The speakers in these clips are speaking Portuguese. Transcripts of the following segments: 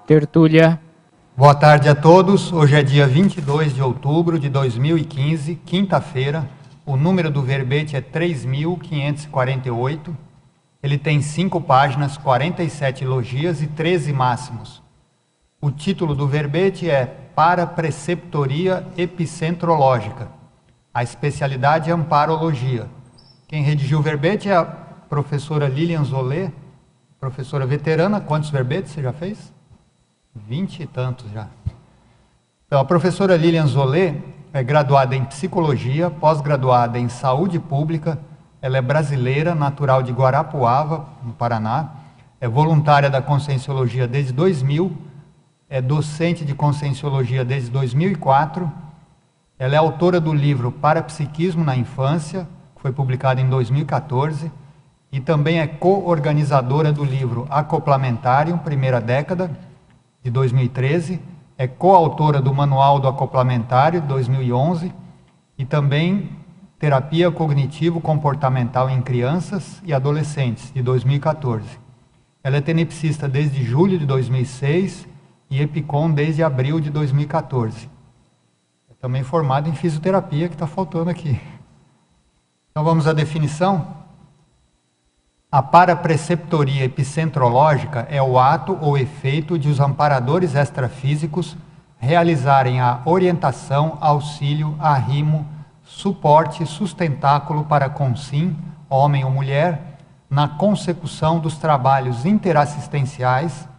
Tertúlia. Boa tarde a todos. Hoje é dia 22 de outubro de 2015, quinta-feira. O número do verbete é 3.548. Ele tem 5 páginas, 47 elogias e 13 máximos. O título do verbete é Parapreceptoria Epicentrológica. A especialidade é Amparologia. Quem redigiu o verbete é a professora Lilian Zolé, professora veterana. Quantos verbetes você já fez? 20 e tantos já. Então, a professora Lilian Zolé é graduada em Psicologia, pós-graduada em Saúde Pública. Ela é brasileira, natural de Guarapuava, no Paraná. É voluntária da Conscienciologia desde 2000. É docente de Conscienciologia desde 2004. Ela é autora do livro Parapsiquismo na Infância, que foi publicado em 2014. E também é co-organizadora do livro Acoplamentário, Primeira Década, de 2013, é coautora do Manual do Acoplamentário, de 2011, e também Terapia Cognitivo-Comportamental em Crianças e Adolescentes, de 2014. Ela é tenepsista desde julho de 2006 e EPICOM desde abril de 2014. É também formada em fisioterapia, que está faltando aqui. Então vamos à definição. A parapreceptoria epicentrológica é o ato ou efeito de os amparadores extrafísicos realizarem a orientação, auxílio, arrimo, suporte e sustentáculo para consim, homem ou mulher, na consecução dos trabalhos interassistenciais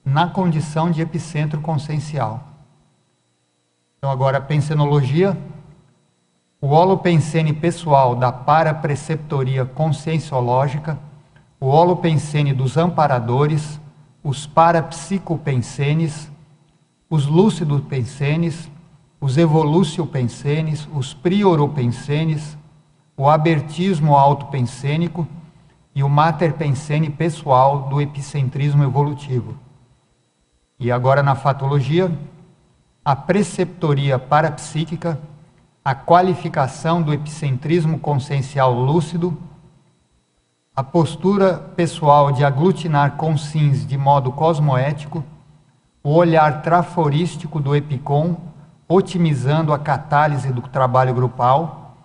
na condição de epicentro consciencial. Então agora a pensenologia. O holopensene pessoal da parapreceptoria conscienciológica, o holopensene dos amparadores, os parapsicopensenes, os lúcido-pensenes, os evolúcio-pensenes, os prioropensenes, o abertismo autopensênico e o materpensene pessoal do epicentrismo evolutivo. E agora na fatologia, a preceptoria parapsíquica, a qualificação do epicentrismo consciencial lúcido, a postura pessoal de aglutinar consins de modo cosmoético, o olhar traforístico do EPICOM, otimizando a catálise do trabalho grupal,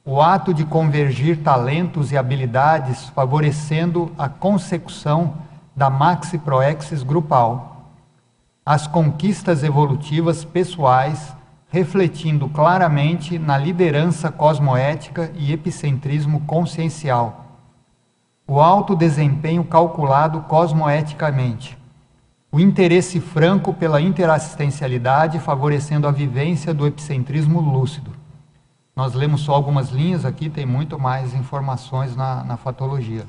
o ato de convergir talentos e habilidades, favorecendo a consecução da maxi-proexis grupal, as conquistas evolutivas pessoais, refletindo claramente na liderança cosmoética e epicentrismo consciencial, o alto desempenho calculado cosmoeticamente, o interesse franco pela interassistencialidade, favorecendo a vivência do epicentrismo lúcido. Nós lemos só algumas linhas aqui, tem muito mais informações na fatologia.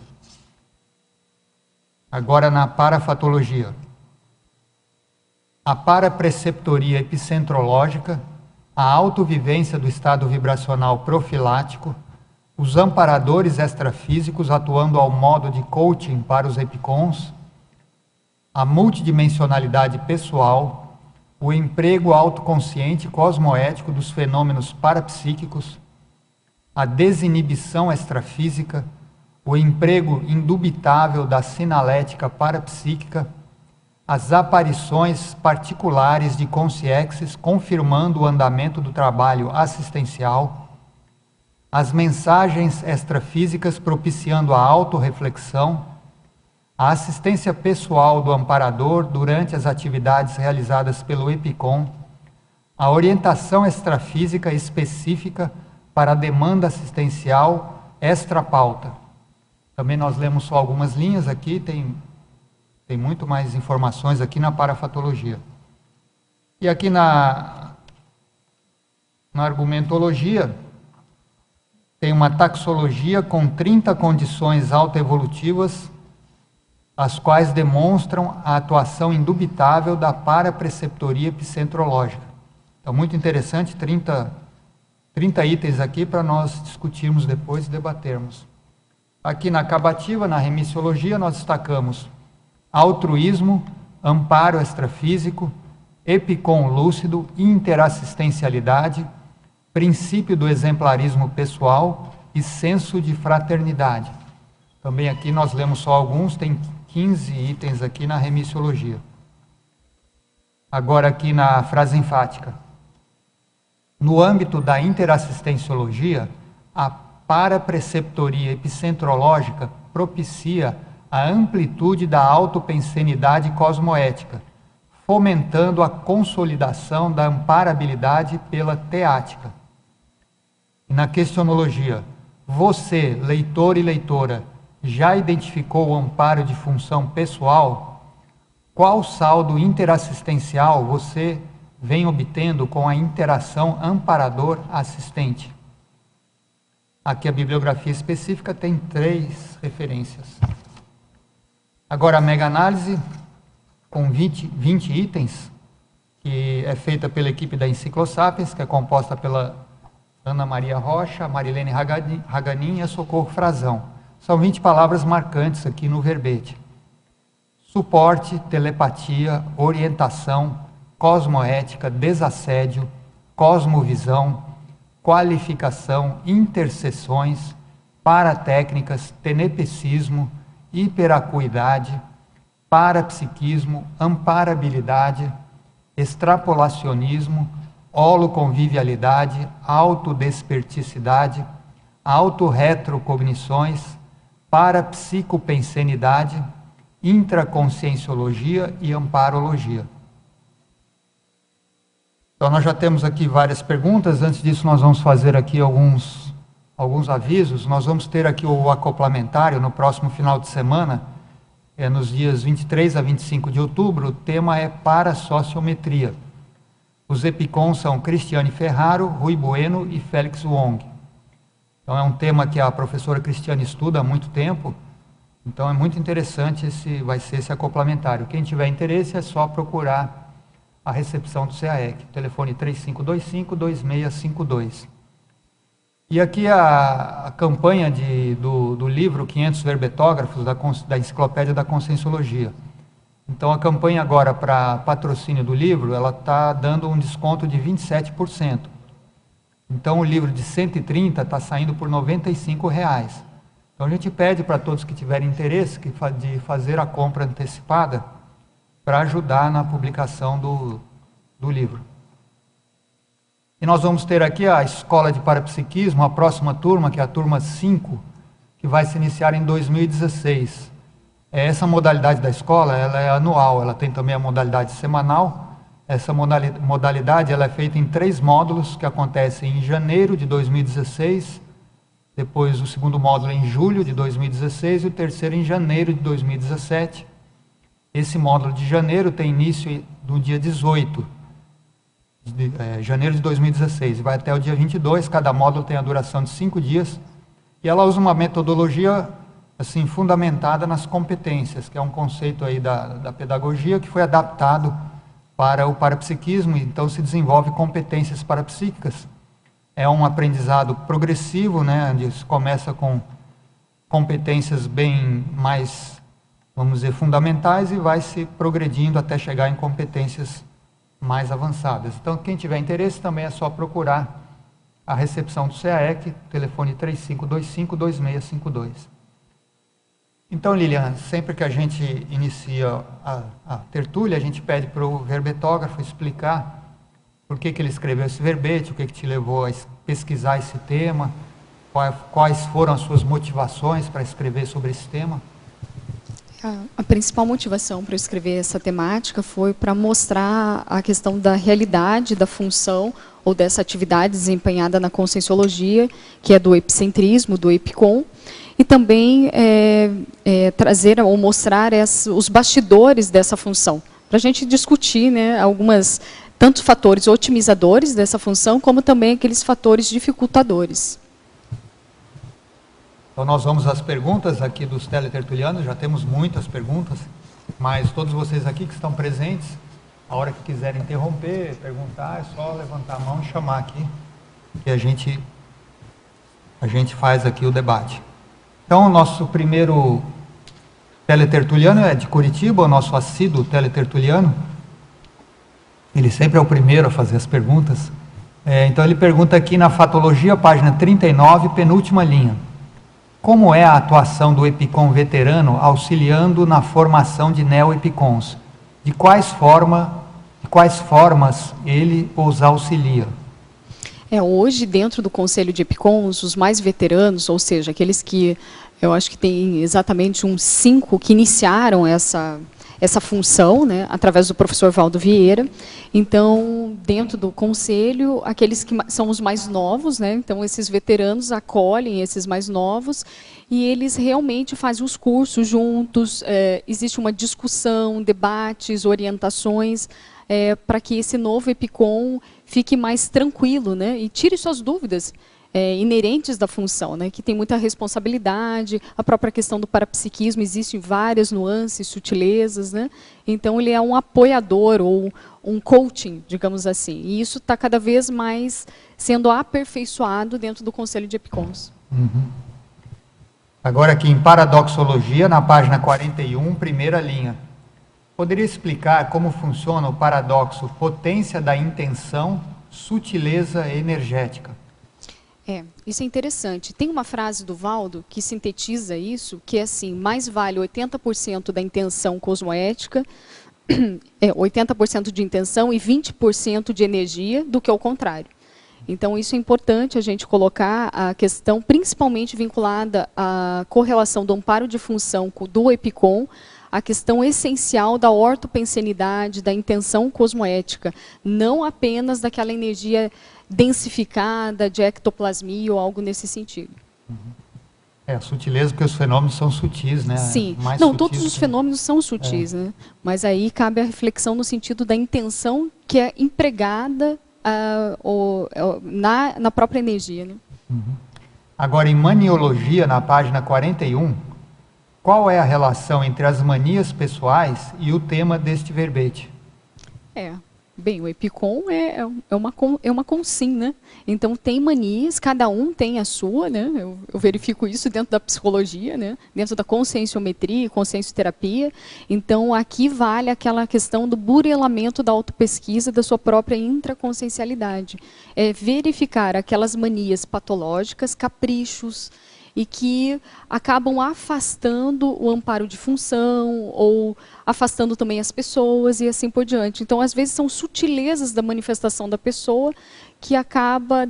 Agora na parafatologia. A parapreceptoria epicentrológica, a autovivência do estado vibracional profilático, os amparadores extrafísicos atuando ao modo de coaching para os EPICONs, a multidimensionalidade pessoal, o emprego autoconsciente cosmoético dos fenômenos parapsíquicos, a desinibição extrafísica, o emprego indubitável da sinalética parapsíquica, as aparições particulares de consciexes confirmando o andamento do trabalho assistencial, as mensagens extrafísicas propiciando a autorreflexão, a assistência pessoal do amparador durante as atividades realizadas pelo EPICOM, a orientação extrafísica específica para a demanda assistencial extra-pauta. Também nós lemos só algumas linhas aqui, tem muito mais informações aqui na parafatologia. E aqui na argumentologia, tem uma taxologia com 30 condições autoevolutivas, as quais demonstram a atuação indubitável da parapreceptoria epicentrológica. Então, muito interessante, 30 itens aqui para nós discutirmos depois e debatermos. Aqui na acabativa, na remissiologia, nós destacamos altruísmo, amparo extrafísico, EPICOM lúcido, interassistencialidade, princípio do exemplarismo pessoal e senso de fraternidade. Também aqui nós lemos só alguns, tem 15 itens aqui na remissiologia. Agora aqui na frase enfática. No âmbito da interassistenciologia, a parapreceptoria epicentrológica propicia a amplitude da autopensenidade cosmoética, fomentando a consolidação da amparabilidade pela teática. E na questionologia, você, leitor e leitora, já identificou o amparo de função pessoal? Qual saldo interassistencial você vem obtendo com a interação amparador-assistente? Aqui a bibliografia específica tem 3 referências. Agora a mega-análise, com 20 itens, que é feita pela equipe da Enciclosapiens, que é composta pela Ana Maria Rocha, Marilene Raganin e a Socorro Frazão. São 20 palavras marcantes aqui no verbete. Suporte, telepatia, orientação, cosmoética, desassédio, cosmovisão, qualificação, intercessões, paratécnicas, tenepecismo, hiperacuidade, parapsiquismo, amparabilidade, extrapolacionismo, holoconvivialidade, autodesperticidade, autorretrocognições, parapsicopensenidade, intraconscienciologia e amparologia. Então nós já temos aqui várias perguntas. Antes disso nós vamos fazer aqui alguns avisos. Nós vamos ter aqui o acoplamentário no próximo final de semana, nos dias 23 a 25 de outubro. O tema é Parasociometria. Os epicons são Cristiane Ferraro, Rui Bueno e Félix Wong. Então é um tema que a professora Cristiane estuda há muito tempo, então é muito interessante, vai ser esse acoplamentário. Quem tiver interesse é só procurar a recepção do CAEC, telefone 3525-2652. E aqui a campanha do livro 500 Verbetógrafos, da Enciclopédia da Conscienciologia. Então a campanha agora para patrocínio do livro, ela está dando um desconto de 27%. Então o livro de 130 está saindo por R$ 95. Então a gente pede para todos que tiverem interesse de fazer a compra antecipada para ajudar na publicação do livro. E nós vamos ter aqui a Escola de Parapsiquismo, a próxima turma, que é a turma 5, que vai se iniciar em 2016. Essa modalidade da escola, ela é anual, ela tem também a modalidade semanal. Essa modalidade ela é feita em 3 módulos, que acontecem em janeiro de 2016, depois o segundo módulo em julho de 2016 e o terceiro em janeiro de 2017. Esse módulo de janeiro tem início no dia 18 de janeiro de 2016 e vai até o dia 22, cada módulo tem a duração de 5 dias, e ela usa uma metodologia assim, fundamentada nas competências, que é um conceito aí da pedagogia que foi adaptado para o parapsiquismo, então se desenvolve competências parapsíquicas. É um aprendizado progressivo, né, onde se começa com competências bem mais, vamos dizer, fundamentais e vai se progredindo até chegar em competências mais avançadas. Então, quem tiver interesse também é só procurar a recepção do CAEC, telefone 3525-2652. Então, Lilian, sempre que a gente inicia a tertúlia, a gente pede para o verbetógrafo explicar por que ele escreveu esse verbete, o que te levou a pesquisar esse tema, quais foram as suas motivações para escrever sobre esse tema. A principal motivação para eu escrever essa temática foi para mostrar a questão da realidade, da função ou dessa atividade desempenhada na conscienciologia, que é do epicentrismo, do epicom, e também trazer ou mostrar os bastidores dessa função, para a gente discutir, né, tanto fatores otimizadores dessa função, como também aqueles fatores dificultadores. Então nós vamos às perguntas aqui dos teletertulianos, já temos muitas perguntas, mas todos vocês aqui que estão presentes, a hora que quiserem interromper, perguntar, é só levantar a mão e chamar aqui, que a gente faz aqui o debate. Então o nosso primeiro teletertuliano é de Curitiba, o nosso assíduo teletertuliano. Ele sempre é o primeiro a fazer as perguntas. Então ele pergunta aqui na Fatologia, página 39, penúltima linha. Como é a atuação do epicom veterano auxiliando na formação de neo-epicons? De quais formas quais formas ele os auxilia? Hoje, dentro do Conselho de EPICONs, os mais veteranos, ou seja, aqueles que eu acho que tem exatamente uns 5 que iniciaram essa função, né, através do professor Valdo Vieira. Então, dentro do conselho, aqueles que são os mais novos, né, então esses veteranos acolhem esses mais novos e eles realmente fazem os cursos juntos, existe uma discussão, debates, orientações, para que esse novo EPICON fique mais tranquilo, né, e tire suas dúvidas inerentes da função, né, que tem muita responsabilidade, a própria questão do parapsiquismo, existem várias nuances, sutilezas, né, então ele é um apoiador ou um coaching, digamos assim, e isso está cada vez mais sendo aperfeiçoado dentro do Conselho de EPICONs. Agora aqui em Paradoxologia, na página 41, primeira linha. Poderia explicar como funciona o paradoxo potência da intenção, sutileza energética? Isso é interessante. Tem uma frase do Valdo que sintetiza isso, que é assim, mais vale 80% da intenção cosmoética, 80% de intenção e 20% de energia, do que ao contrário. Então, isso é importante a gente colocar a questão, principalmente vinculada à correlação do amparo de função do EPICON, a questão essencial da ortopensenidade, da intenção cosmoética, não apenas daquela energia densificada, de ectoplasmia ou algo nesse sentido. Sutileza, porque os fenômenos são sutis, né? Sim, mais não, sutis, todos os fenômenos são sutis, né? Mas aí cabe a reflexão no sentido da intenção que é empregada na própria energia. Né? Agora, em Maniologia, na página 41, qual é a relação entre as manias pessoais e o tema deste verbete? Bem, o EPICON é uma consim, né? Então tem manias, cada um tem a sua, né? Eu verifico isso dentro da psicologia, né? Dentro da conscienciometria, consciencioterapia. Então aqui vale aquela questão do burelamento da autopesquisa da sua própria intraconsciencialidade. É verificar aquelas manias patológicas, caprichos, e que acabam afastando o amparo de função, ou afastando também as pessoas, e assim por diante. Então, às vezes, são sutilezas da manifestação da pessoa que acaba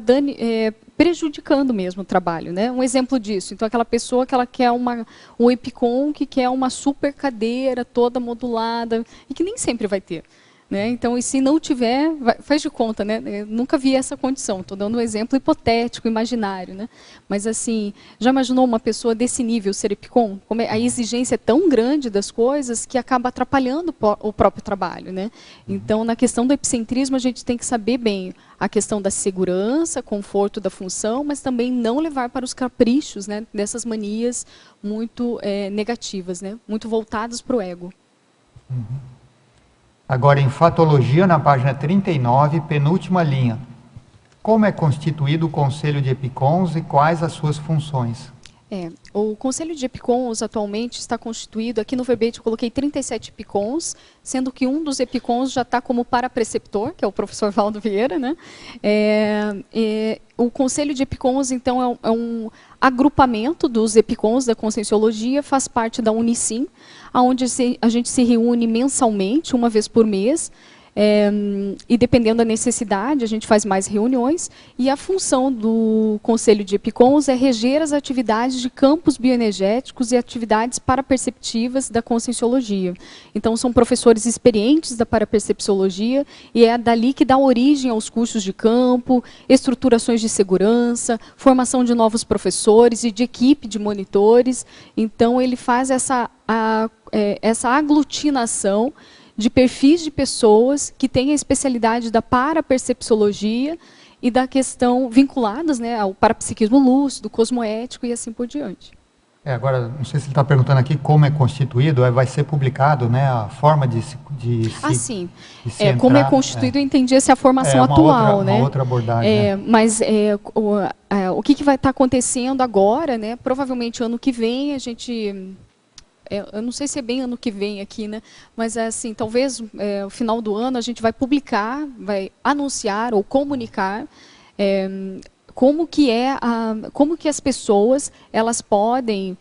prejudicando mesmo o trabalho. Né? Um exemplo disso, então, aquela pessoa que ela quer um EPICON, que quer uma super cadeira toda modulada, e que nem sempre vai ter. Né? Então, e se não tiver, faz de conta, né? Eu nunca vi essa condição, estou dando um exemplo hipotético, imaginário. Né? Mas, assim, já imaginou uma pessoa desse nível ser EPICON? Como a exigência é tão grande das coisas que acaba atrapalhando o próprio trabalho. Né? Então, na questão do epicentrismo, a gente tem que saber bem a questão da segurança, conforto da função, mas também não levar para os caprichos, né, dessas manias muito negativas, né? Muito voltadas para o ego. Agora, em Fatologia, na página 39, penúltima linha. Como é constituído o Conselho de EPICONs e quais as suas funções? O Conselho de EPICONs atualmente está constituído, aqui no verbete eu coloquei 37 EPICONs, sendo que um dos EPICONs já está como parapreceptor, que é o professor Valdo Vieira. Né? O Conselho de EPICONs, então, é um agrupamento dos EPICONs da Conscienciologia, faz parte da Unicim, onde a gente se reúne mensalmente, uma vez por mês, e dependendo da necessidade, a gente faz mais reuniões, e a função do Conselho de EPICONs é reger as atividades de campos bioenergéticos e atividades paraperceptivas da Conscienciologia. Então, são professores experientes da parapercepciologia, e é dali que dá origem aos cursos de campo, estruturações de segurança, formação de novos professores e de equipe de monitores. Então, ele faz essa aglutinação de perfis de pessoas que têm a especialidade da parapercepciologia e da questão vinculadas, né, ao parapsiquismo lúcido, cosmoético e assim por diante. Agora, não sei se ele está perguntando aqui como é constituído, vai ser publicado, né, a forma de se sim. entrar, como é constituído, eu entendi essa é a formação atual. Né? Uma outra abordagem. Mas o que vai estar acontecendo agora, né, provavelmente ano que vem, a gente... eu não sei se é bem ano que vem aqui, né? Mas assim, talvez no final do ano a gente vai publicar, vai anunciar ou comunicar como que as pessoas elas podem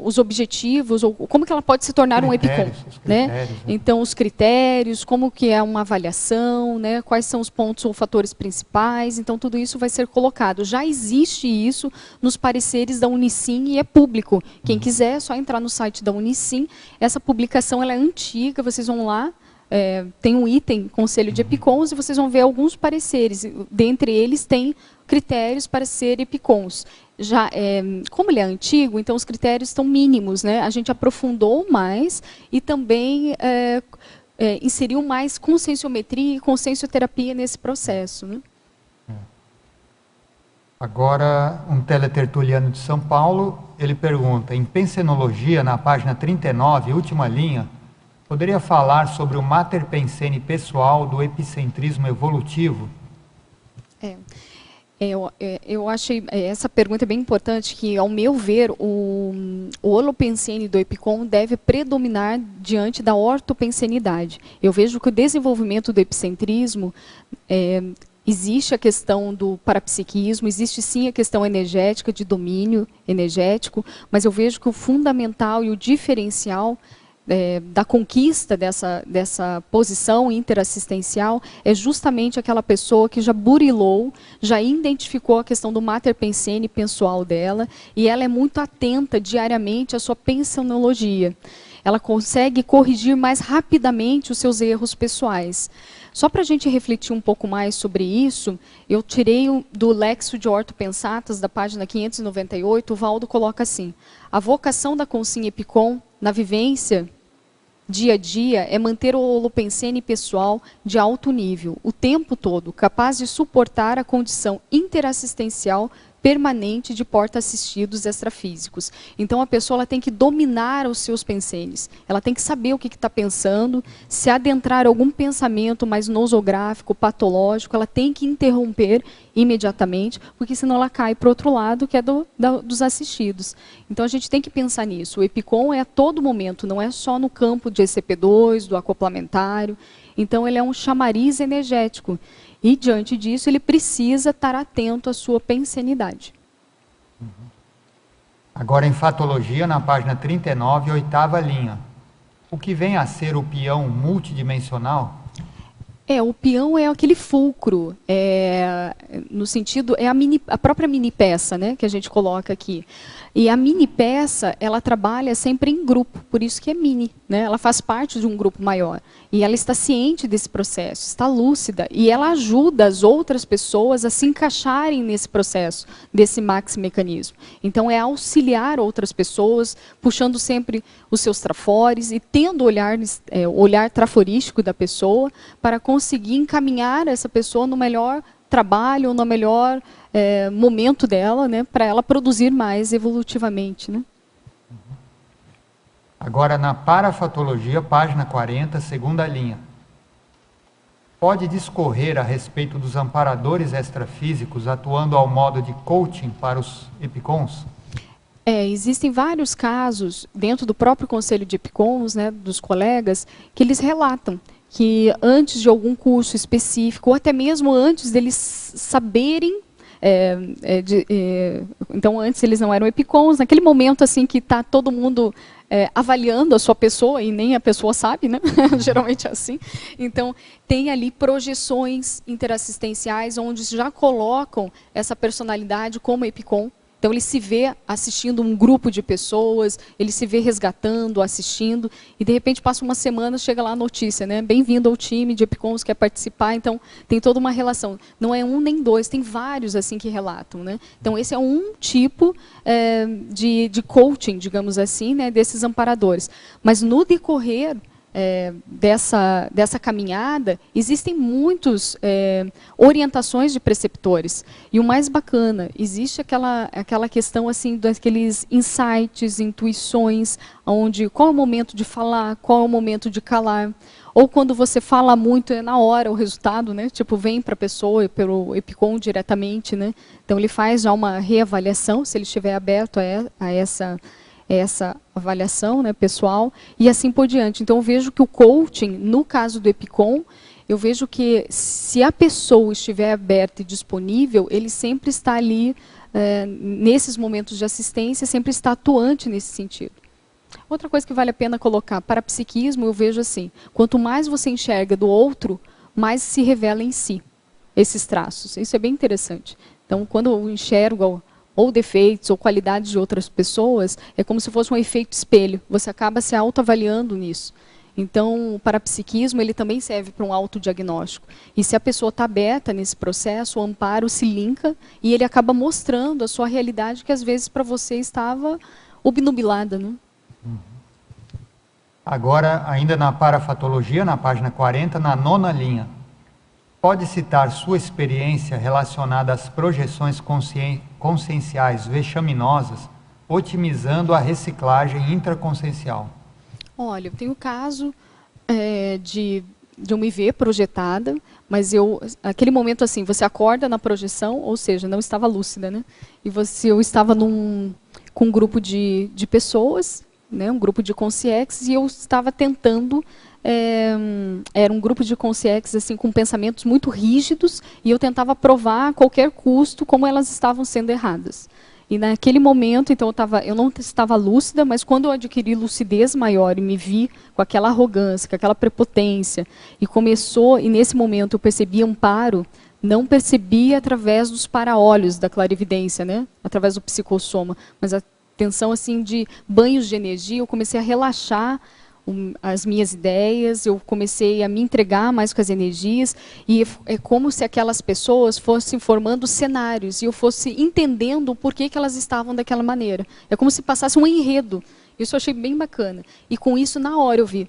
os objetivos, ou como que ela pode se tornar um EPICOM. Né? Então, os critérios, como que é uma avaliação, né? Quais são os pontos ou fatores principais, então tudo isso vai ser colocado. Já existe isso nos pareceres da Unicim e é público. Quem quiser é só entrar no site da Unicim. Essa publicação ela é antiga, vocês vão lá, tem um item, Conselho de EPICONs, e vocês vão ver alguns pareceres. Dentre eles tem critérios para ser EPICONs. Já, como ele é antigo, então os critérios estão mínimos, né? A gente aprofundou mais e também inseriu mais conscienciometria e consciencioterapia nesse processo. Né? Agora, um teletertuliano de São Paulo, ele pergunta, em Pensenologia, na página 39, última linha, poderia falar sobre o Mater Pensene pessoal do epicentrismo evolutivo? Eu achei essa pergunta bem importante, que, ao meu ver, o holopensene do EPICOM deve predominar diante da ortopensenidade. Eu vejo que o desenvolvimento do epicentrismo, existe a questão do parapsiquismo, existe sim a questão energética, de domínio energético, mas eu vejo que o fundamental e o diferencial da conquista dessa posição interassistencial é justamente aquela pessoa que já burilou, já identificou a questão do Mater Pensene pessoal dela, e ela é muito atenta diariamente à sua pensenologia. Ela consegue corrigir mais rapidamente os seus erros pessoais. Só para a gente refletir um pouco mais sobre isso, eu tirei do Lexo de Ortopensatas, da página 598, o Valdo coloca assim: a vocação da consciência EPICOM na vivência dia a dia é manter o holopensene pessoal de alto nível, o tempo todo, capaz de suportar a condição interassistencial permanente de porta-assistidos extrafísicos. Então, a pessoa ela tem que dominar os seus pensenes. Ela tem que saber o que está pensando, se adentrar algum pensamento mais nosográfico, patológico, ela tem que interromper imediatamente, porque senão ela cai para o outro lado, que é dos assistidos. Então, a gente tem que pensar nisso. O EPICOM é a todo momento, não é só no campo de ECP2, do acoplamentário. Então, ele é um chamariz energético. E, diante disso, ele precisa estar atento à sua pensenidade. Agora, em Fatologia, na página 39, oitava linha. O que vem a ser o peão multidimensional? O peão é aquele fulcro, no sentido, é a própria mini peça, né, que a gente coloca aqui. E a mini peça, ela trabalha sempre em grupo, por isso que é mini, né? Ela faz parte de um grupo maior. E ela está ciente desse processo, está lúcida, e ela ajuda as outras pessoas a se encaixarem nesse processo, desse maxi-mecanismo. Então, é auxiliar outras pessoas, puxando sempre os seus trafores e tendo o olhar traforístico da pessoa para conseguir encaminhar essa pessoa no melhor trabalho, no melhor momento dela, né, para ela produzir mais evolutivamente. Né? Agora, na Parafatologia, página 40, segunda linha. Pode discorrer a respeito dos amparadores extrafísicos atuando ao modo de coaching para os EPICONs? Existem vários casos dentro do próprio Conselho de EPICONs, né, dos colegas, que eles relatam que antes de algum curso específico, ou até mesmo antes deles saberem, então antes eles não eram EPICONs, naquele momento assim que está todo mundo avaliando a sua pessoa, e nem a pessoa sabe, né? Geralmente é assim. Então, tem ali projeções interassistenciais, onde já colocam essa personalidade como EPICON. Então, ele se vê assistindo um grupo de pessoas, ele se vê resgatando, assistindo, e de repente passa uma semana, chega lá a notícia, né? Bem-vindo ao time de EPICONs, quer participar. Então, tem toda uma relação. Não é um nem dois, tem vários assim que relatam. Né? Então, esse é um tipo de coaching, digamos assim, né? Desses amparadores. Mas no decorrer dessa caminhada, existem muitas orientações de preceptores. E o mais bacana, existe aquela questão assim, daqueles insights, intuições, onde qual é o momento de falar, qual é o momento de calar. Ou quando você fala muito, é na hora o resultado, né? Tipo, vem para a pessoa, pelo EPICON diretamente. Né? Então, ele faz já uma reavaliação, se ele estiver aberto a essa avaliação, né, pessoal, e assim por diante. Então, eu vejo que o coaching, no caso do EPICON, eu vejo que se a pessoa estiver aberta e disponível, ele sempre está ali nesses momentos de assistência, sempre está atuante nesse sentido. Outra coisa que vale a pena colocar, para psiquismo, eu vejo assim, quanto mais você enxerga do outro, mais se revela em si esses traços. Isso é bem interessante. Então, quando eu enxergo ou defeitos ou qualidades de outras pessoas, é como se fosse um efeito espelho. Você acaba se autoavaliando nisso. Então, o parapsiquismo ele também serve para um autodiagnóstico. E se a pessoa está aberta nesse processo, o amparo se linka e ele acaba mostrando a sua realidade que às vezes para você estava obnubilada, né? Agora, ainda na parafatologia, na página 40, na 9ª linha. Pode citar sua experiência relacionada às projeções conscienciais vexaminosas, otimizando a reciclagem intraconsciencial? Olha, eu tenho o caso de eu me ver projetada, mas aquele momento assim, você acorda na projeção, ou seja, não estava lúcida, né? E eu estava com um grupo de pessoas, né, um grupo de consciências, e eu estava tentando, era um grupo de consciências assim, com pensamentos muito rígidos, e eu tentava provar a qualquer custo como elas estavam sendo erradas. E naquele momento, então, eu não estava lúcida, mas quando eu adquiri lucidez maior e me vi com aquela arrogância, com aquela prepotência, e nesse momento eu percebi amparo, não percebi através dos para-olhos da clarividência, né? Através do psicossoma, mas a tensão assim, de banhos de energia, eu comecei a relaxar as minhas ideias, eu comecei a me entregar mais com as energias, e é como se aquelas pessoas fossem formando cenários, e eu fosse entendendo o porquê que elas estavam daquela maneira. É como se passasse um enredo. Isso eu achei bem bacana. E com isso, na hora, eu vi,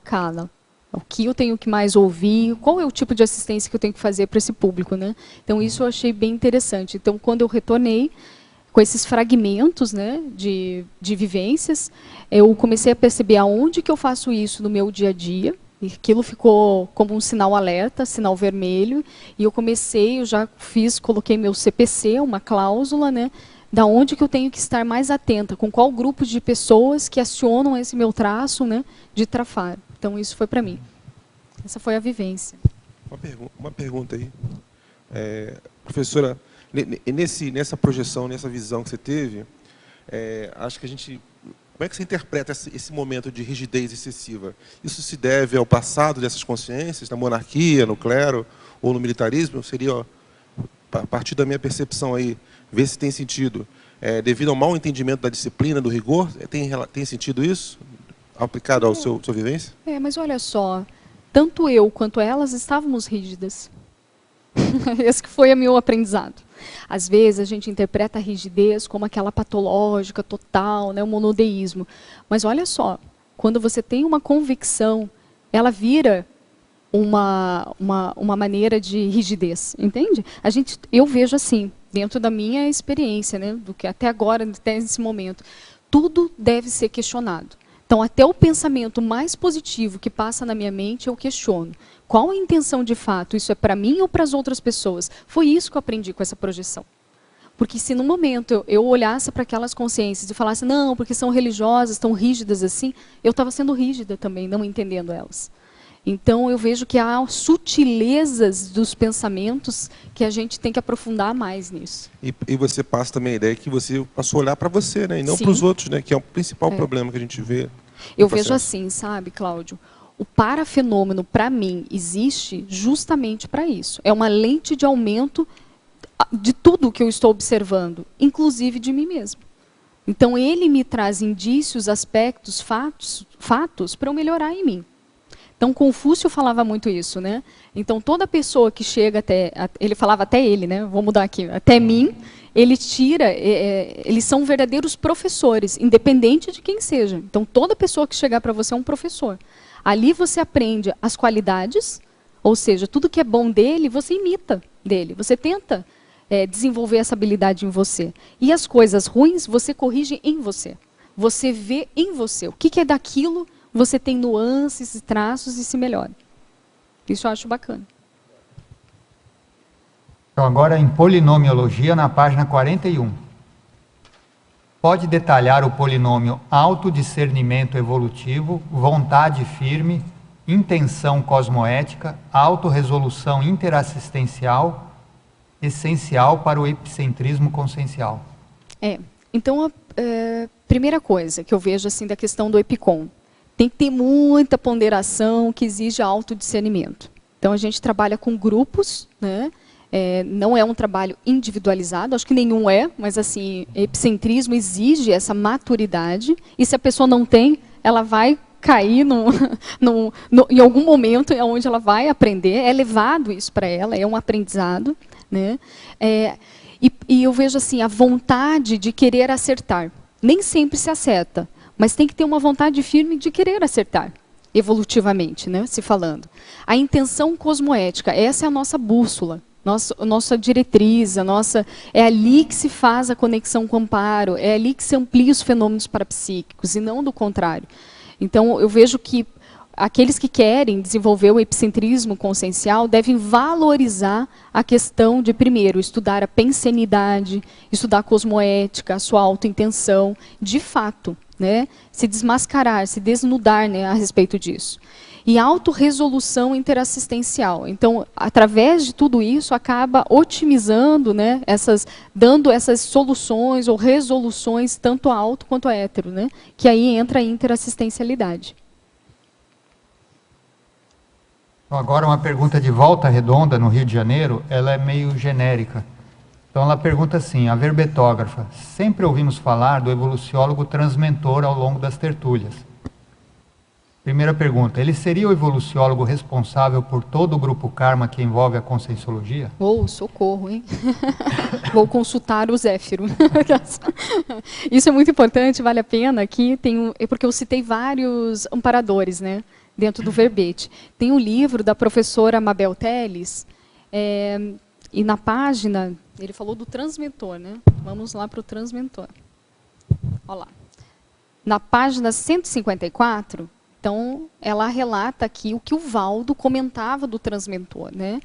cala. O que eu tenho que mais ouvir? Qual é o tipo de assistência que eu tenho que fazer para esse público, né? Então, isso eu achei bem interessante. Então, quando eu retornei, com esses fragmentos, né, de vivências, eu comecei a perceber aonde que eu faço isso no meu dia a dia, e aquilo ficou como um sinal alerta, sinal vermelho, e eu já coloquei meu CPC, uma cláusula, né, da onde que eu tenho que estar mais atenta, com qual grupo de pessoas que acionam esse meu traço, né, de trafar. Então, isso foi para mim. Essa foi a vivência. Uma pergunta aí. Professora, nessa projeção, nessa visão que você teve, acho que como é que você interpreta esse momento de rigidez excessiva? Isso se deve ao passado dessas consciências, na monarquia, no clero ou no militarismo? Seria, a partir da minha percepção aí, ver se tem sentido. Devido ao mau entendimento da disciplina, do rigor, tem sentido isso? Aplicado à sua vivência? Mas olha só, tanto eu quanto elas estávamos rígidas. Esse que foi o meu aprendizado. Às vezes a gente interpreta a rigidez como aquela patológica total, né, o monodeísmo. Mas olha só, quando você tem uma convicção, ela vira uma maneira de rigidez, entende? Eu vejo assim, dentro da minha experiência, né, do que até agora, até esse momento, tudo deve ser questionado. Então, até o pensamento mais positivo que passa na minha mente, eu questiono. Qual a intenção de fato? Isso é para mim ou para as outras pessoas? Foi isso que eu aprendi com essa projeção. Porque se no momento eu olhasse para aquelas consciências e falasse, não, porque são religiosas, tão rígidas assim, eu estava sendo rígida também, não entendendo elas. Então, eu vejo que há sutilezas dos pensamentos que a gente tem que aprofundar mais nisso. E você passa também a ideia que você passou a olhar para você, né, e não para os outros, né, que é o principal problema que a gente vê. Eu vejo assim, sabe, Cláudio? O parafenômeno, para mim, existe justamente para isso. É uma lente de aumento de tudo que eu estou observando, inclusive de mim mesmo. Então, ele me traz indícios, aspectos, fatos para eu melhorar em mim. Então, Confúcio falava muito isso, né? Então, toda pessoa que chega ele falava até ele, né? Vou mudar aqui, até mim, ele tira, eles são verdadeiros professores, independente de quem seja. Então, toda pessoa que chegar para você é um professor. Ali você aprende as qualidades, ou seja, tudo que é bom dele, você imita dele. Você tenta desenvolver essa habilidade em você. E as coisas ruins, você corrige em você. Você vê em você. O que é daquilo, você tem nuances e traços e se melhora. Isso eu acho bacana. Então, agora em polinomiologia, na página 41. Pode detalhar o polinômio autodiscernimento evolutivo, vontade firme, intenção cosmoética, autorresolução interassistencial essencial para o epicentrismo consciencial? Então, a primeira coisa que eu vejo assim da questão do EPICOM, tem que ter muita ponderação que exige autodiscernimento. Então, a gente trabalha com grupos, né? Não é um trabalho individualizado, acho que nenhum mas assim, epicentrismo exige essa maturidade, e se a pessoa não tem, ela vai cair em algum momento onde ela vai aprender, é levado isso para ela, é um aprendizado, né? E eu vejo assim, a vontade de querer acertar. Nem sempre se acerta, mas tem que ter uma vontade firme de querer acertar, evolutivamente, né, se falando. A intenção cosmoética, essa é a nossa bússola, nossa diretriz, é ali que se faz a conexão com o amparo, é ali que se amplia os fenômenos parapsíquicos, e não do contrário. Então, eu vejo que aqueles que querem desenvolver o epicentrismo consciencial devem valorizar a questão de, primeiro, estudar a pensenidade, estudar a cosmoética, a sua autointenção, de fato, né, se desmascarar, se desnudar, né, a respeito disso. E autorresolução interassistencial. Então, através de tudo isso, acaba otimizando, né, dando essas soluções ou resoluções, tanto a auto quanto a hétero, né, que aí entra a interassistencialidade. Agora uma pergunta de Volta Redonda, no Rio de Janeiro, ela é meio genérica. Então ela pergunta assim, a verbetógrafa, sempre ouvimos falar do evoluciólogo transmentor ao longo das tertúlias. Primeira pergunta, ele seria o evoluciólogo responsável por todo o grupo karma que envolve a conscienciologia? Socorro, hein? Vou consultar o Zéfiro. Isso é muito importante, vale a pena. Aqui porque eu citei vários amparadores, né, dentro do verbete. Tem um livro da professora Mabel Teles, e na página, ele falou do transmentor, né? Vamos lá para o transmentor. Olha lá. Na página 154, então, ela relata aqui o que o Valdo comentava do transmentor, né?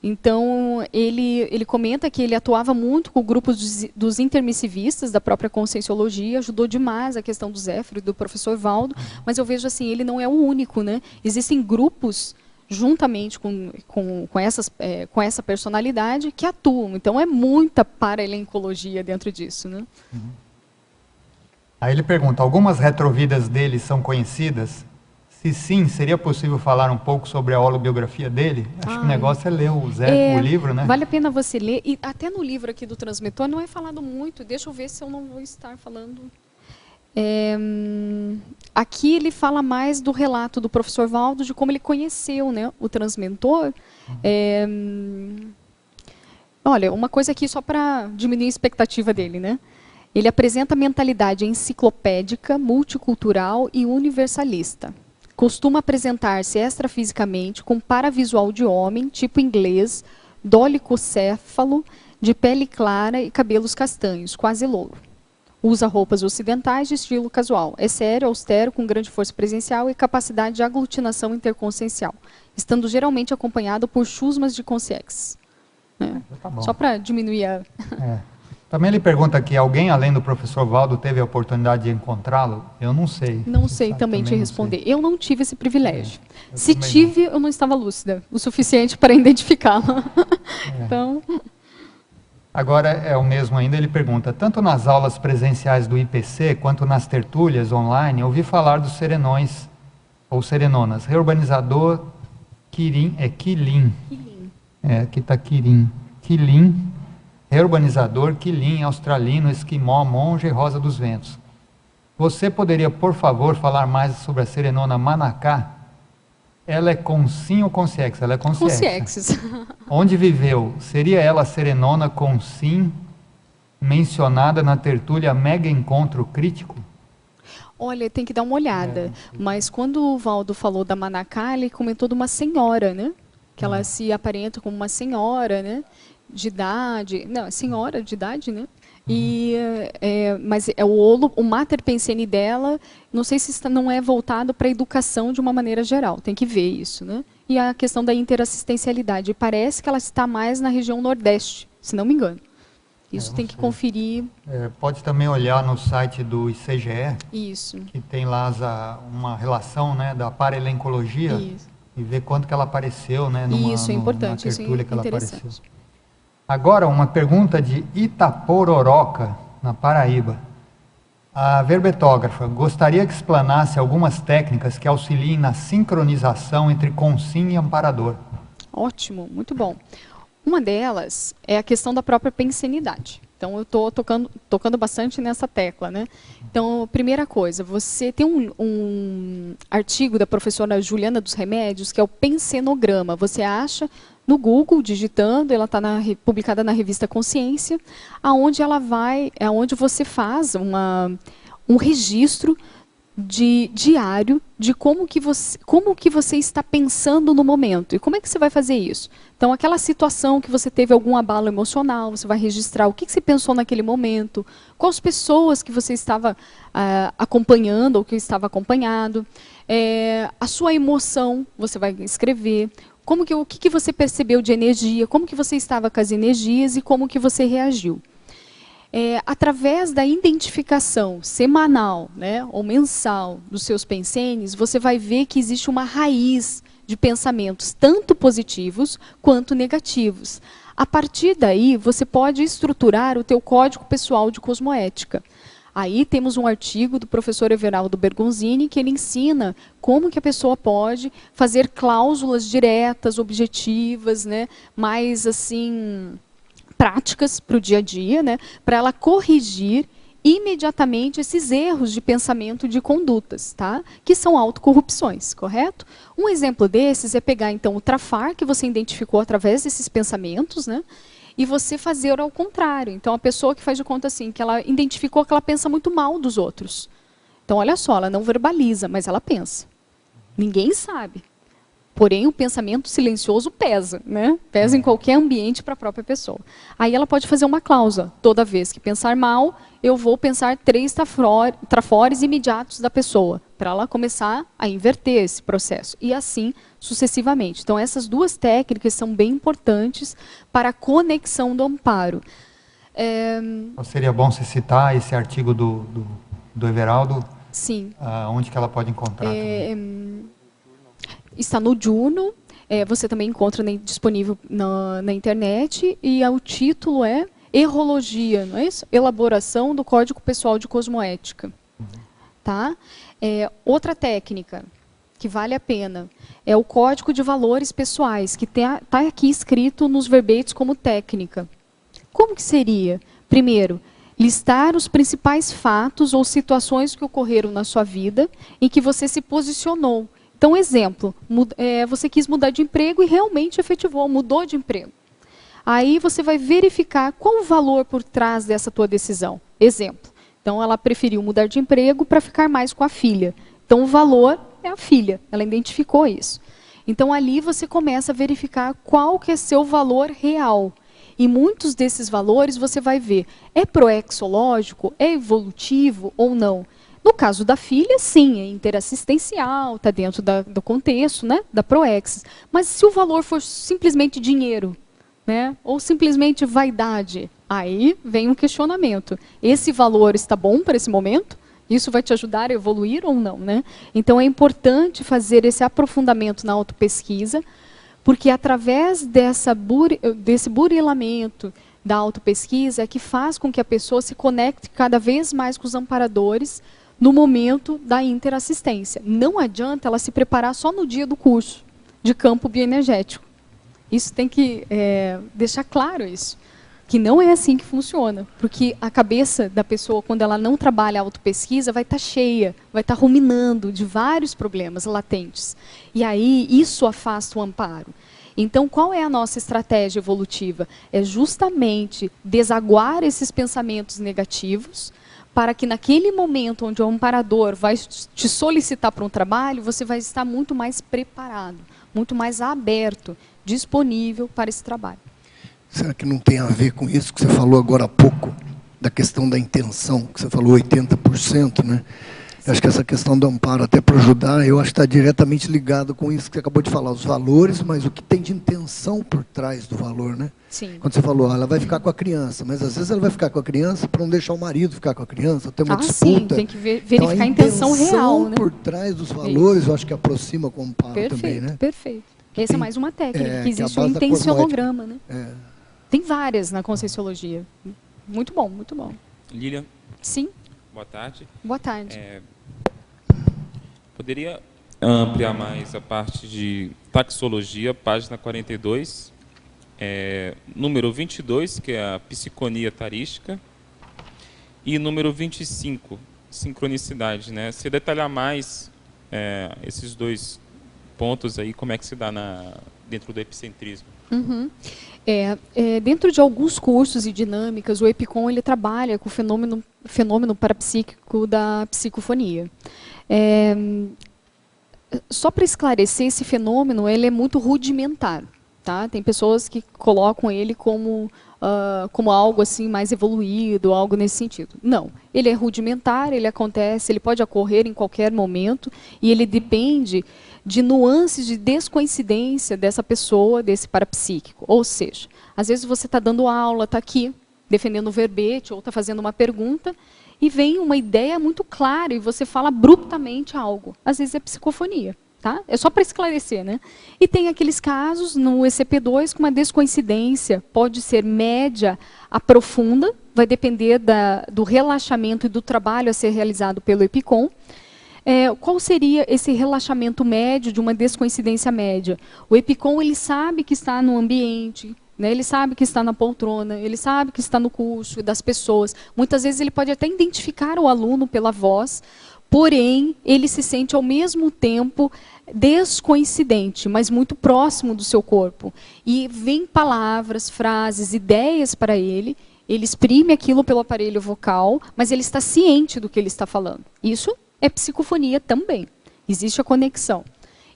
Então, ele comenta que ele atuava muito com o grupo dos intermissivistas da própria conscienciologia, ajudou demais a questão do Zéfiro e do professor Valdo, mas eu vejo assim, ele não é o único, né? Existem grupos, juntamente com essa personalidade, que atuam. Então, é muita paraelencologia dentro disso, né? Aí ele pergunta, algumas retrovidas dele são conhecidas? Se sim, seria possível falar um pouco sobre a holobiografia dele? Acho que o negócio é ler o livro, né? Vale a pena você ler. E até no livro aqui do Transmentor não é falado muito. Deixa eu ver se eu não vou estar falando. Aqui ele fala mais do relato do professor Valdo, de como ele conheceu, né, o Transmentor. Olha, uma coisa aqui só para diminuir a expectativa dele, né? Ele apresenta a mentalidade enciclopédica, multicultural e universalista. Costuma apresentar-se extrafisicamente com paravisual de homem, tipo inglês, dolicocéfalo, de pele clara e cabelos castanhos, quase louro. Usa roupas ocidentais de estilo casual. É sério, austero, com grande força presencial e capacidade de aglutinação interconsciencial, estando geralmente acompanhado por chusmas de consciência. Tá bom. Só para diminuir a... Também ele pergunta aqui, alguém além do professor Valdo teve a oportunidade de encontrá-lo? Eu não sei. Não sei também te responder. Eu não tive esse privilégio. Se também tive, eu não estava lúcida o suficiente para identificá-la. Então... Agora é o mesmo ainda, ele pergunta, tanto nas aulas presenciais do IPC, quanto nas tertúlias online, ouvi falar dos serenões, ou serenonas, reurbanizador Quirim, Quilim. Aqui está Quirim. Quilim, reurbanizador, Quilim, australino, esquimó, monge e rosa dos ventos. Você poderia, por favor, falar mais sobre a serenona Manacá? Ela é consim ou consciência? Ela é consciência. Onde viveu? Seria ela a serenona consim mencionada na tertúlia Mega Encontro Crítico? Olha, tem que dar uma olhada. Mas quando o Valdo falou da Manacá, ele comentou de uma senhora, né? Que ela se aparenta como uma senhora, né? De idade, não, senhora de idade, né? Mas o mater pensene dela, não sei se não é voltado para a educação de uma maneira geral, tem que ver isso, né? E a questão da interassistencialidade, parece que ela está mais na região nordeste, se não me engano. Isso tem que conferir. Pode também olhar no site do ICGE, isso, que tem lá uma relação, né, da paralencologia, e ver quanto que ela apareceu, né, isso é importante, na tertúlia que ela apareceu. Agora, uma pergunta de Itapororoca, na Paraíba. A verbetógrafa gostaria que explanasse algumas técnicas que auxiliem na sincronização entre consim e amparador. Ótimo, muito bom. Uma delas é a questão da própria pensenidade. Então, eu estou tocando bastante nessa tecla, né? Então, primeira coisa, você tem um artigo da professora Juliana dos Remédios, que é o pensenograma. Você acha no Google, digitando, ela está publicada na revista Consciência, aonde você faz um registro diário de como que você está pensando no momento. E como é que você vai fazer isso? Então, aquela situação que você teve algum abalo emocional, você vai registrar o que você pensou naquele momento, quais pessoas que você estava acompanhando ou que estava acompanhado, a sua emoção, você vai escrever, o que você percebeu de energia, como que você estava com as energias e como que você reagiu. Através da identificação semanal, né, ou mensal dos seus pensenes, você vai ver que existe uma raiz de pensamentos, tanto positivos quanto negativos. A partir daí, você pode estruturar o teu código pessoal de cosmoética. Aí temos um artigo do professor Everaldo Bergonzini, que ele ensina como que a pessoa pode fazer cláusulas diretas, objetivas, né, mais assim práticas para o dia a dia, né, para ela corrigir imediatamente esses erros de pensamento, de condutas, tá? Que são autocorrupções, correto? Um exemplo desses é pegar, então, o trafar que você identificou através desses pensamentos, né, e você fazer ao contrário. Então, a pessoa que faz de conta assim, que ela identificou que ela pensa muito mal dos outros. Então, olha só, ela não verbaliza, mas ela pensa. Ninguém sabe. Porém, o pensamento silencioso pesa, né? Pesa em qualquer ambiente para a própria pessoa. Aí ela pode fazer uma cláusula. Toda vez que pensar mal, eu vou pensar 3 trafores imediatos da pessoa, para ela começar a inverter esse processo. E assim sucessivamente. Então, essas duas técnicas são bem importantes para a conexão do amparo. Seria bom você citar esse artigo do Everaldo? Sim. Onde que ela pode encontrar? Está no Juno, você também encontra disponível na internet, e o título é Errologia, não é isso? Elaboração do Código Pessoal de Cosmoética. Tá? Outra técnica que vale a pena é o Código de Valores Pessoais, que está aqui escrito nos verbetes como técnica. Como que seria? Primeiro, listar os principais fatos ou situações que ocorreram na sua vida em que você se posicionou. Então, exemplo, você quis mudar de emprego e realmente efetivou, mudou de emprego. Aí você vai verificar qual o valor por trás dessa tua decisão. Exemplo, então ela preferiu mudar de emprego para ficar mais com a filha. Então o valor é a filha, ela identificou isso. Então ali você começa a verificar qual que é seu valor real. E muitos desses valores você vai ver, é proexológico, é evolutivo ou não? No caso da filha, sim, é interassistencial, está dentro do contexto, né, da Proexis. Mas se o valor for simplesmente dinheiro, né, ou simplesmente vaidade, aí vem um questionamento. Esse valor está bom para esse momento? Isso vai te ajudar a evoluir ou não, né? Então é importante fazer esse aprofundamento na autopesquisa, porque através desse burilamento da autopesquisa é que faz com que a pessoa se conecte cada vez mais com os amparadores no momento da interassistência. Não adianta ela se preparar só no dia do curso de campo bioenergético. Isso tem que deixar claro isso, que não é assim que funciona, porque a cabeça da pessoa, quando ela não trabalha a autopesquisa, vai estar cheia, vai estar ruminando de vários problemas latentes. E aí isso afasta o amparo. Então, qual é a nossa estratégia evolutiva? É justamente desaguar esses pensamentos negativos, para que naquele momento onde o amparador vai te solicitar para um trabalho, você vai estar muito mais preparado, muito mais aberto, disponível para esse trabalho. Será que não tem a ver com isso que você falou agora há pouco, da questão da intenção, que você falou 80%, né? Eu acho que essa questão do amparo, até para ajudar, eu acho que está diretamente ligado com isso que você acabou de falar, os valores, mas o que tem de intenção por trás do valor, né? Sim. Quando você falou, ela vai ficar com a criança, mas às vezes ela vai ficar com a criança para não deixar o marido ficar com a criança, ter uma disputa. Sim, tem que verificar então, a intenção real, né? Por trás dos valores, isso. Eu acho que aproxima com o amparo perfeito, também, né? Perfeito. Essa é mais uma técnica, que existe um intencionograma, né? Tem várias na Conscienciologia. Muito bom, muito bom. Lilian, Sim, boa tarde. boa tarde. Poderia ampliar mais a parte de taxologia, página 42, número 22, que é a psiconia tarística, e número 25, sincronicidade, né? Se detalhar mais esses dois pontos aí, como é que se dá dentro do epicentrismo? Uhum. Dentro de alguns cursos e dinâmicas, o EPICOM ele trabalha com o fenômeno parapsíquico da psicofonia. Só para esclarecer, esse fenômeno ele é muito rudimentar. Tá? Tem pessoas que colocam ele como algo assim mais evoluído, algo nesse sentido. Não, ele é rudimentar, ele acontece, ele pode ocorrer em qualquer momento e ele depende de nuances de descoincidência dessa pessoa, desse parapsíquico. Ou seja, às vezes você está dando aula, está aqui, defendendo o verbete, ou está fazendo uma pergunta, e vem uma ideia muito clara e você fala abruptamente algo. Às vezes é psicofonia. Tá? É só para esclarecer, né? E tem aqueles casos no ECP2 com uma descoincidência, pode ser média a profunda, vai depender do relaxamento e do trabalho a ser realizado pelo EPICOM. Qual seria esse relaxamento médio de uma descoincidência média? O EPICOM ele sabe que está no ambiente, né? Ele sabe que está na poltrona, ele sabe que está no curso das pessoas. Muitas vezes ele pode até identificar o aluno pela voz, porém ele se sente ao mesmo tempo descoincidente, mas muito próximo do seu corpo. E vem palavras, frases, ideias para ele, ele exprime aquilo pelo aparelho vocal, mas ele está ciente do que ele está falando. Isso é psicofonia também. Existe a conexão.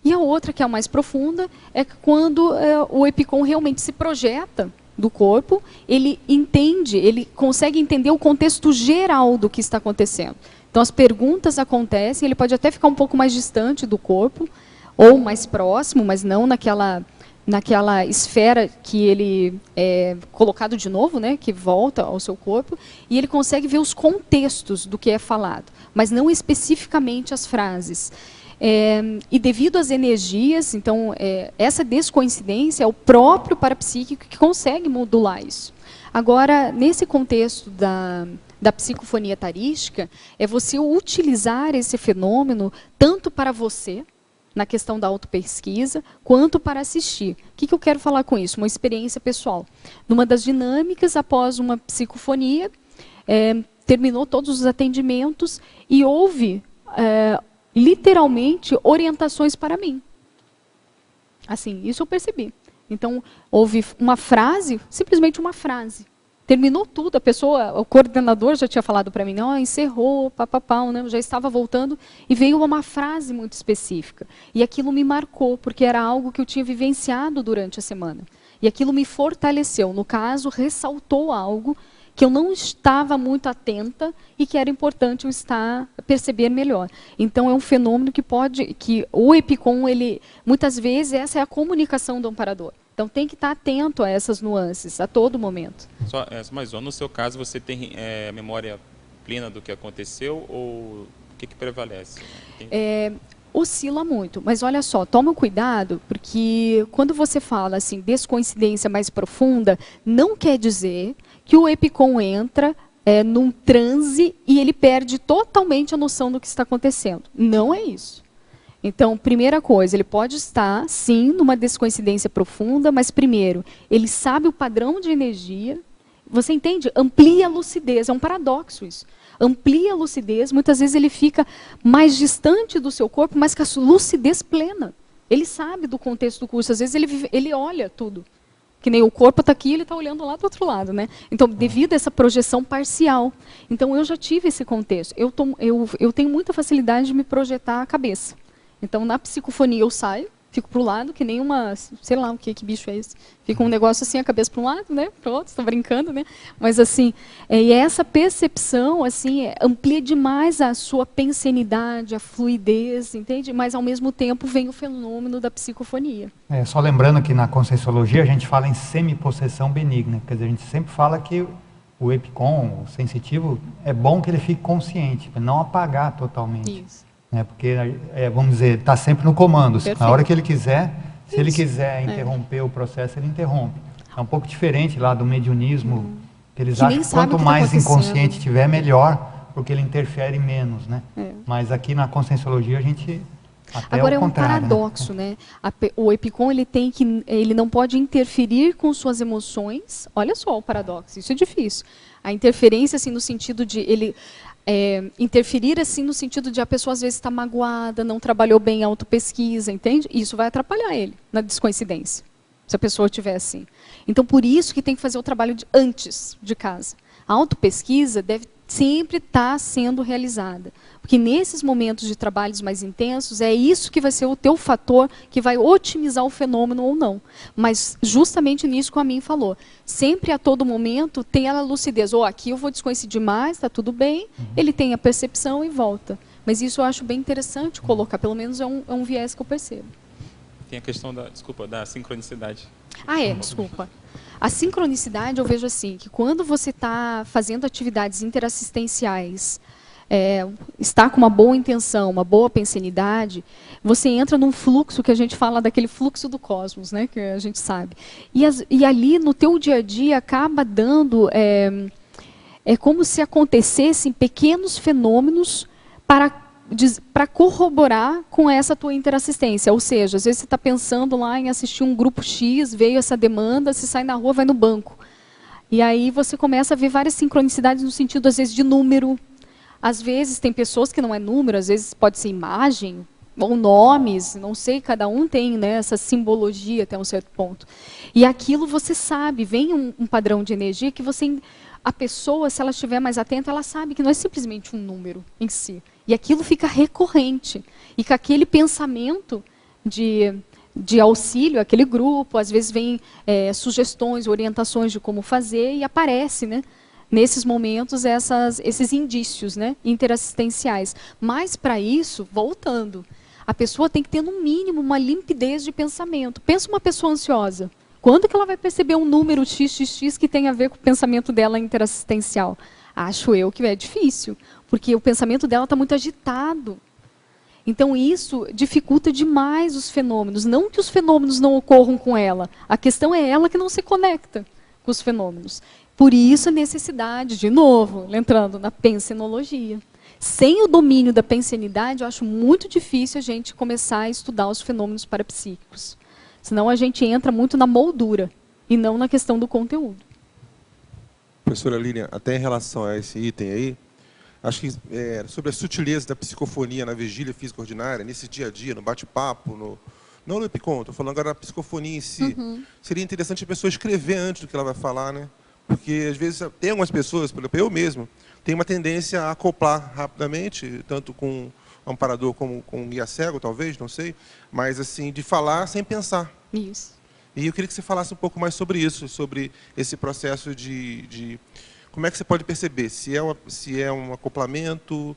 E a outra, que é a mais profunda, é quando o EPICOM realmente se projeta do corpo, ele entende, ele consegue entender o contexto geral do que está acontecendo. Então, as perguntas acontecem, ele pode até ficar um pouco mais distante do corpo, ou mais próximo, mas não naquela esfera que ele é colocado de novo, né, que volta ao seu corpo, e ele consegue ver os contextos do que é falado, mas não especificamente as frases. E devido às energias, então, essa descoincidência é o próprio parapsíquico que consegue modular isso. Agora, nesse contexto da psicofonia tarística, é você utilizar esse fenômeno tanto para você, na questão da autopesquisa, quanto para assistir. O que eu quero falar com isso? Uma experiência pessoal. Numa das dinâmicas, após uma psicofonia, terminou todos os atendimentos e houve, literalmente, orientações para mim. Assim, isso eu percebi. Então, houve uma frase, simplesmente uma frase. Terminou tudo, a pessoa, o coordenador já tinha falado para mim, não, encerrou, papapá, né? Eu já estava voltando, e veio uma frase muito específica. E aquilo me marcou, porque era algo que eu tinha vivenciado durante a semana. E aquilo me fortaleceu, no caso, ressaltou algo que eu não estava muito atenta e que era importante eu perceber melhor. Então, é um fenômeno que o EPICOM, muitas vezes, essa é a comunicação do amparador. Então, tem que estar atento a essas nuances, a todo momento. Mas no seu caso, você tem memória plena do que aconteceu ou o que prevalece? Oscila muito, mas olha só, toma cuidado, porque quando você fala assim, descoincidência mais profunda, não quer dizer que o EPICOM entra num transe e ele perde totalmente a noção do que está acontecendo. Não é isso. Então, primeira coisa, ele pode estar, sim, numa descoincidência profunda, mas primeiro, ele sabe o padrão de energia, você entende? Amplia a lucidez, é um paradoxo isso. Amplia a lucidez, muitas vezes ele fica mais distante do seu corpo, mas com a lucidez plena. Ele sabe do contexto do curso, às vezes ele olha tudo. Que nem o corpo está aqui, ele está olhando lá do outro lado, né? Então, devido a essa projeção parcial. Então, eu já tive esse contexto. Eu tenho muita facilidade de me projetar a cabeça. Então, na psicofonia eu saio, fico para o lado, que nem uma, sei lá o que bicho é esse. Fica um negócio assim, a cabeça para um lado, né? Para o outro, estou brincando, né? Mas assim, e essa percepção, assim, amplia demais a sua pensenidade, a fluidez, entende? Mas, ao mesmo tempo, vem o fenômeno da psicofonia. Só lembrando que na Conscienciologia a gente fala em semipossessão benigna. Quer dizer, a gente sempre fala que o EPICOM, o sensitivo, é bom que ele fique consciente, para não apagar totalmente. Isso. Porque, vamos dizer, está sempre no comando. Perfeito. Na hora que ele quiser, se ele quiser interromper o processo, ele interrompe. É um pouco diferente lá do mediunismo, que eles Que nem acham que sabe o quanto que tá mais acontecendo. inconsciente tiver, melhor, porque ele interfere menos, né? É. Mas aqui na Conscienciologia a gente até Agora é é o um contrário, né? paradoxo, né? O EPICOM ele não pode interferir com suas emoções. Olha só o paradoxo, isso é difícil. A interferência assim no sentido de ele interferir assim no sentido de a pessoa às vezes está magoada, não trabalhou bem a autopesquisa, entende? Isso vai atrapalhar ele na descoincidência, se a pessoa estiver assim. Então por isso que tem que fazer o trabalho antes de casa. A autopesquisa deve sempre estar sendo realizada. Porque nesses momentos de trabalhos mais intensos, é isso que vai ser o teu fator que vai otimizar o fenômeno ou não. Mas justamente nisso que a mim falou. Sempre a todo momento tem a lucidez. Aqui eu vou descoincidir mais, está tudo bem. Ele tem a percepção e volta. Mas isso eu acho bem interessante colocar. Pelo menos é um viés que eu percebo. Tem a questão da sincronicidade. Desculpa. A sincronicidade eu vejo assim, que quando você está fazendo atividades interassistenciais, está com uma boa intenção, uma boa pensenidade, você entra num fluxo que a gente fala daquele fluxo do cosmos, né, que a gente sabe. E ali no teu dia a dia acaba dando, é como se acontecessem pequenos fenômenos para corroborar com essa tua interassistência. Ou seja, às vezes você está pensando lá em assistir um grupo X, veio essa demanda, você sai na rua, vai no banco. E aí você começa a ver várias sincronicidades no sentido, às vezes, de número. Às vezes tem pessoas que não é número, às vezes pode ser imagem, ou nomes, não sei, cada um tem, né, essa simbologia até um certo ponto. E aquilo você sabe, vem um padrão de energia que a pessoa, se ela estiver mais atenta, ela sabe que não é simplesmente um número em si. E aquilo fica recorrente. E com aquele pensamento de auxílio àquele grupo, às vezes vem sugestões, orientações de como fazer, e aparece, né, nesses momentos, esses indícios, né, interassistenciais. Mas, para isso, voltando, a pessoa tem que ter, no mínimo, uma limpidez de pensamento. Pensa uma pessoa ansiosa. Quando que ela vai perceber um número XXX que tem a ver com o pensamento dela interassistencial? Acho eu que é difícil, porque o pensamento dela está muito agitado. Então isso dificulta demais os fenômenos. Não que os fenômenos não ocorram com ela, a questão é ela que não se conecta com os fenômenos. Por isso a necessidade, de novo, entrando na pensenologia. Sem o domínio da pensenidade, eu acho muito difícil a gente começar a estudar os fenômenos parapsíquicos. Senão a gente entra muito na moldura e não na questão do conteúdo. Professora Lilian, até em relação a esse item aí, acho que sobre a sutileza da psicofonia na vigília física ordinária, nesse dia a dia, no bate-papo, não no EPICOM, estou falando agora da psicofonia em si. Seria interessante a pessoa escrever antes do que ela vai falar, né? Porque às vezes tem algumas pessoas, por exemplo, eu mesmo, tenho uma tendência a acoplar rapidamente, tanto com amparador como com guia cego, talvez, não sei, mas assim, de falar sem pensar. Isso. E eu queria que você falasse um pouco mais sobre isso, sobre esse processo de como é que você pode perceber se é um acoplamento.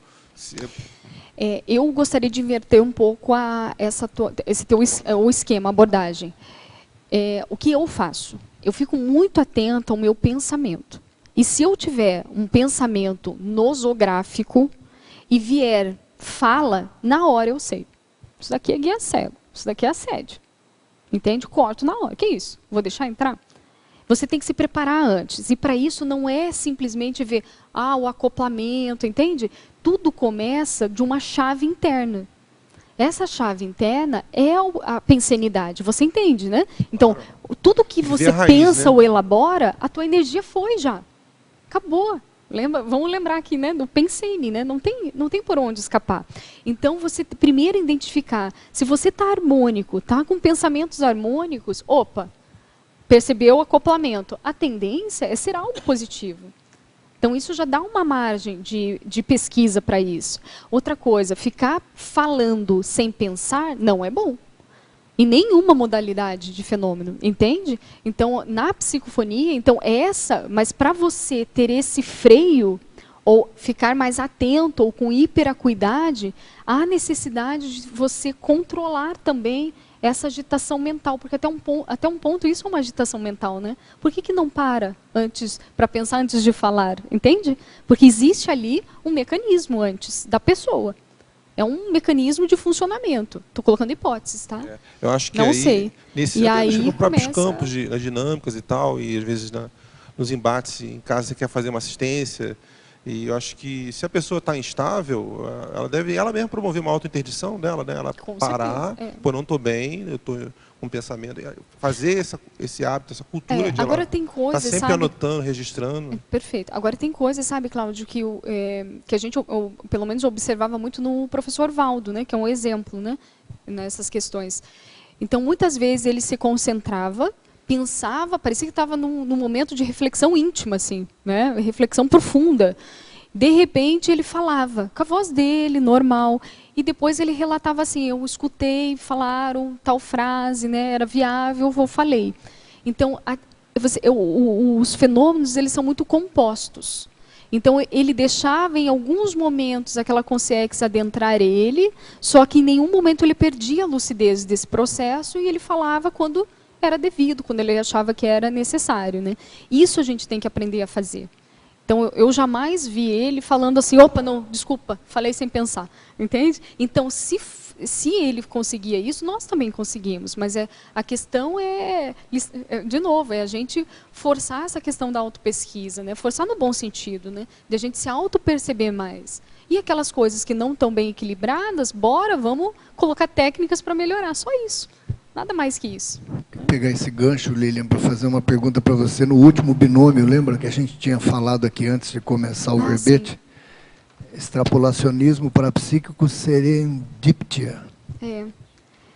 Eu gostaria de inverter um pouco esse teu o esquema, a abordagem. O que eu faço? Eu fico muito atenta ao meu pensamento. E se eu tiver um pensamento nosográfico e vier fala, na hora eu sei. Isso daqui é guia cego, isso daqui é assédio. Entende? Corto na hora. Que isso? Vou deixar entrar? Você tem que se preparar antes. E para isso não é simplesmente ver o acoplamento, entende? Tudo começa de uma chave interna. Essa chave interna é a pensenidade. Você entende, né? Então, tudo que você pensa, né, ou elabora, a tua energia foi já. Acabou. Vamos lembrar aqui, né, do pensene, né? Não tem por onde escapar. Então, você primeiro identificar. Se você está harmônico, está com pensamentos harmônicos, percebeu o acoplamento. A tendência é ser algo positivo. Então, isso já dá uma margem de pesquisa para isso. Outra coisa, ficar falando sem pensar não é bom. Em nenhuma modalidade de fenômeno, entende? Então, na psicofonia, mas para você ter esse freio, ou ficar mais atento, ou com hiperacuidade, há necessidade de você controlar também essa agitação mental, porque até um ponto isso é uma agitação mental, né? Por que não para para pensar antes de falar, entende? Porque existe ali um mecanismo antes da pessoa. É um mecanismo de funcionamento. Estou colocando hipóteses, tá? Eu acho que não aí, sei. Nesse, E até aí nos próprios começa... campos, nas dinâmicas e tal, e às vezes nos embates em casa você quer fazer uma assistência, e eu acho que se a pessoa está instável, ela deve ela mesma promover uma auto-interdição dela, né? Ela Com parar, certeza, pô, não estou bem, eu estou com pensamento, fazer esse hábito, essa cultura de agora ela tem tá coisas, sempre sabe? anotando, registrando. Perfeito. Agora tem coisas, sabe, Cláudio, que a gente, pelo menos, observava muito no professor Valdo, né, que é um exemplo, né, nessas questões. Então, muitas vezes ele se concentrava, pensava, parecia que estava num momento de reflexão íntima, assim, né, reflexão profunda. De repente, ele falava com a voz dele, normal, e depois ele relatava assim, eu escutei, falaram tal frase, né, era viável, eu falei. Então, os fenômenos, eles são muito compostos. Então, ele deixava em alguns momentos aquela consciência adentrar ele, só que em nenhum momento ele perdia a lucidez desse processo e ele falava quando era devido, quando ele achava que era necessário, né? Isso a gente tem que aprender a fazer. Então, eu jamais vi ele falando assim, opa, não, desculpa, falei sem pensar, entende? Então, se ele conseguia isso, nós também conseguimos, mas a questão de novo, é a gente forçar essa questão da autopesquisa, né? Forçar no bom sentido, né? De a gente se auto-perceber mais. E aquelas coisas que não estão bem equilibradas, vamos colocar técnicas para melhorar, só isso. Nada mais que isso. Vou pegar esse gancho, Lilian, para fazer uma pergunta para você. No último binômio, lembra que a gente tinha falado aqui antes de começar o verbete? Sim. Extrapolacionismo parapsíquico serendiptia.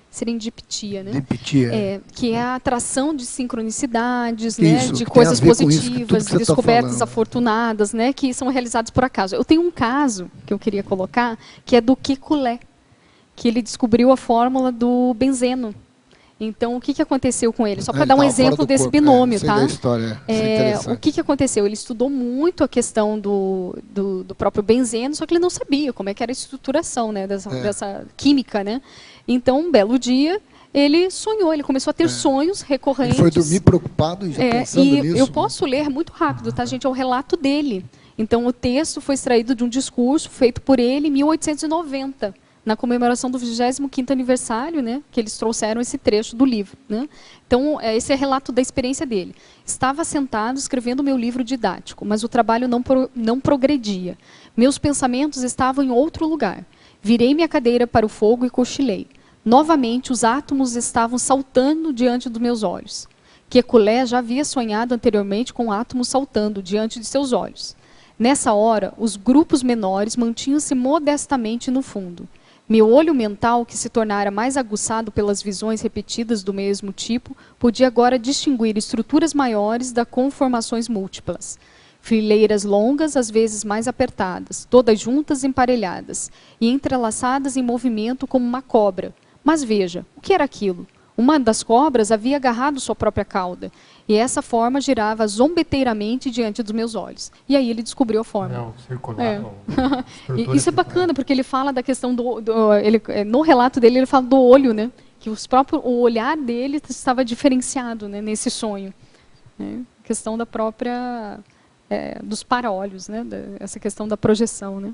Serendiptia, né? Diptia. Que é a atração de sincronicidades, Isso, né? De coisas positivas, de descobertas afortunadas, né? Que são realizadas por acaso. Eu tenho um caso que eu queria colocar, que é do Kekulé, que ele descobriu a fórmula do benzeno. Então, o que aconteceu com ele? Só para dar um exemplo desse binômio, tá? O que aconteceu? Ele estudou muito a questão do próprio benzeno, só que ele não sabia como é que era a estruturação, né, dessa química, né? Então, um belo dia, ele sonhou, ele começou a ter sonhos recorrentes. Ele foi dormir preocupado e já pensando nisso. Eu posso ler muito rápido, tá, gente? É o relato dele. Então, o texto foi extraído de um discurso feito por ele em 1890. Na comemoração do 25º aniversário, né, que eles trouxeram esse trecho do livro, né? Então, esse é o relato da experiência dele. Estava sentado escrevendo meu livro didático, mas o trabalho não progredia. Meus pensamentos estavam em outro lugar. Virei minha cadeira para o fogo e cochilei. Novamente, os átomos estavam saltando diante dos meus olhos. Kekulé já havia sonhado anteriormente com átomos saltando diante de seus olhos. Nessa hora, os grupos menores mantinham-se modestamente no fundo. Meu olho mental, que se tornara mais aguçado pelas visões repetidas do mesmo tipo, podia agora distinguir estruturas maiores das conformações múltiplas. Fileiras longas, às vezes mais apertadas, todas juntas e emparelhadas, e entrelaçadas em movimento como uma cobra. Mas veja, o que era aquilo? Uma das cobras havia agarrado sua própria cauda, e essa forma girava zombeteiramente diante dos meus olhos. E aí ele descobriu a forma. Circular. Isso é bacana, porque ele fala da questão no relato dele, ele fala do olho, né? Que o olhar dele estava diferenciado, né, nesse sonho. Né? Questão da própria... dos para-olhos, né? Essa questão da projeção, né?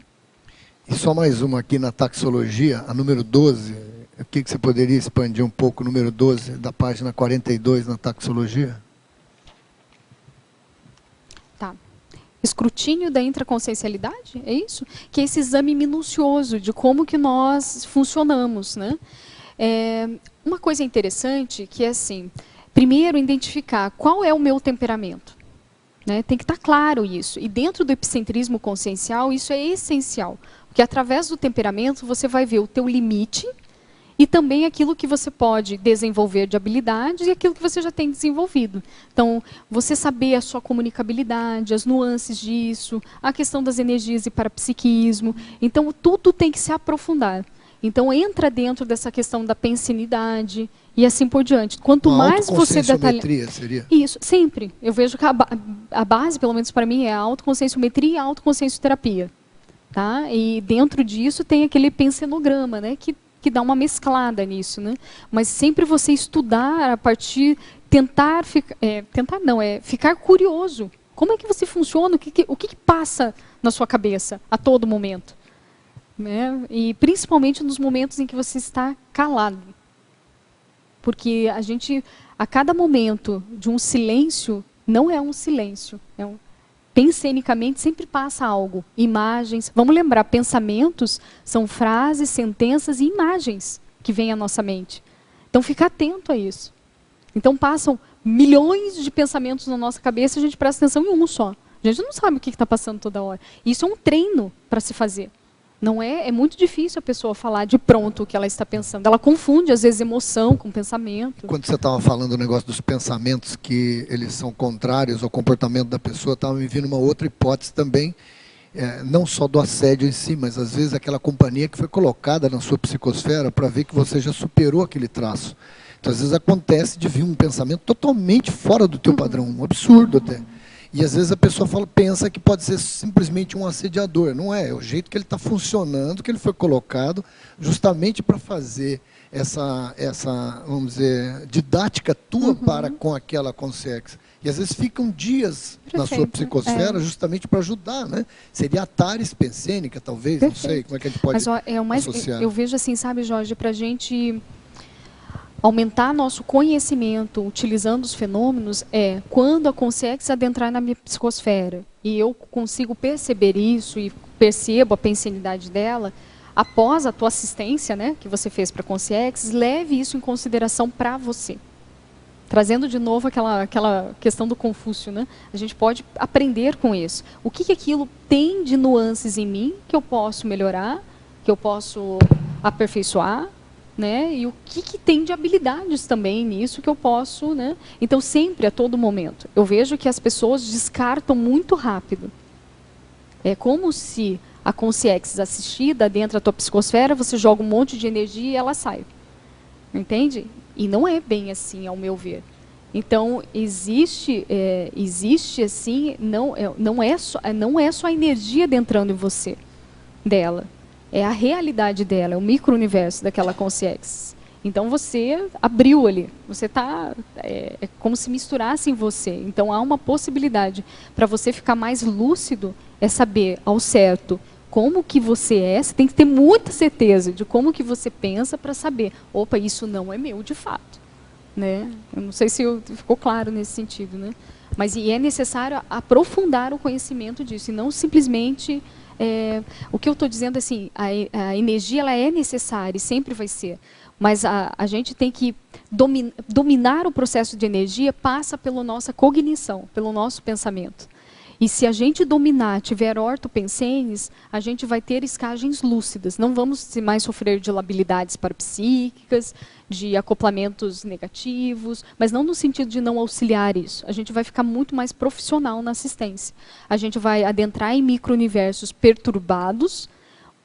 E só mais uma aqui na taxologia, a número 12. O que você poderia expandir um pouco, o número 12, da página 42 na taxologia? Tá. Escrutínio da intraconsciencialidade, é isso? Que é esse exame minucioso de como que nós funcionamos, né? Uma coisa interessante que é assim, primeiro identificar qual é o meu temperamento. Né? Tem que estar claro isso. E dentro do epicentrismo consciencial, isso é essencial. Porque através do temperamento, você vai ver o teu limite e também aquilo que você pode desenvolver de habilidades e aquilo que você já tem desenvolvido. Então, você saber a sua comunicabilidade, as nuances disso, a questão das energias e parapsiquismo. Então, tudo tem que se aprofundar. Então, entra dentro dessa questão da pensinidade e assim por diante. Quanto mais você detalha... seria? Isso, sempre. Eu vejo que a base, pelo menos para mim, é a autoconscienciometria e a autoconsciencioterapia. Tá? E dentro disso tem aquele pensenograma, né? Que dá uma mesclada nisso, né? Mas sempre você estudar a partir, ficar curioso. Como é que você funciona? O que passa na sua cabeça a todo momento? né? E principalmente nos momentos em que você está calado. Porque a cada momento de um silêncio, não é um silêncio. Pensenicamente sempre passa algo. Imagens. Vamos lembrar, pensamentos são frases, sentenças e imagens que vêm à nossa mente. Então fica atento a isso. Então passam milhões de pensamentos na nossa cabeça e a gente presta atenção em um só. A gente não sabe o que está passando toda hora. Isso é um treino para se fazer. Não é muito difícil a pessoa falar de pronto o que ela está pensando. Ela confunde, às vezes, emoção com pensamento. Quando você estava falando do negócio dos pensamentos, que eles são contrários ao comportamento da pessoa, estava me vindo uma outra hipótese também, não só do assédio em si, mas às vezes aquela companhia que foi colocada na sua psicosfera para ver que você já superou aquele traço. Então, às vezes acontece de vir um pensamento totalmente fora do teu padrão, um absurdo até. E às vezes a pessoa pensa que pode ser simplesmente um assediador. Não é, é o jeito que ele está funcionando, que ele foi colocado justamente para fazer essa, vamos dizer, didática tua para com aquela consciência. E às vezes ficam dias na sua psicosfera justamente para ajudar, né? Seria a tares pensênica, talvez, não sei, como é que a gente pode associar. Eu vejo assim, sabe, Jorge, para a gente aumentar nosso conhecimento utilizando os fenômenos quando a consciência adentrar na minha psicosfera e eu consigo perceber isso e percebo a pensenidade dela, após a tua assistência, né, que você fez para a consciência, leve isso em consideração para você. Trazendo de novo aquela questão do Confúcio, né? A gente pode aprender com isso. O que aquilo tem de nuances em mim que eu posso melhorar, que eu posso aperfeiçoar, né? E o que tem de habilidades também nisso que eu posso, né? Então, sempre, a todo momento, eu vejo que as pessoas descartam muito rápido. É como se a consciência assistida dentro da tua psicosfera, você joga um monte de energia e ela sai. Entende? E não é bem assim, ao meu ver. Então, existe assim, não é só a energia entrando em você, dela. É a realidade dela, é o micro-universo daquela consciência. Então, você abriu ali. Você está... É como se misturasse em você. Então, há uma possibilidade para você ficar mais lúcido, é saber ao certo como que você é. Você tem que ter muita certeza de como que você pensa para saber, opa, isso não é meu de fato. Né? Eu não sei se ficou claro nesse sentido. Né? Mas é necessário aprofundar o conhecimento disso, e não simplesmente... o que eu estou dizendo, assim, a energia ela é necessária e sempre vai ser, mas a gente tem que dominar o processo de energia, passa pela nossa cognição, pelo nosso pensamento. E se a gente dominar, tiver ortopensenes, a gente vai ter escagens lúcidas. Não vamos mais sofrer de labilidades parapsíquicas, de acoplamentos negativos, mas não no sentido de não auxiliar isso. A gente vai ficar muito mais profissional na assistência. A gente vai adentrar em micro-universos perturbados,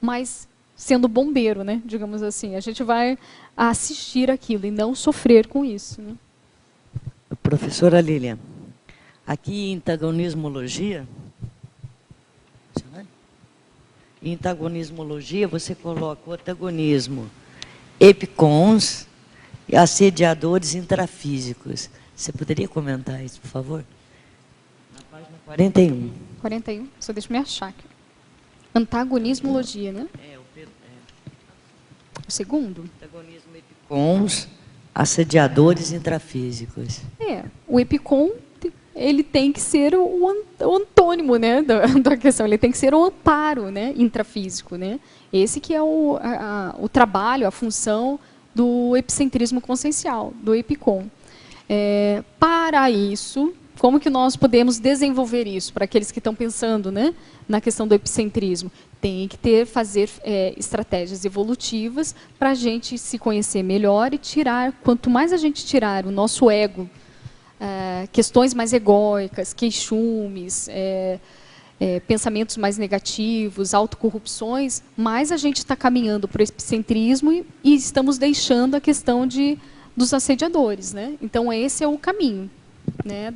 mas sendo bombeiro, né? Digamos assim. A gente vai assistir aquilo e não sofrer com isso. Né? Professora Lilian, aqui em antagonismologia, você coloca o antagonismo epicons e assediadores intrafísicos. Você poderia comentar isso, por favor? Na página 41. 41? Só deixa eu me achar aqui. Antagonismologia, né? O segundo? Antagonismo epicons, assediadores intrafísicos. O epicon, ele tem que ser o antônimo, né, da questão. Ele tem que ser o amparo, né, intrafísico, né? Esse que é o trabalho, a função do epicentrismo consciencial, do epicon. Para isso, como que nós podemos desenvolver isso para aqueles que estão pensando, né, na questão do epicentrismo? Tem que fazer estratégias evolutivas para a gente se conhecer melhor e tirar, quanto mais a gente tirar o nosso ego, questões mais egóicas, queixumes, pensamentos mais negativos, autocorrupções, mais a gente está caminhando para o epicentrismo e estamos deixando a questão dos assediadores. Né? Então, esse é o caminho. Né,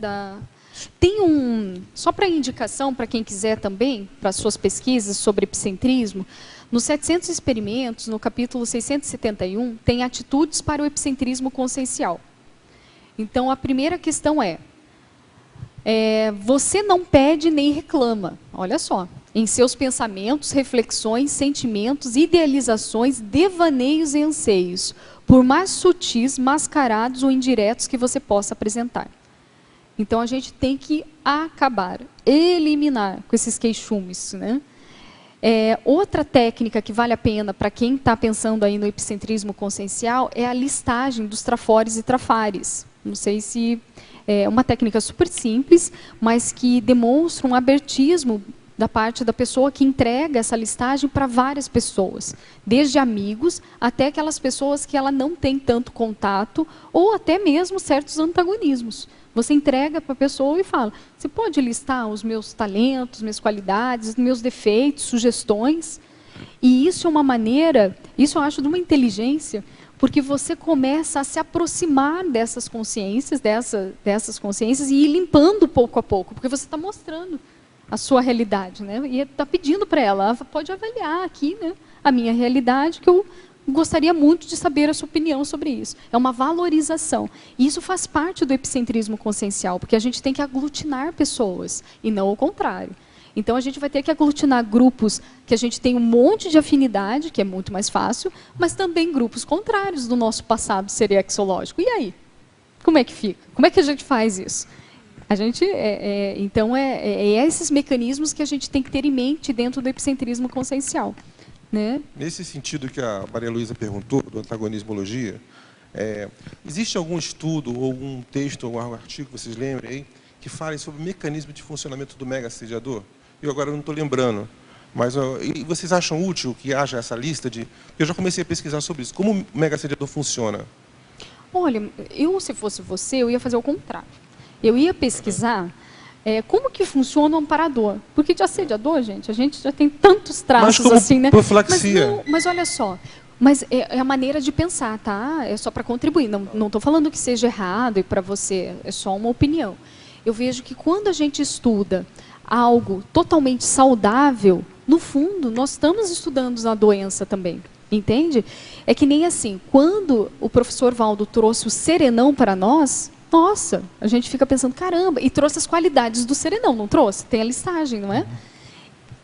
Tem só para indicação, para quem quiser também, para suas pesquisas sobre epicentrismo, nos 700 experimentos, no capítulo 671, tem atitudes para o epicentrismo consciencial. Então, a primeira questão você não pede nem reclama. Olha só, em seus pensamentos, reflexões, sentimentos, idealizações, devaneios e anseios, por mais sutis, mascarados ou indiretos que você possa apresentar. Então, a gente tem que acabar, eliminar com esses queixumes, né? Outra técnica que vale a pena para quem está pensando aí no epicentrismo consciencial é a listagem dos trafores e trafares. Não sei se é uma técnica super simples, mas que demonstra um abertismo da parte da pessoa que entrega essa listagem para várias pessoas, desde amigos até aquelas pessoas que ela não tem tanto contato, ou até mesmo certos antagonismos. Você entrega para a pessoa e fala, você pode listar os meus talentos, minhas qualidades, meus defeitos, sugestões? E isso é uma maneira, isso eu acho de uma inteligência, porque você começa a se aproximar dessas consciências, dessas consciências e ir limpando pouco a pouco, porque você está mostrando a sua realidade, né? E está pedindo para ela pode avaliar aqui, né, a minha realidade, que eu gostaria muito de saber a sua opinião sobre isso. É uma valorização. E isso faz parte do epicentrismo consciencial, porque a gente tem que aglutinar pessoas, e não o contrário. Então, a gente vai ter que aglutinar grupos que a gente tem um monte de afinidade, que é muito mais fácil, mas também grupos contrários do nosso passado seriexológico. E aí? Como é que fica? Como é que a gente faz isso? A gente, então, esses mecanismos que a gente tem que ter em mente dentro do epicentrismo consciencial. Né? Nesse sentido que a Maria Luísa perguntou, do antagonismologia, existe algum estudo, ou algum texto, ou algum artigo que vocês lembrem aí, que fale sobre o mecanismo de funcionamento do mega-assediador? Eu agora não estou lembrando, mas e vocês acham útil que haja essa lista de... Eu já comecei a pesquisar sobre isso. Como o mega-assediador funciona? Olha, se fosse você, eu ia fazer o contrário. Eu ia pesquisar como que funciona o amparador. Porque de assediador, gente, a gente já tem tantos traços assim, né? Profilaxia. Mas olha só, mas é a maneira de pensar, tá? É só para contribuir. Não estou falando que seja errado e para você, é só uma opinião. Eu vejo que quando a gente estuda algo totalmente saudável, no fundo, nós estamos estudando a doença também. Entende? É que nem assim, quando o professor Valdo trouxe o serenão para nós, nossa, a gente fica pensando, caramba, e trouxe as qualidades do serenão, não trouxe? Tem a listagem, não é?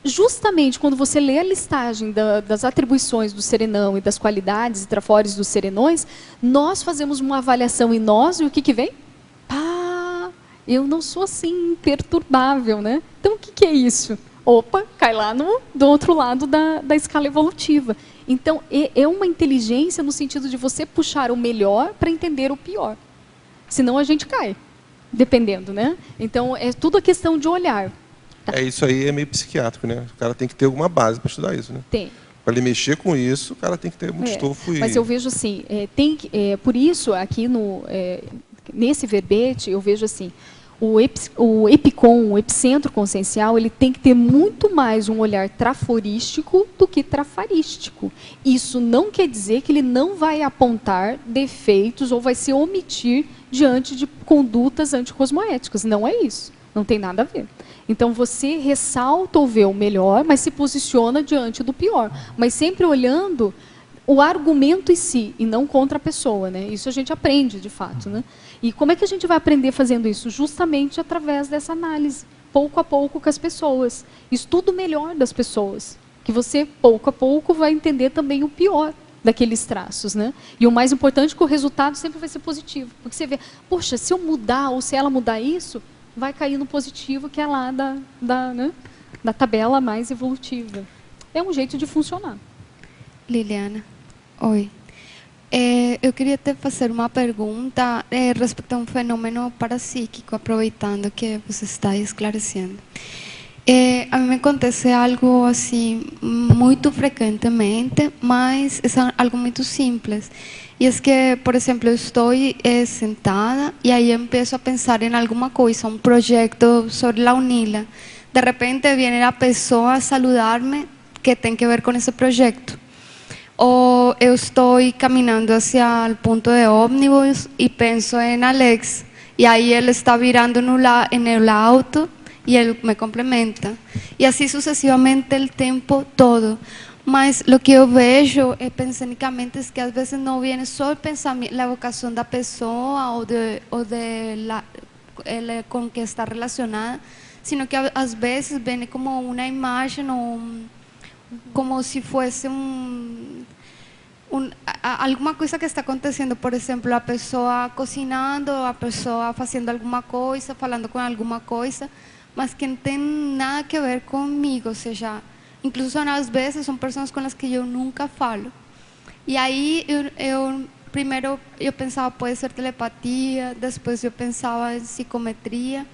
Justamente quando você lê a listagem das atribuições do serenão e das qualidades e trafores dos serenões, nós fazemos uma avaliação em nós e o que vem? Pá, eu não sou assim imperturbável, né? Então o que é isso? Opa, cai lá do outro lado da escala evolutiva. Então é uma inteligência no sentido de você puxar o melhor para entender o pior. Senão a gente cai, dependendo, né? Então, é tudo a questão de olhar. Tá? Isso aí é meio psiquiátrico, né? O cara tem que ter alguma base para estudar isso, né? Tem. Para ele mexer com isso, o cara tem que ter muito estofo. Mas eu vejo assim, por isso, aqui nesse verbete, eu vejo assim, o EPICON, o epicentro consciencial, ele tem que ter muito mais um olhar traforístico do que trafarístico. Isso não quer dizer que ele não vai apontar defeitos ou vai se omitir diante de condutas anticosmoéticas. Não é isso. Não tem nada a ver. Então, você ressalta ou vê o melhor, mas se posiciona diante do pior. Mas sempre olhando o argumento em si, e não contra a pessoa, né? Isso a gente aprende, de fato, né? E como é que a gente vai aprender fazendo isso? Justamente através dessa análise, pouco a pouco com as pessoas. Estudo melhor das pessoas, que você, pouco a pouco, vai entender também o pior daqueles traços, né? E o mais importante é que o resultado sempre vai ser positivo. Porque você vê, poxa, se eu mudar, ou se ela mudar isso, vai cair no positivo, que é lá da tabela mais evolutiva. É um jeito de funcionar. Liliana, oi. Eu queria te fazer uma pergunta respeito a um fenômeno parapsíquico, aproveitando que você está esclarecendo. A mim me acontece algo assim muito frequentemente, mas é algo muito simples. E é que, por exemplo, eu estou sentada e aí empiezo a pensar em alguma coisa, um projeto sobre a UNILA. De repente, vem a pessoa a saludar-me que tem que ver com esse projeto. Ou eu estou caminhando hacia o ponto de ómnibus e penso em Alex, e aí ele está virando no auto e ele me complementa. E assim sucessivamente o tempo todo. Mas o que eu vejo pensanicamente é que às vezes não vem só o pensamento, a vocação da pessoa ou com que está relacionada, sino que às vezes vem como uma imagem, como se fosse alguma coisa que está acontecendo, por exemplo, a pessoa cozinhando, a pessoa fazendo alguma coisa, falando com alguma coisa, mas que não tem nada a ver comigo, ou seja, incluso às vezes são pessoas com as que eu nunca falo. E aí primeiro eu pensava pode ser telepatia, depois eu pensava em psicometria,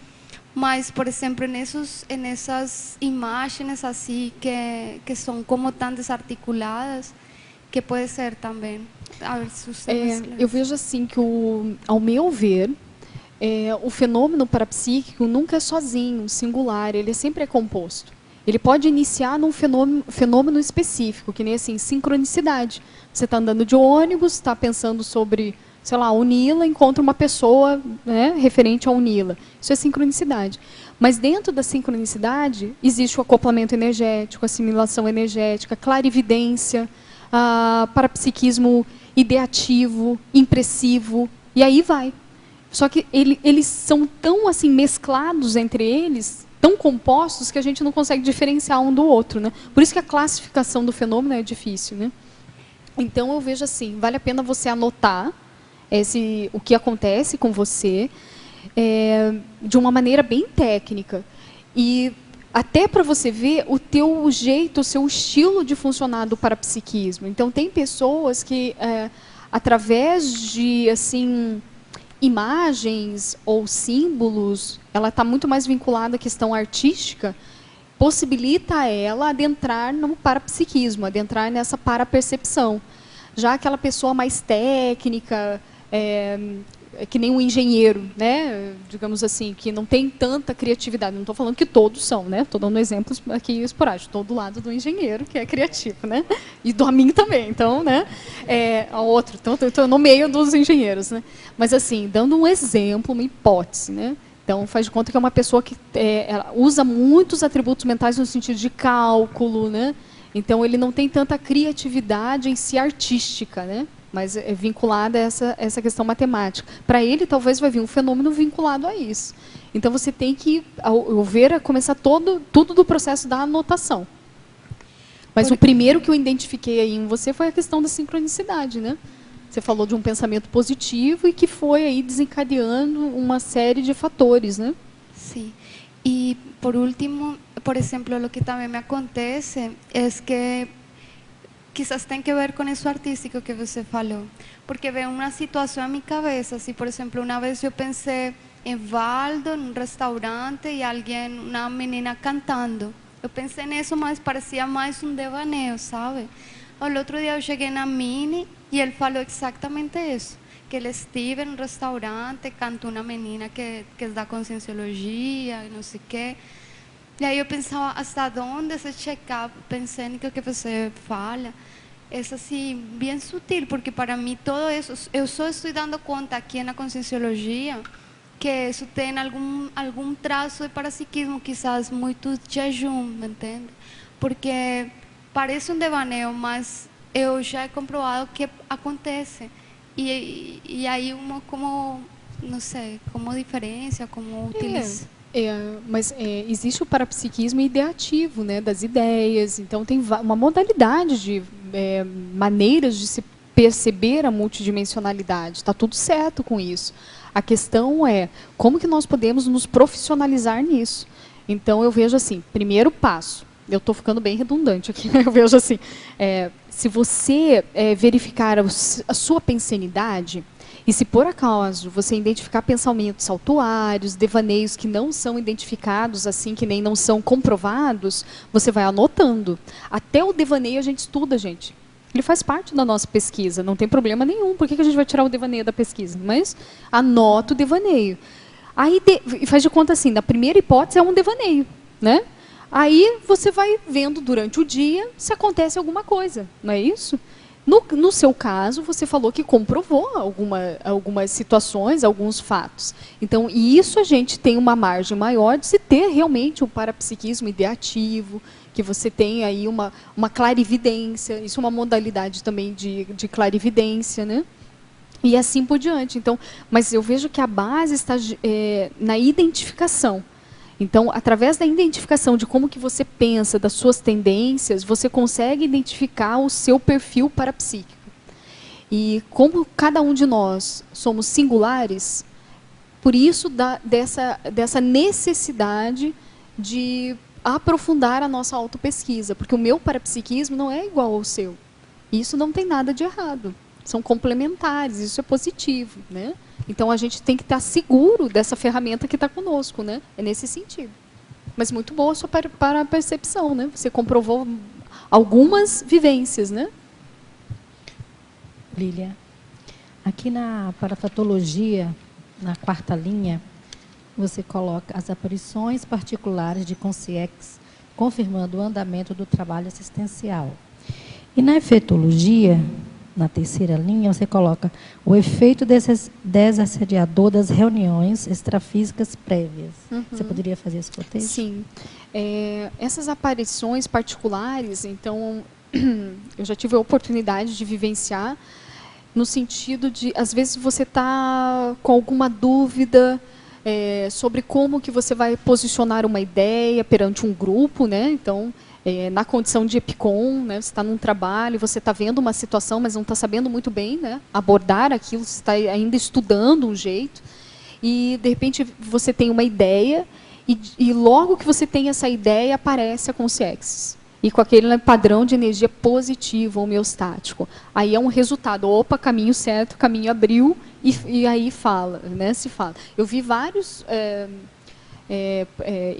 mas por exemplo nessas imagens assim que são como tão desarticuladas, que pode ser também. A ver se você eu vejo assim que, ao meu ver, o fenômeno parapsíquico nunca é sozinho, singular, ele sempre é composto. Ele pode iniciar num fenômeno específico, que nem assim, sincronicidade. Você está andando de ônibus, está pensando sobre, sei lá, o Nila, encontra uma pessoa, né, referente ao Nila. Isso é sincronicidade. Mas dentro da sincronicidade existe o acoplamento energético, assimilação energética, clarividência, parapsiquismo ideativo, impressivo, e aí vai. Só que eles são tão assim mesclados entre eles, tão compostos, que a gente não consegue diferenciar um do outro, né? Por isso que a classificação do fenômeno é difícil, né? Então eu vejo assim, vale a pena você anotar o que acontece com você de uma maneira bem técnica. E até para você ver o teu jeito, o seu estilo de funcionar do parapsiquismo. Então, tem pessoas que, através de assim, imagens ou símbolos, ela está muito mais vinculada à questão artística, possibilita a ela adentrar no parapsiquismo, adentrar nessa parapercepção. Já aquela pessoa mais técnica, que nem um engenheiro, né, digamos assim, que não tem tanta criatividade. Não estou falando que todos são, né? Estou dando exemplos aqui esporádicos. Estou do lado do engenheiro, que é criativo, né? E do amigo também. Então, né? Outro. Então, estou no meio dos engenheiros, né? Mas assim, dando um exemplo, uma hipótese, né? Então, faz de conta que é uma pessoa que ela usa muitos atributos mentais no sentido de cálculo, né? Então, ele não tem tanta criatividade em si artística, né? Mas é vinculada a essa questão matemática. Para ele, talvez vai vir um fenômeno vinculado a isso. Então, você tem que, ao ver, começar tudo do processo da anotação. Mas o primeiro que eu identifiquei aí em você foi a questão da sincronicidade, né? Você falou de um pensamento positivo e que foi aí desencadeando uma série de fatores, né? Sim. E, por último, por exemplo, o que também me acontece é que quizás tem que ver com isso artístico que você falou, porque vem uma situação na minha cabeça, assim, por exemplo, uma vez eu pensei em Valdo, num restaurante, e alguém, uma menina cantando. Eu pensei nisso, mas parecia mais um devaneio, sabe? O outro dia eu cheguei na Mini e ele falou exatamente isso, que ele esteve num restaurante, cantou uma menina que é da conscienciologia, não sei o quê. E aí eu pensava, hasta onde esse check-up pensênico que você fala é assim, bem sutil, porque para mim todo isso, eu só estou dando conta aqui na conscienciologia que isso tem algum traço de parapsiquismo, quizás muito jejum, me entende? Porque parece um devaneio, mas eu já he comprovado que acontece. E aí como, não sei, como diferença, como utilizar. Mas existe o parapsiquismo ideativo, né, das ideias. Então, tem uma modalidade de maneiras de se perceber a multidimensionalidade. Está tudo certo com isso. A questão é como que nós podemos nos profissionalizar nisso. Então, eu vejo assim, primeiro passo, eu estou ficando bem redundante aqui, né? Eu vejo assim, se você verificar a sua pensenidade, e se por acaso você identificar pensamentos saltuários, devaneios que não são identificados, assim, que nem não são comprovados, você vai anotando. Até o devaneio a gente estuda, gente. Ele faz parte da nossa pesquisa, não tem problema nenhum. Por que a gente vai tirar o devaneio da pesquisa? Mas anota o devaneio. Aí faz de conta assim, na primeira hipótese é um devaneio, né? Aí você vai vendo durante o dia se acontece alguma coisa, não é isso? No seu caso, você falou que comprovou algumas situações, alguns fatos. Então, isso a gente tem uma margem maior de se ter realmente um parapsiquismo ideativo, que você tem aí uma clarividência, isso é uma modalidade também de clarividência, né? E assim por diante. Então, mas eu vejo que a base está na identificação. Então, através da identificação de como que você pensa, das suas tendências, você consegue identificar o seu perfil parapsíquico. E como cada um de nós somos singulares, por isso dessa necessidade de aprofundar a nossa autopesquisa, porque o meu parapsiquismo não é igual ao seu. Isso não tem nada de errado. São complementares, isso é positivo, né? Então a gente tem que estar seguro dessa ferramenta que está conosco, né? É nesse sentido. Mas muito boa a sua percepção, né? Você comprovou algumas vivências, né? Lília, aqui na parafatologia, na 4ª linha, você coloca as aparições particulares de consciex, confirmando o andamento do trabalho assistencial. E na efetologia, na 3ª linha, você coloca o efeito desassediador das reuniões extrafísicas prévias. Você poderia fazer esse contexto? Sim. Essas aparições particulares, então, eu já tive a oportunidade de vivenciar, no sentido de, às vezes, você está com alguma dúvida sobre como que você vai posicionar uma ideia perante um grupo, né? Então, na condição de EPICOM, né, você está num trabalho, você está vendo uma situação, mas não está sabendo muito bem, né, abordar aquilo, você está ainda estudando um jeito, e de repente você tem uma ideia, e logo que você tem essa ideia, aparece a consciência. E com aquele padrão de energia positivo, homeostático. Aí é um resultado, opa, caminho certo, caminho abriu, e aí fala, né, se fala. Eu vi vários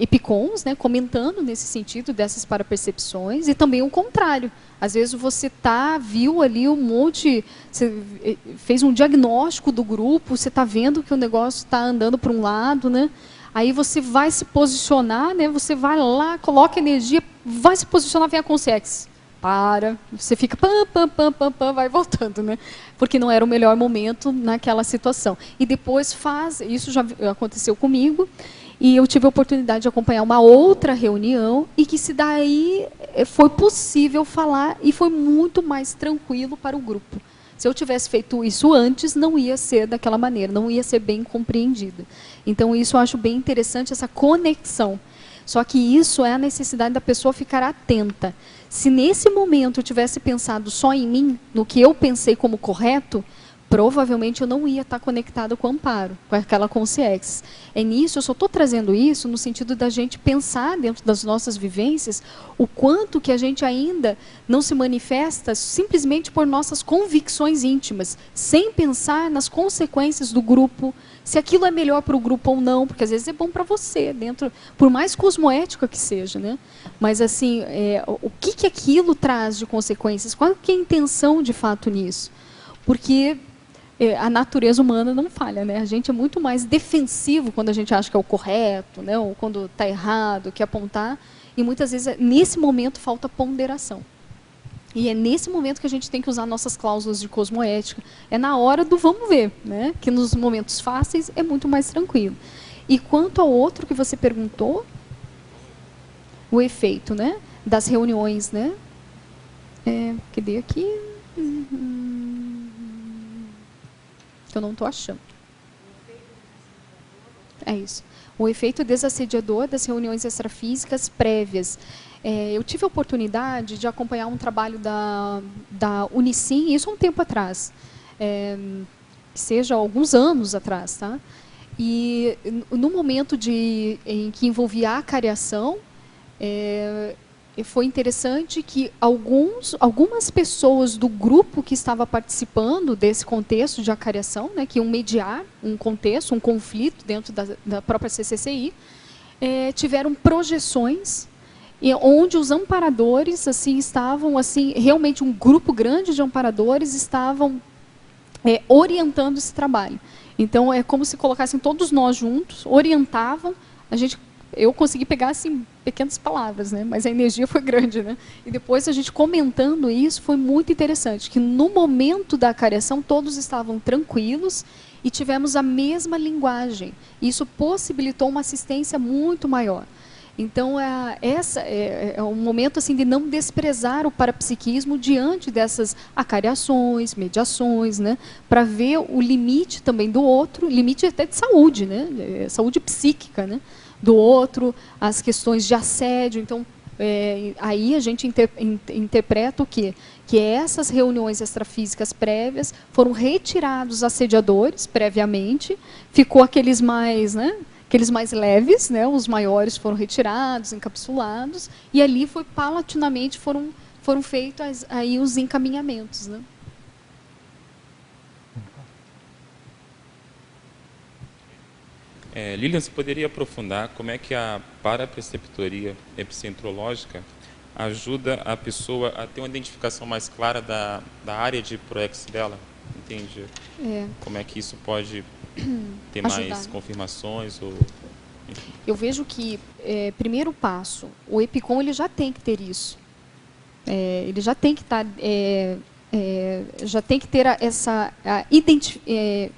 EPICONs, né, comentando nesse sentido dessas parapercepções, e também o contrário. Às vezes você viu ali um monte, você fez um diagnóstico do grupo, você está vendo que o negócio está andando para um lado, né? Aí você vai se posicionar, né? Você vai lá, coloca energia, vai se posicionar, vem a consciência. Para, você fica vai voltando, né? Porque não era o melhor momento naquela situação. E depois isso já aconteceu comigo, e eu tive a oportunidade de acompanhar uma outra reunião, e que se daí foi possível falar, e foi muito mais tranquilo para o grupo. Se eu tivesse feito isso antes, não ia ser daquela maneira, não ia ser bem compreendida. Então, isso eu acho bem interessante, essa conexão. Só que isso é a necessidade da pessoa ficar atenta. Se nesse momento eu tivesse pensado só em mim, no que eu pensei como correto, provavelmente eu não ia estar conectado com o amparo, com aquela consciência. É nisso, eu só estou trazendo isso no sentido da gente pensar dentro das nossas vivências o quanto que a gente ainda não se manifesta simplesmente por nossas convicções íntimas, sem pensar nas consequências do grupo, se aquilo é melhor para o grupo ou não, porque às vezes é bom para você, dentro, por mais cosmoética que seja, né? Mas assim, o que aquilo traz de consequências? Qual que é a intenção de fato nisso? Porque a natureza humana não falha, né? A gente é muito mais defensivo quando a gente acha que é o correto, né? Ou quando está errado, que apontar. E muitas vezes, nesse momento, falta ponderação. E é nesse momento que a gente tem que usar nossas cláusulas de cosmoética. É na hora do vamos ver, né? Que nos momentos fáceis é muito mais tranquilo. E quanto ao outro que você perguntou, o efeito, né? Das reuniões, né? Cadê aqui? Que eu não estou achando. É isso. O efeito desassediador das reuniões extrafísicas prévias. Eu tive a oportunidade de acompanhar um trabalho da Unicim, isso há um tempo atrás, que seja alguns anos atrás, tá? E no momento em que envolvia a acariação, foi interessante que algumas pessoas do grupo que estava participando desse contexto de acariação, né, que iam mediar um contexto, um conflito dentro da própria CCCI, tiveram projeções onde os amparadores assim, estavam, assim, realmente um grupo grande de amparadores estavam orientando esse trabalho. Então, é como se colocassem todos nós juntos, orientavam, eu consegui pegar assim pequenas palavras, né? Mas a energia foi grande, né? E depois a gente comentando isso foi muito interessante, que no momento da acariação todos estavam tranquilos e tivemos a mesma linguagem. Isso possibilitou uma assistência muito maior. Então, é um momento assim, de não desprezar o parapsiquismo diante dessas acariações, mediações, né? Para ver o limite também do outro, limite até de saúde, né? Saúde psíquica, né? do outro, as questões de assédio. Então, aí a gente interpreta o quê? Que essas reuniões extrafísicas prévias foram retirados os assediadores previamente, ficou aqueles mais, né, aqueles mais leves, né, os maiores foram retirados, encapsulados, e ali foi paulatinamente foram feitos aí os encaminhamentos, né? Lilian, você poderia aprofundar como é que a parapreceptoria epicentrológica ajuda a pessoa a ter uma identificação mais clara da área de proex dela? Entende? Como é que isso pode ter ajudar, mais né? confirmações? Ou, eu vejo que, primeiro passo, o EPICOM ele já tem que ter isso. Ele já tem que estar... já tem que ter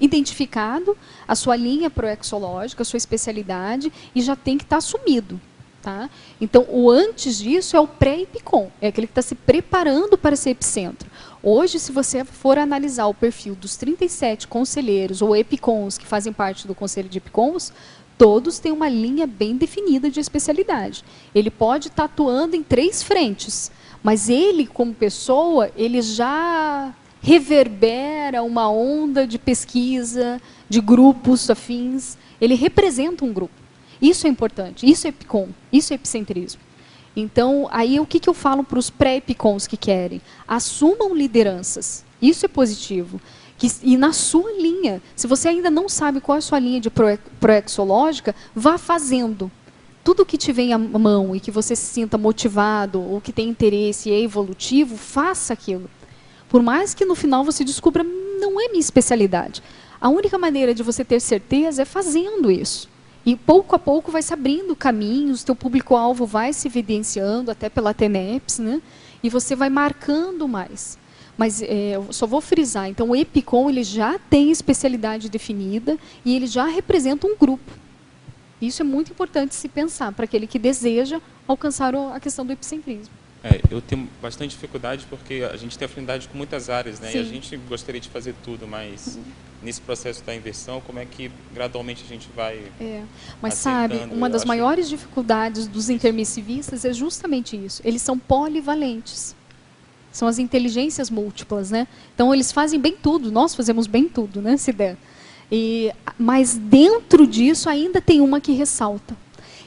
identificado a sua linha proexológica, a sua especialidade, e já tem que estar assumido. Tá? Então, o antes disso é o pré-EPICOM, é aquele que está se preparando para ser epicentro. Hoje, se você for analisar o perfil dos 37 conselheiros ou EPICOMs que fazem parte do Conselho de EPICOMs, todos têm uma linha bem definida de especialidade. Ele pode estar atuando em 3 frentes, mas ele, como pessoa, ele já reverbera uma onda de pesquisa, de grupos afins. Ele representa um grupo. Isso é importante, isso é EPICOM, isso é epicentrismo. Então, aí o que eu falo para os pré-EPICOMs que querem? Assumam lideranças, isso é positivo. E na sua linha, se você ainda não sabe qual é a sua linha de proexológica, vá fazendo. Tudo que te vem à mão e que você se sinta motivado ou que tem interesse e é evolutivo, faça aquilo. Por mais que no final você descubra, não é minha especialidade. A única maneira de você ter certeza é fazendo isso. E pouco a pouco vai se abrindo caminhos, teu público-alvo vai se evidenciando, até pela TENEPS, né? E você vai marcando mais. Mas eu só vou frisar, então o EPICOM ele já tem especialidade definida e ele já representa um grupo. Isso é muito importante se pensar para aquele que deseja alcançar a questão do epicentrismo. Eu tenho bastante dificuldade porque a gente tem afinidade com muitas áreas, né? Sim. E a gente gostaria de fazer tudo, mas nesse processo da inversão, como é que gradualmente a gente vai Mas sabe, uma das maiores dificuldades dos intermissivistas é justamente isso. Eles são polivalentes. São as inteligências múltiplas, né? Então eles fazem bem tudo, nós fazemos bem tudo, né, se der. Mas dentro disso ainda tem uma que ressalta.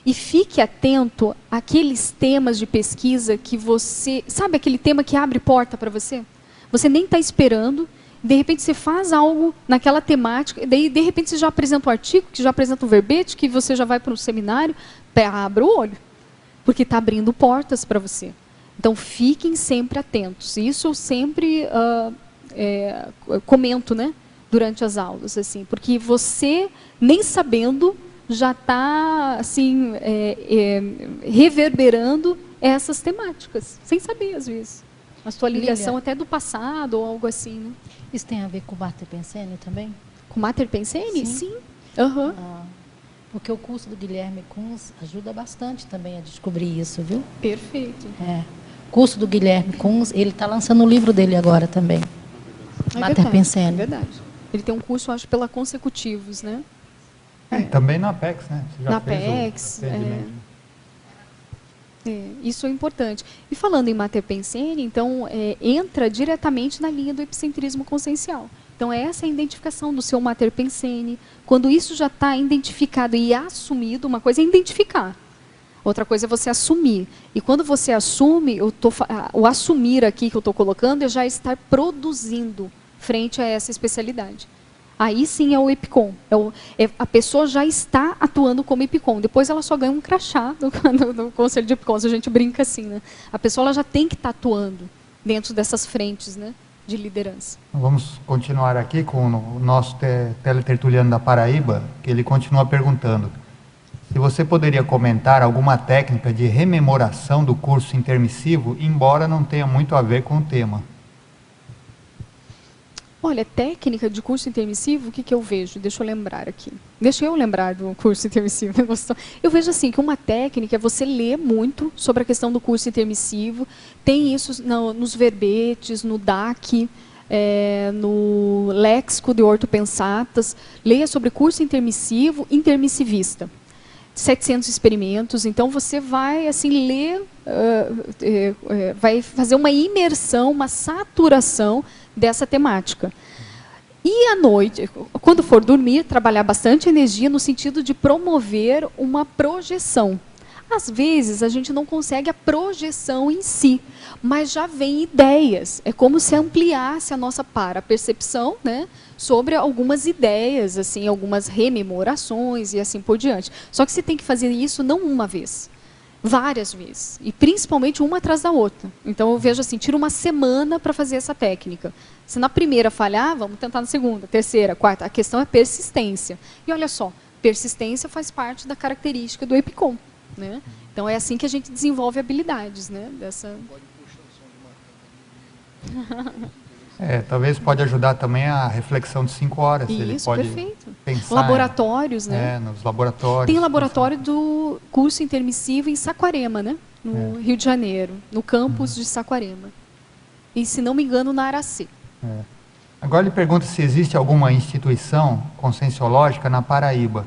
E fique atento àqueles temas de pesquisa que você... Sabe aquele tema que abre porta para você? Você nem está esperando, de repente você faz algo naquela temática, daí de repente você já apresenta um artigo, que já apresenta um verbete, que você já vai para um seminário, abra o olho, porque está abrindo portas para você. Então fiquem sempre atentos. Isso eu sempre comento, né, durante as aulas, assim, porque você, nem sabendo, já está assim, reverberando essas temáticas, sem saber às vezes. A sua ligação até do passado ou algo assim, né? Isso tem a ver com o Mater Pensene também? Com Mater Pensene? Sim. Uhum. Porque o curso do Guilherme Kunz ajuda bastante também a descobrir isso, viu? Perfeito. O curso do Guilherme Kunz, ele está lançando o livro dele agora também. Mater Pensene. É verdade. Ele tem um curso, acho, pela Consecutivos, né? Também na Apex, né? Você já na fez Apex, isso é importante. E falando em Mater Pensene, então, entra diretamente na linha do epicentrismo consciencial. Então, essa é a identificação do seu Mater Pensene. Quando isso já está identificado e assumido, uma coisa é identificar, outra coisa é você assumir. E quando você assume, o assumir aqui que eu estou colocando é já estar produzindo frente a essa especialidade. Aí sim é o EPICOM. A pessoa já está atuando como EPICOM. Depois ela só ganha um crachá do Conselho de EPICOMs. A gente brinca assim, né? A pessoa ela já tem que estar atuando dentro dessas frentes, né, de liderança. Vamos continuar aqui com o nosso teletertuliano da Paraíba, que ele continua perguntando se você poderia comentar alguma técnica de rememoração do curso intermissivo, embora não tenha muito a ver com o tema. Olha, técnica de curso intermissivo, o que eu vejo? Deixa eu lembrar aqui. Deixa eu lembrar do curso intermissivo. Eu vejo assim, que uma técnica é você ler muito sobre a questão do curso intermissivo. Tem isso nos verbetes, no DAC, no léxico de ortopensatas. Leia sobre curso intermissivo, intermissivista. 700 experimentos. Então, você vai assim ler, vai fazer uma imersão, uma saturação dessa temática. E à noite, quando for dormir, trabalhar bastante energia no sentido de promover uma projeção. Às vezes, a gente não consegue a projeção em si, mas já vem ideias. É como se ampliasse a nossa para-percepção, né, sobre algumas ideias, assim, algumas rememorações e assim por diante. Só que você tem que fazer isso não uma vez, várias vezes. E principalmente uma atrás da outra. Então, eu vejo assim, tira uma semana para fazer essa técnica. Se na primeira falhar, vamos tentar na segunda, terceira, quarta. A questão é persistência. E olha só, persistência faz parte da característica do EPICOM. Né? Então, é assim que a gente desenvolve habilidades. Né? Talvez pode ajudar também a reflexão de 5 horas. Isso, ele pode perfeito. Pensar laboratórios, né? Nos laboratórios. Tem laboratório do curso intermissivo em Saquarema, né? No Rio de Janeiro, no campus de Saquarema. E, se não me engano, na Aracê. Agora ele pergunta se existe alguma instituição conscienciológica na Paraíba.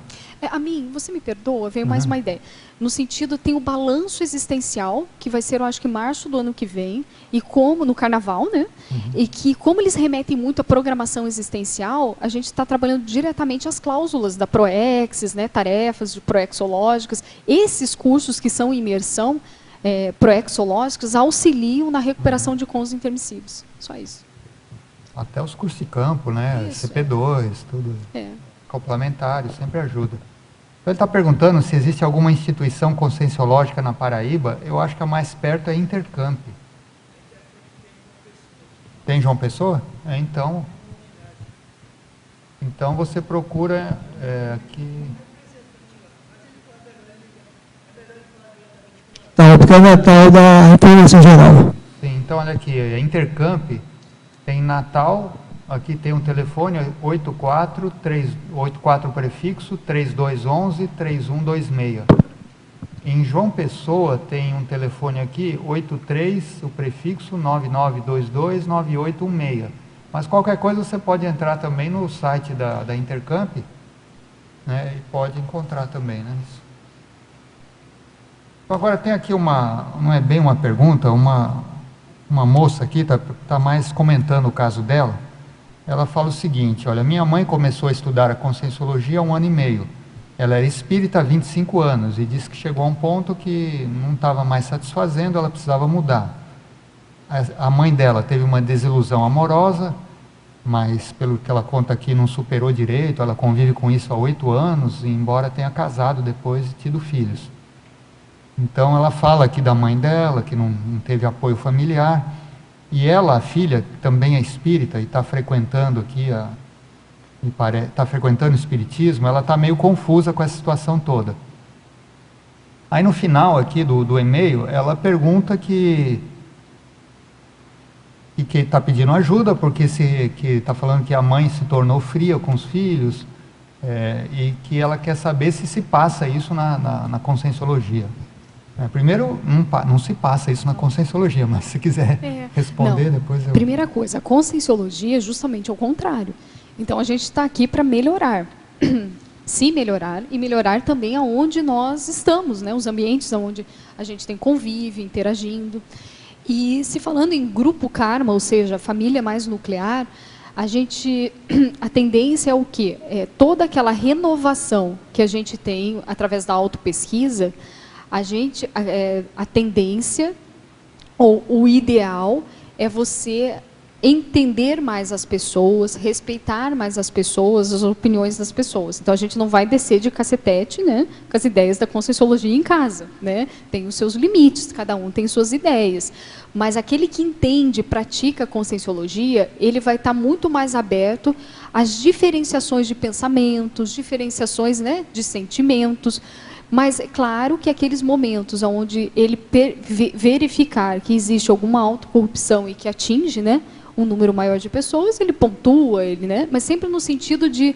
A mim, você me perdoa, veio mais uma ideia. No sentido, tem o balanço existencial, que vai ser, eu acho que março do ano que vem, e como no carnaval, né? E que, como eles remetem muito à programação existencial, a gente está trabalhando diretamente as cláusulas da PROEXs, né? Tarefas proexológicas. Esses cursos que são imersão proexológicos auxiliam na recuperação de cons intermissivos. Só isso. Até os cursos de campo, né? Isso, CP2, tudo. Complementário, sempre ajuda. Então, ele está perguntando se existe alguma instituição conscienciológica na Paraíba. Eu acho que a mais perto é Intercamp. Tem João Pessoa? Então você procura aqui... Porque é Natal da informação geral. Sim, então olha aqui, a Intercamp tem Natal... Aqui tem um telefone, 84 prefixo, 3211-3126. Em João Pessoa tem um telefone aqui, 83, o prefixo, 9922-9816. Mas qualquer coisa você pode entrar também no site da Intercamp, né, e pode encontrar também, né? Agora tem aqui não é bem uma pergunta, uma moça aqui está mais comentando o caso dela. Ela fala o seguinte, olha, minha mãe começou a estudar a conscienciologia há 1 ano e meio. Ela era espírita há 25 anos e disse que chegou a um ponto que não estava mais satisfazendo, ela precisava mudar. A mãe dela teve uma desilusão amorosa, mas pelo que ela conta aqui não superou direito, ela convive com isso há 8 anos, embora tenha casado depois e tido filhos. Então ela fala aqui da mãe dela, que não teve apoio familiar. E ela, a filha, também é espírita e está frequentando aqui, está frequentando o espiritismo, ela está meio confusa com essa situação toda. Aí no final aqui do e-mail, ela pergunta que está pedindo ajuda, porque está falando que a mãe se tornou fria com os filhos, e que ela quer saber se passa isso na conscienciologia. Primeiro, não se passa isso na conscienciologia, mas se quiser responder, depois eu... Primeira coisa, a conscienciologia é justamente ao contrário. Então, a gente está aqui para melhorar. Se melhorar, e melhorar também aonde nós estamos, né? Os ambientes onde a gente tem convívio, interagindo. E se falando em grupo karma, ou seja, família mais nuclear, a tendência é o quê? Toda aquela renovação que a gente tem através da autopesquisa, a tendência, ou o ideal, é você entender mais as pessoas, respeitar mais as pessoas, as opiniões das pessoas. Então, a gente não vai descer de cacetete, né, com as ideias da conscienciologia em casa, né? Tem os seus limites, cada um tem suas ideias. Mas aquele que entende, pratica a conscienciologia, ele vai estar muito mais aberto às diferenciações de pensamentos, diferenciações, né, de sentimentos. Mas é claro que aqueles momentos onde ele verificar que existe alguma autocorrupção e que atinge, né, um número maior de pessoas, ele pontua, né, mas sempre no sentido de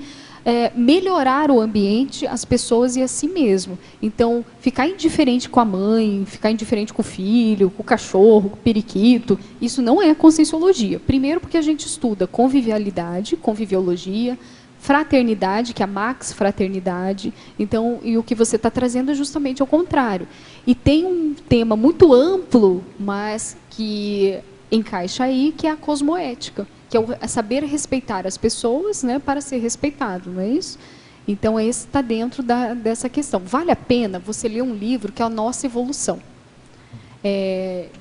melhorar o ambiente, as pessoas e a si mesmo. Então, ficar indiferente com a mãe, ficar indiferente com o filho, com o cachorro, com o periquito, isso não é conscienciologia. Primeiro porque a gente estuda convivialidade, conviviologia, fraternidade, que é a Max Fraternidade. Então, e o que você está trazendo é justamente ao contrário. E tem um tema muito amplo, mas que encaixa aí, que é a cosmoética, que é saber respeitar as pessoas, né, para ser respeitado, não é isso? Então, esse está dentro dessa questão. Vale a pena você ler um livro que é a Nossa Evolução.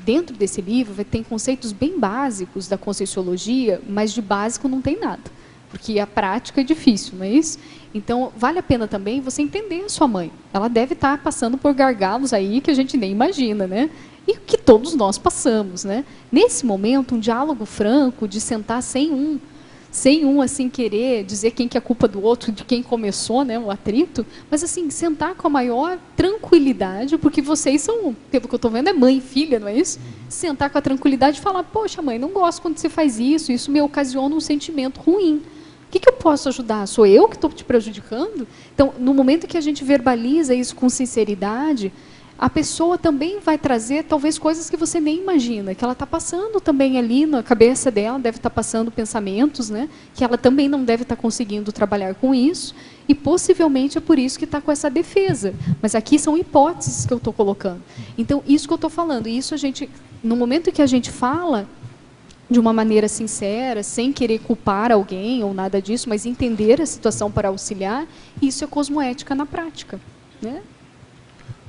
Dentro desse livro, tem conceitos bem básicos da Conscienciologia, mas de básico não tem nada, porque a prática é difícil, não é isso? Então, vale a pena também você entender a sua mãe. Ela deve estar passando por gargalos aí que a gente nem imagina, né? E que todos nós passamos, né? Nesse momento, um diálogo franco, de sentar sem um assim querer dizer quem que é a culpa do outro, de quem começou, né, o atrito, mas assim, sentar com a maior tranquilidade, porque vocês são, pelo que eu estou vendo, é mãe e filha, não é isso? Sentar com a tranquilidade e falar, poxa mãe, não gosto quando você faz isso me ocasiona um sentimento ruim. O que eu posso ajudar? Sou eu que estou te prejudicando? Então, no momento que a gente verbaliza isso com sinceridade, a pessoa também vai trazer, talvez, coisas que você nem imagina, que ela está passando também ali na cabeça dela, deve estar passando pensamentos, né, que ela também não deve estar conseguindo trabalhar com isso, e possivelmente é por isso que está com essa defesa. Mas aqui são hipóteses que eu estou colocando. Então, isso que eu estou falando, isso a gente, no momento que a gente fala de uma maneira sincera, sem querer culpar alguém ou nada disso, mas entender a situação para auxiliar, isso é cosmoética na prática, né?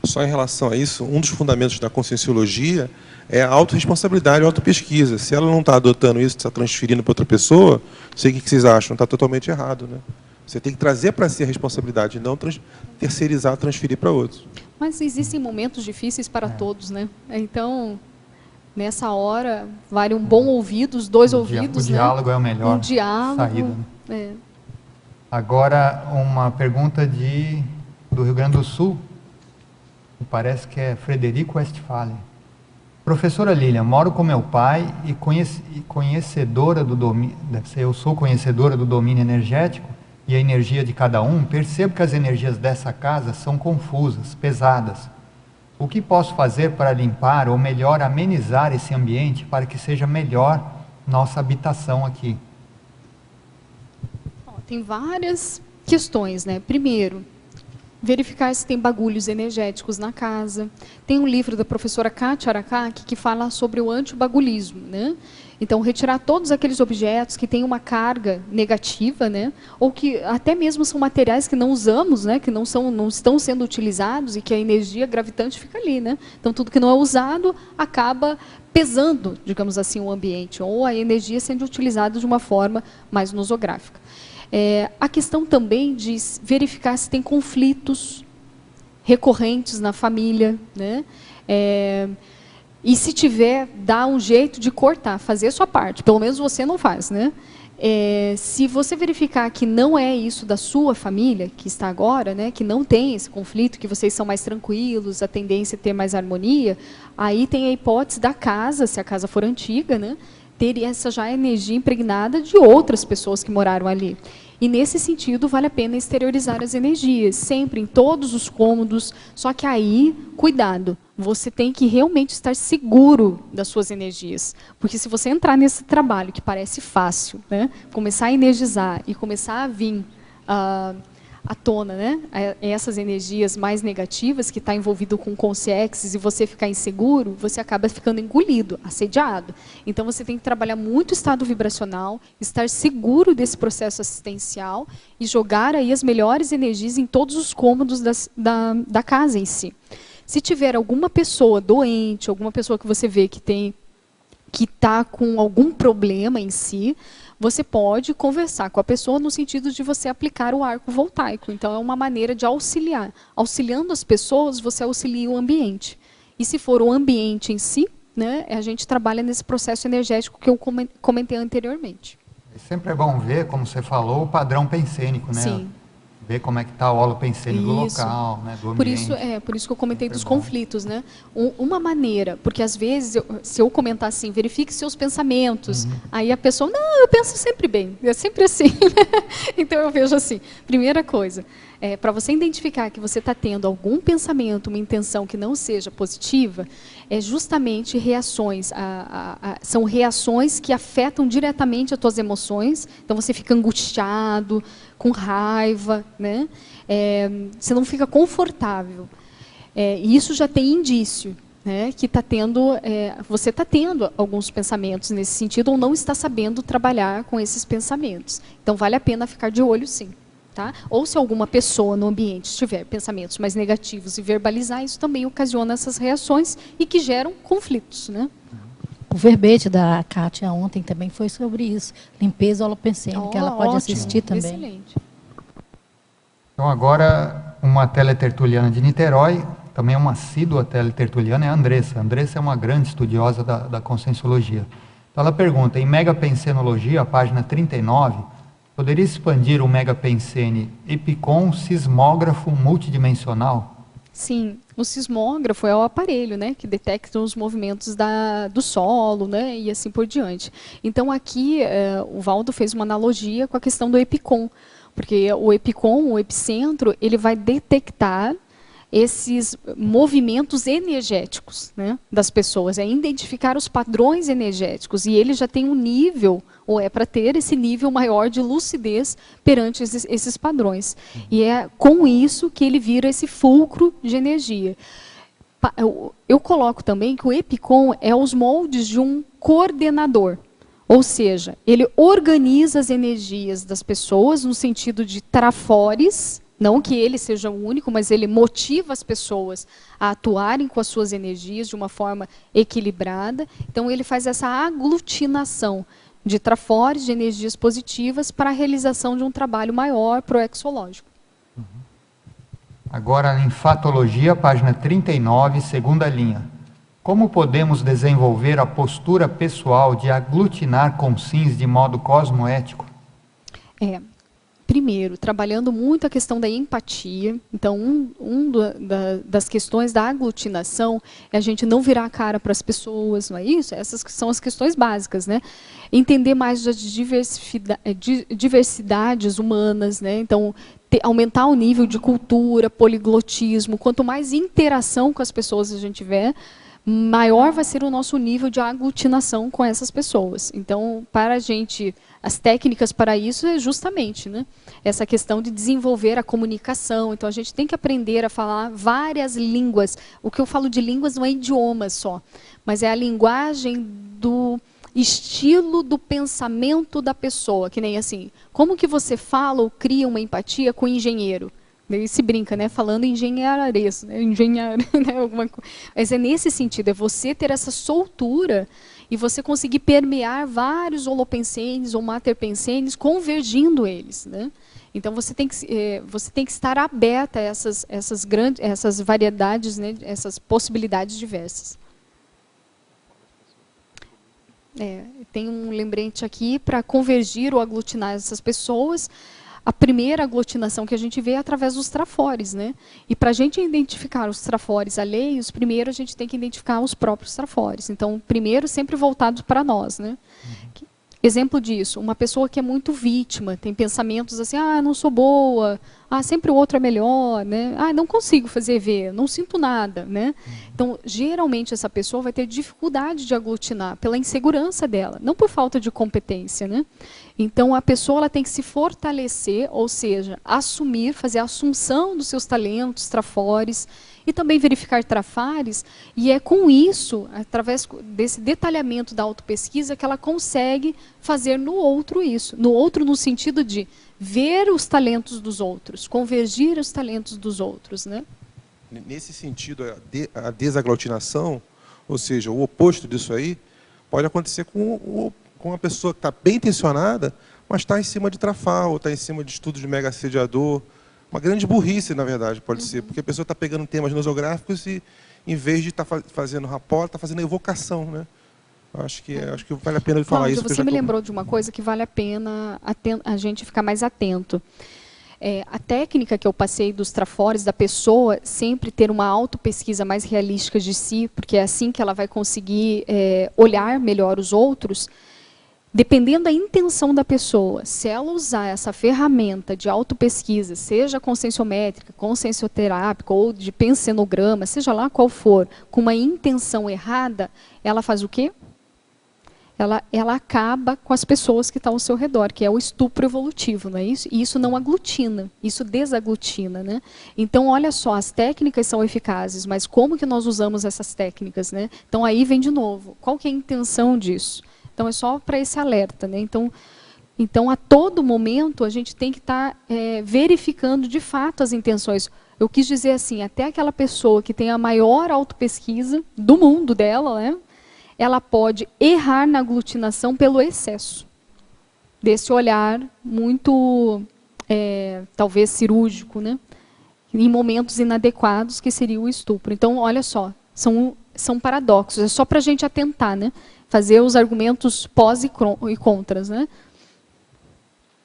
Só em relação a isso, um dos fundamentos da Conscienciologia é a autorresponsabilidade e a autopesquisa. Se ela não está adotando isso, está transferindo para outra pessoa, não sei o que vocês acham, está totalmente errado, né? Você tem que trazer para si a responsabilidade, não terceirizar, transferir para outros. Mas existem momentos difíceis para todos, né? Então, nessa hora, vale um bom ouvido, os dois ouvidos, o diálogo, né? É o melhor saída. Né? Agora, uma pergunta do Rio Grande do Sul. Parece que é Frederico Westphalen. Professora Lilian, moro com meu pai e conhecedora do domínio, eu sou conhecedora do domínio energético e a energia de cada um, percebo que as energias dessa casa são confusas, pesadas. O que posso fazer para limpar ou melhor amenizar esse ambiente para que seja melhor nossa habitação aqui? Tem várias questões, né? Primeiro, verificar se tem bagulhos energéticos na casa. Tem um livro da professora Kátia Arakaki que fala sobre o antibagulhismo, né? Então, retirar todos aqueles objetos que têm uma carga negativa, né? Ou que até mesmo são materiais que não usamos, né? Que não estão sendo utilizados e que a energia gravitante fica ali, né? Então, tudo que não é usado acaba pesando, digamos assim, o ambiente, ou a energia sendo utilizada de uma forma mais nosográfica. A questão também de verificar se tem conflitos recorrentes na família, né? E se tiver, dá um jeito de cortar, fazer a sua parte, pelo menos você não faz, né? Se você verificar que não é isso da sua família, que está agora, né, que não tem esse conflito, que vocês são mais tranquilos, a tendência é ter mais harmonia, aí tem a hipótese da casa, se a casa for antiga, né, ter essa já energia impregnada de outras pessoas que moraram ali. E, nesse sentido, vale a pena exteriorizar as energias, sempre, em todos os cômodos, só que aí, cuidado, você tem que realmente estar seguro das suas energias. Porque se você entrar nesse trabalho, que parece fácil, né, começar a energizar e começar a vir à tona, né, essas energias mais negativas, que está envolvido com consciências, e você ficar inseguro, você acaba ficando engolido, assediado. Então, você tem que trabalhar muito o estado vibracional, estar seguro desse processo assistencial e jogar aí as melhores energias em todos os cômodos da casa em si. Se tiver alguma pessoa doente, alguma pessoa que você vê que está com algum problema em si, você pode conversar com a pessoa no sentido de você aplicar o arco voltaico. Então, é uma maneira de auxiliar. Auxiliando as pessoas, você auxilia o ambiente. E se for o ambiente em si, né, a gente trabalha nesse processo energético que eu comentei anteriormente. Sempre é bom ver, como você falou, o padrão pensênico, né? Sim. Ver como é que está o holo pensênico do local, né, do ambiente. Por isso que eu comentei dos conflitos, né? Uma maneira, porque às vezes, se eu comentar assim, verifique seus pensamentos, aí a pessoa, não, eu penso sempre bem, é sempre assim. Então eu vejo assim, primeira coisa, para você identificar que você está tendo algum pensamento, uma intenção que não seja positiva, é justamente reações, são reações que afetam diretamente as tuas emoções, então você fica angustiado, com raiva, né? Você não fica confortável. E isso já tem indício, né, que você está tendo alguns pensamentos nesse sentido ou não está sabendo trabalhar com esses pensamentos. Então, vale a pena ficar de olho, sim. Tá? Ou se alguma pessoa no ambiente tiver pensamentos mais negativos e verbalizar, isso também ocasiona essas reações e que geram conflitos, né? O verbete da Kátia ontem também foi sobre isso. Limpeza holopensene, que ela pode assistir também. Excelente. Então, agora, uma teletertuliana de Niterói, também uma assídua teletertuliana, é a Andressa. A Andressa é uma grande estudiosa da conscienciologia. Então, ela pergunta, em Megapensenologia, página 39, poderia expandir o Megapensene Epicon sismógrafo multidimensional? Sim, o sismógrafo é o aparelho, né, que detecta os movimentos do solo, né, e assim por diante. Então, aqui, o Valdo fez uma analogia com a questão do Epicon, porque o Epicon, o epicentro, ele vai detectar esses movimentos energéticos, né, das pessoas, identificar os padrões energéticos, e ele já tem um nível, ou para ter esse nível maior de lucidez perante esses padrões. E é com isso que ele vira esse fulcro de energia. Eu coloco também que o Epicon é os moldes de um coordenador, ou seja, ele organiza as energias das pessoas no sentido de trafores. Não que ele seja o único, mas ele motiva as pessoas a atuarem com as suas energias de uma forma equilibrada. Então, ele faz essa aglutinação de trafores, de energias positivas, para a realização de um trabalho maior proexológico. Agora, a linfatologia, página 39, segunda linha. Como podemos desenvolver a postura pessoal de aglutinar consins de modo cosmoético? Primeiro, trabalhando muito a questão da empatia. Então, das questões da aglutinação é a gente não virar a cara para as pessoas, não é isso? Essas são as questões básicas, né? Entender mais das diversidades humanas, né? Então, aumentar o nível de cultura, poliglotismo. Quanto mais interação com as pessoas a gente tiver, maior vai ser o nosso nível de aglutinação com essas pessoas. Então, para a gente, as técnicas para isso é justamente, né, essa questão de desenvolver a comunicação. Então, a gente tem que aprender a falar várias línguas. O que eu falo de línguas não é idiomas só, mas é a linguagem do estilo do pensamento da pessoa, que nem assim, como que você fala ou cria uma empatia com o engenheiro? Daí se brinca, né? Falando engenharia, né? Né? Alguma coisa. Mas é nesse sentido, é você ter essa soltura e você conseguir permear vários holopensenes ou materpensenes, convergindo eles, né? Então você tem que estar aberta a essas variedades, né? Essas possibilidades diversas. Tem um lembrete aqui para convergir ou aglutinar essas pessoas. A primeira aglutinação que a gente vê é através dos trafores, né? E para a gente identificar os trafores alheios, primeiro a gente tem que identificar os próprios trafores. Então, primeiro, sempre voltados para nós, né? Exemplo disso, uma pessoa que é muito vítima, tem pensamentos assim, não sou boa, sempre o outro é melhor, né? Não consigo fazer ver, não sinto nada, né? Então, geralmente essa pessoa vai ter dificuldade de aglutinar pela insegurança dela, não por falta de competência, né? Então, a pessoa ela tem que se fortalecer, ou seja, assumir, fazer a assunção dos seus talentos, trafores, e também verificar trafares, e é com isso, através desse detalhamento da autopesquisa, que ela consegue fazer no outro isso. No outro no sentido de ver os talentos dos outros, convergir os talentos dos outros, né? Nesse sentido, a desaglutinação, ou seja, o oposto disso aí, pode acontecer com uma pessoa que está bem intencionada, mas está em cima de trafal, ou está em cima de estudo de mega assediador. Uma grande burrice, na verdade, pode ser, porque a pessoa está pegando temas nosográficos e, em vez de estar fazendo rapport, está fazendo evocação, né? Acho que vale a pena falar Cláudio, isso. Você me lembrou de uma coisa que vale a pena a gente ficar mais atento. A técnica que eu passei dos trafores da pessoa sempre ter uma autopesquisa mais realística de si, porque é assim que ela vai conseguir olhar melhor os outros. Dependendo da intenção da pessoa, se ela usar essa ferramenta de autopesquisa, seja conscienciométrica, consciencioterápica ou de pensenograma, seja lá qual for, com uma intenção errada, ela faz o quê? ela acaba com as pessoas que estão ao seu redor, que é o estupro evolutivo, não é isso? E isso não aglutina, isso desaglutina, né? Então, olha só, as técnicas são eficazes, mas como que nós usamos essas técnicas, né? Então, aí vem de novo, qual que é a intenção disso? Então, é só para esse alerta, né? Então, a todo momento, a gente tem que estar verificando, de fato, as intenções. Eu quis dizer assim, até aquela pessoa que tem a maior autopesquisa do mundo dela, né? Ela pode errar na aglutinação pelo excesso desse olhar muito, talvez, cirúrgico, né? Em momentos inadequados, que seria o estupro. Então, olha só, são paradoxos, é só para a gente atentar, né? Fazer os argumentos pós e contras, né?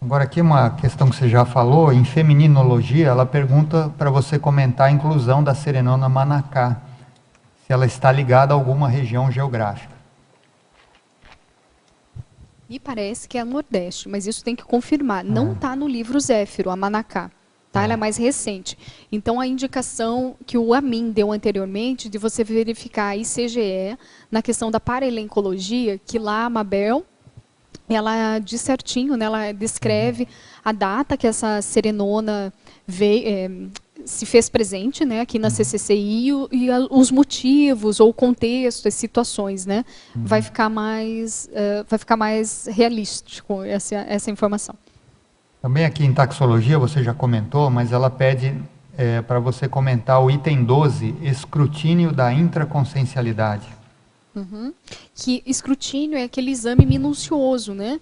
Agora aqui uma questão que você já falou, em feminologia, ela pergunta para você comentar a inclusão da serenona Manacá, se ela está ligada a alguma região geográfica. Me parece que é a Nordeste, mas isso tem que confirmar. Não está no livro Zéfiro, a Manacá. Tá? Ela é mais recente. Então, a indicação que o Amin deu anteriormente, de você verificar a ICGE, na questão da paralencologia, que lá a Mabel, ela diz certinho, né, ela descreve a data que essa serenona se fez presente, né, aqui na CCCI, e os motivos, ou o contexto, as situações, né, vai ficar mais realístico essa informação. Também aqui em taxologia, você já comentou, mas ela pede para você comentar o item 12, escrutínio da intraconsciencialidade. Que escrutínio é aquele exame minucioso, né,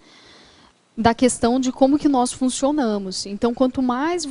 da questão de como que nós funcionamos. Então, quanto mais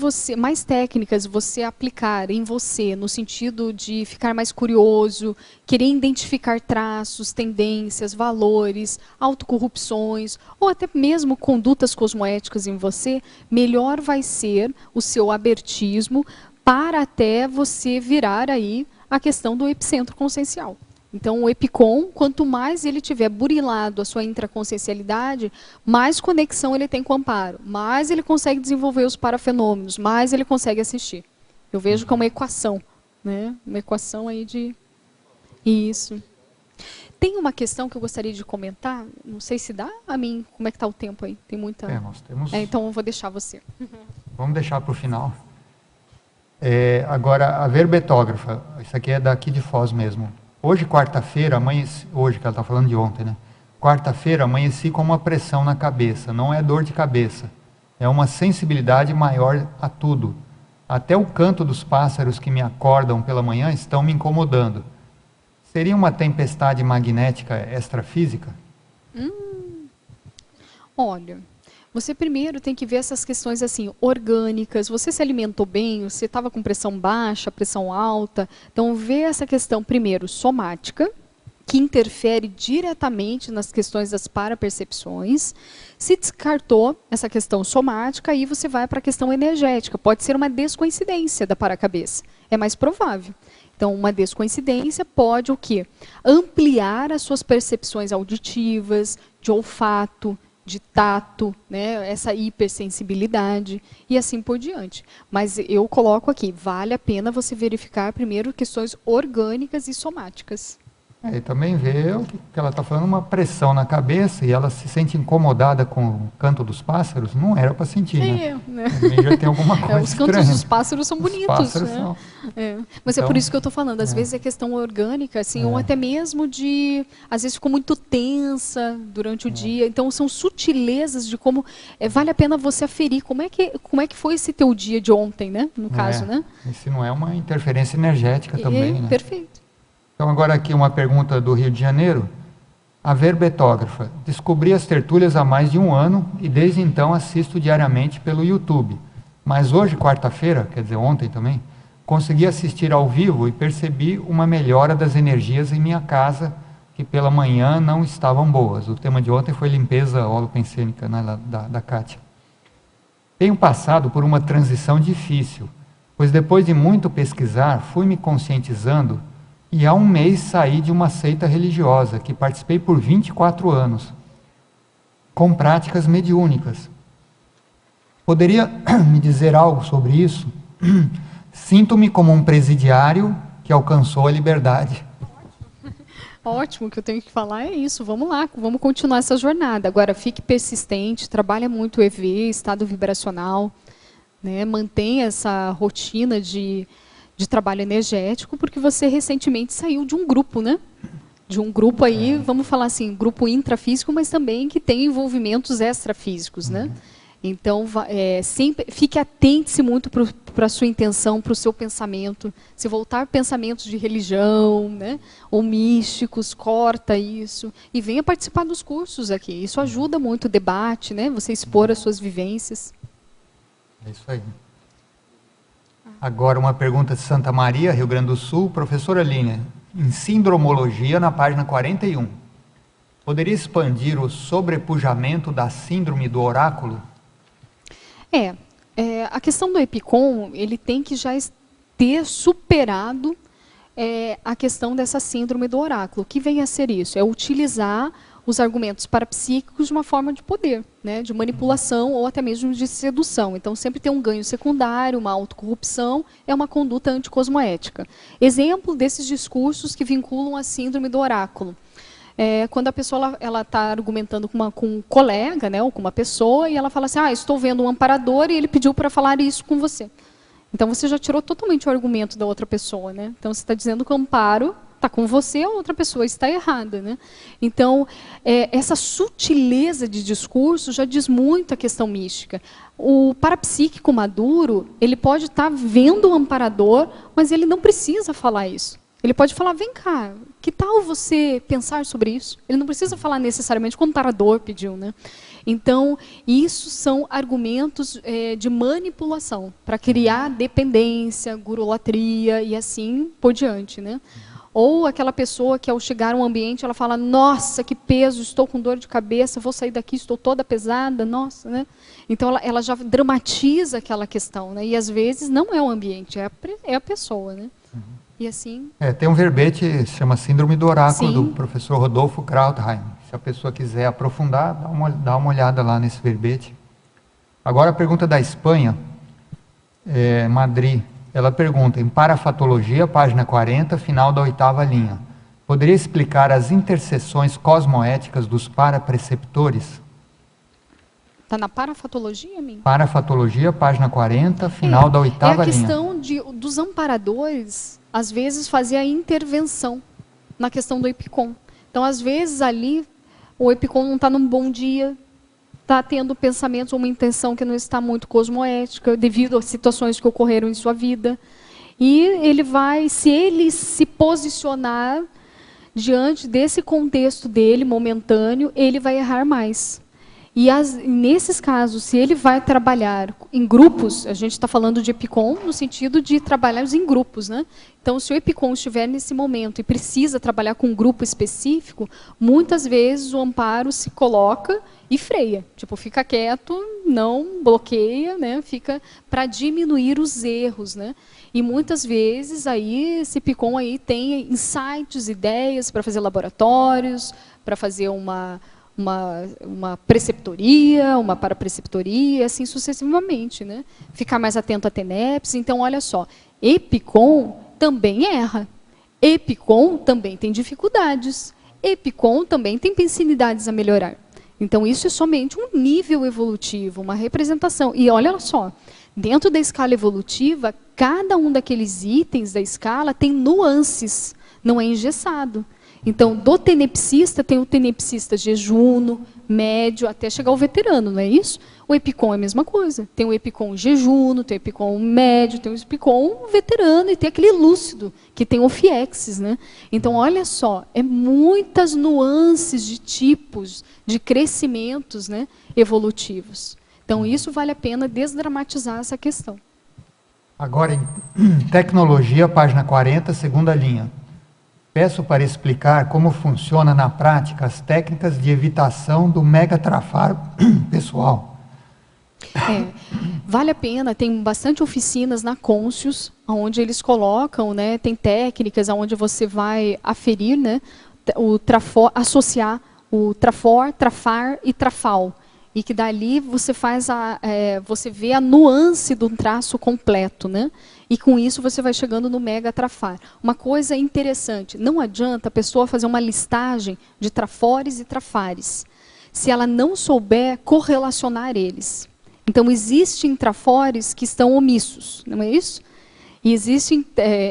técnicas você aplicar em você, no sentido de ficar mais curioso, querer identificar traços, tendências, valores, autocorrupções, ou até mesmo condutas cosmoéticas em você, melhor vai ser o seu abertismo para até você virar aí a questão do epicentro consciencial. Então, o EPICOM, quanto mais ele tiver burilado a sua intraconsciencialidade, mais conexão ele tem com o amparo, mais ele consegue desenvolver os parafenômenos, mais ele consegue assistir. Eu vejo que é uma equação, né? Uma equação aí de... Isso. Tem uma questão que eu gostaria de comentar, não sei se dá a mim, como é que está o tempo aí? Tem muita... Nós temos... então, eu vou deixar você. Vamos deixar para o final. Agora, a verbetógrafa, isso aqui é daqui de Foz mesmo. Hoje, quarta-feira, hoje que ela está falando de ontem, né? Quarta-feira, amanheci com uma pressão na cabeça. Não é dor de cabeça, é uma sensibilidade maior a tudo. Até o canto dos pássaros que me acordam pela manhã estão me incomodando. Seria uma tempestade magnética extrafísica? Olha, você primeiro tem que ver essas questões assim, orgânicas. Você se alimentou bem? Você estava com pressão baixa, pressão alta? Então, vê essa questão, primeiro, somática, que interfere diretamente nas questões das parapercepções. Se descartou essa questão somática, aí você vai para a questão energética. Pode ser uma descoincidência da paracabeça. É mais provável. Então, uma descoincidência pode o quê? Ampliar as suas percepções auditivas, de olfato, de tato, né, essa hipersensibilidade e assim por diante. Mas eu coloco aqui, vale a pena você verificar primeiro questões orgânicas e somáticas. E também vê o que ela está falando, uma pressão na cabeça e ela se sente incomodada com o canto dos pássaros, não era para sentir, né? Também já tem alguma coisa os cantos dos pássaros são bonitos, pássaros né? São... Mas então, é por isso que eu estou falando, às vezes é questão orgânica, assim, ou até mesmo de, às vezes ficou muito tensa durante o dia, então são sutilezas de como, vale a pena você aferir como é que foi esse teu dia de ontem, né? No caso, né? E se não é uma interferência energética também, né? Perfeito. Então, agora aqui uma pergunta do Rio de Janeiro. A verbetógrafa. Descobri as tertúlias há mais de um ano e desde então assisto diariamente pelo YouTube. Mas hoje, quarta-feira, quer dizer ontem também, consegui assistir ao vivo e percebi uma melhora das energias em minha casa, que pela manhã não estavam boas. O tema de ontem foi limpeza holopensênica, né, da Kátia. Tenho passado por uma transição difícil, pois depois de muito pesquisar, fui me conscientizando e há um mês saí de uma seita religiosa, que participei por 24 anos, com práticas mediúnicas. Poderia me dizer algo sobre isso? Sinto-me como um presidiário que alcançou a liberdade. Ótimo, o que eu tenho que falar é isso. Vamos lá, vamos continuar essa jornada. Agora, fique persistente, trabalha muito o EV, estado vibracional, né? Mantenha essa rotina de trabalho energético, porque você recentemente saiu de um grupo, né? De um grupo aí, vamos falar assim, grupo intrafísico, mas também que tem envolvimentos extrafísicos, né? Então, sempre fique atente-se muito para a sua intenção, para o seu pensamento. Se voltar pensamentos de religião, né, ou místicos, corta isso. E venha participar dos cursos aqui. Isso ajuda muito o debate, né, você expor as suas vivências. É isso aí. Agora, uma pergunta de Santa Maria, Rio Grande do Sul. Professora Línia, em Sindromologia, na página 41, poderia expandir o sobrepujamento da síndrome do oráculo? A questão do EPICOM, ele tem que já ter superado a questão dessa síndrome do oráculo. O que vem a ser isso? É utilizar os argumentos parapsíquicos de uma forma de poder, né, de manipulação ou até mesmo de sedução. Então, sempre tem um ganho secundário, uma autocorrupção, é uma conduta anticosmoética. Exemplo desses discursos que vinculam a síndrome do oráculo. Quando a pessoa está argumentando com um colega, né, ou com uma pessoa, e ela fala assim, estou vendo um amparador e ele pediu para falar isso com você. Então, você já tirou totalmente o argumento da outra pessoa, né? Então, você está dizendo que o amparo está com você, a outra pessoa está errada, né? Então, essa sutileza de discurso já diz muito a questão mística. O parapsíquico maduro, ele pode estar vendo o amparador, mas ele não precisa falar isso. Ele pode falar, vem cá, que tal você pensar sobre isso? Ele não precisa falar necessariamente como o amparador pediu, né? Então, isso são argumentos de manipulação, para criar dependência, gurulatria e assim por diante, né? Ou aquela pessoa que ao chegar a um ambiente, ela fala, nossa, que peso, estou com dor de cabeça, vou sair daqui, estou toda pesada, nossa, né? Então, ela já dramatiza aquela questão, né? E às vezes não é o ambiente, é a pessoa, né? E assim... tem um verbete, se chama Síndrome do Oráculo, Sim. do professor Rodolfo Krautheim. Se a pessoa quiser aprofundar, dá uma olhada lá nesse verbete. Agora a pergunta da Espanha, Madrid. Ela pergunta, em Parafatologia, página 40, final da 8ª linha. Poderia explicar as interseções cosmoéticas dos parapreceptores? Está na parafatologia, Min? Parafatologia, página 40, final da 8ª linha. É a questão dos amparadores, às vezes, fazer a intervenção na questão do EPICOM. Então, às vezes, ali, o EPICOM não está num bom dia, está tendo pensamentos ou uma intenção que não está muito cosmoética, devido a situações que ocorreram em sua vida. E ele vai, se ele se posicionar diante desse contexto dele, momentâneo, ele vai errar mais. E nesses casos, se ele vai trabalhar em grupos, a gente está falando de EPICOM no sentido de trabalhar em grupos, né? Então, se o EPICOM estiver nesse momento e precisa trabalhar com um grupo específico, muitas vezes o amparo se coloca e freia. Tipo, fica quieto, não bloqueia, né? Fica para diminuir os erros, né? E muitas vezes aí esse EPICOM aí tem insights, ideias para fazer laboratórios, para fazer uma preceptoria, uma parapreceptoria, assim sucessivamente, né? Ficar mais atento à TENEPS. Então, olha só, EPICOM também erra. EPICOM também tem dificuldades. EPICOM também tem pensinidades a melhorar. Então, isso é somente um nível evolutivo, uma representação. E olha só, dentro da escala evolutiva, cada um daqueles itens da escala tem nuances, não é engessado. Então, do tenepsista, tem o tenepsista jejuno, médio, até chegar ao veterano, não é isso? O EPICOM é a mesma coisa. Tem o EPICOM jejuno, tem o EPICOM médio, tem o EPICOM veterano e tem aquele lúcido, que tem o fiexis, né? Então, olha só, muitas nuances de tipos, de crescimentos, né, evolutivos. Então, isso vale a pena desdramatizar essa questão. Agora, em Tecnologia, página 40, 2ª linha. Peço para explicar como funciona na prática as técnicas de evitação do megatrafar pessoal. Vale a pena, tem bastante oficinas na Conscius, onde eles colocam, né, tem técnicas onde você vai aferir, né, associar o trafor, trafar e trafal. e que dali você você vê a nuance de um traço completo, né? E com isso você vai chegando no mega trafar. Uma coisa interessante, não adianta a pessoa fazer uma listagem de trafores e trafares, se ela não souber correlacionar eles. Então existem trafores que estão omissos, não é isso? E existem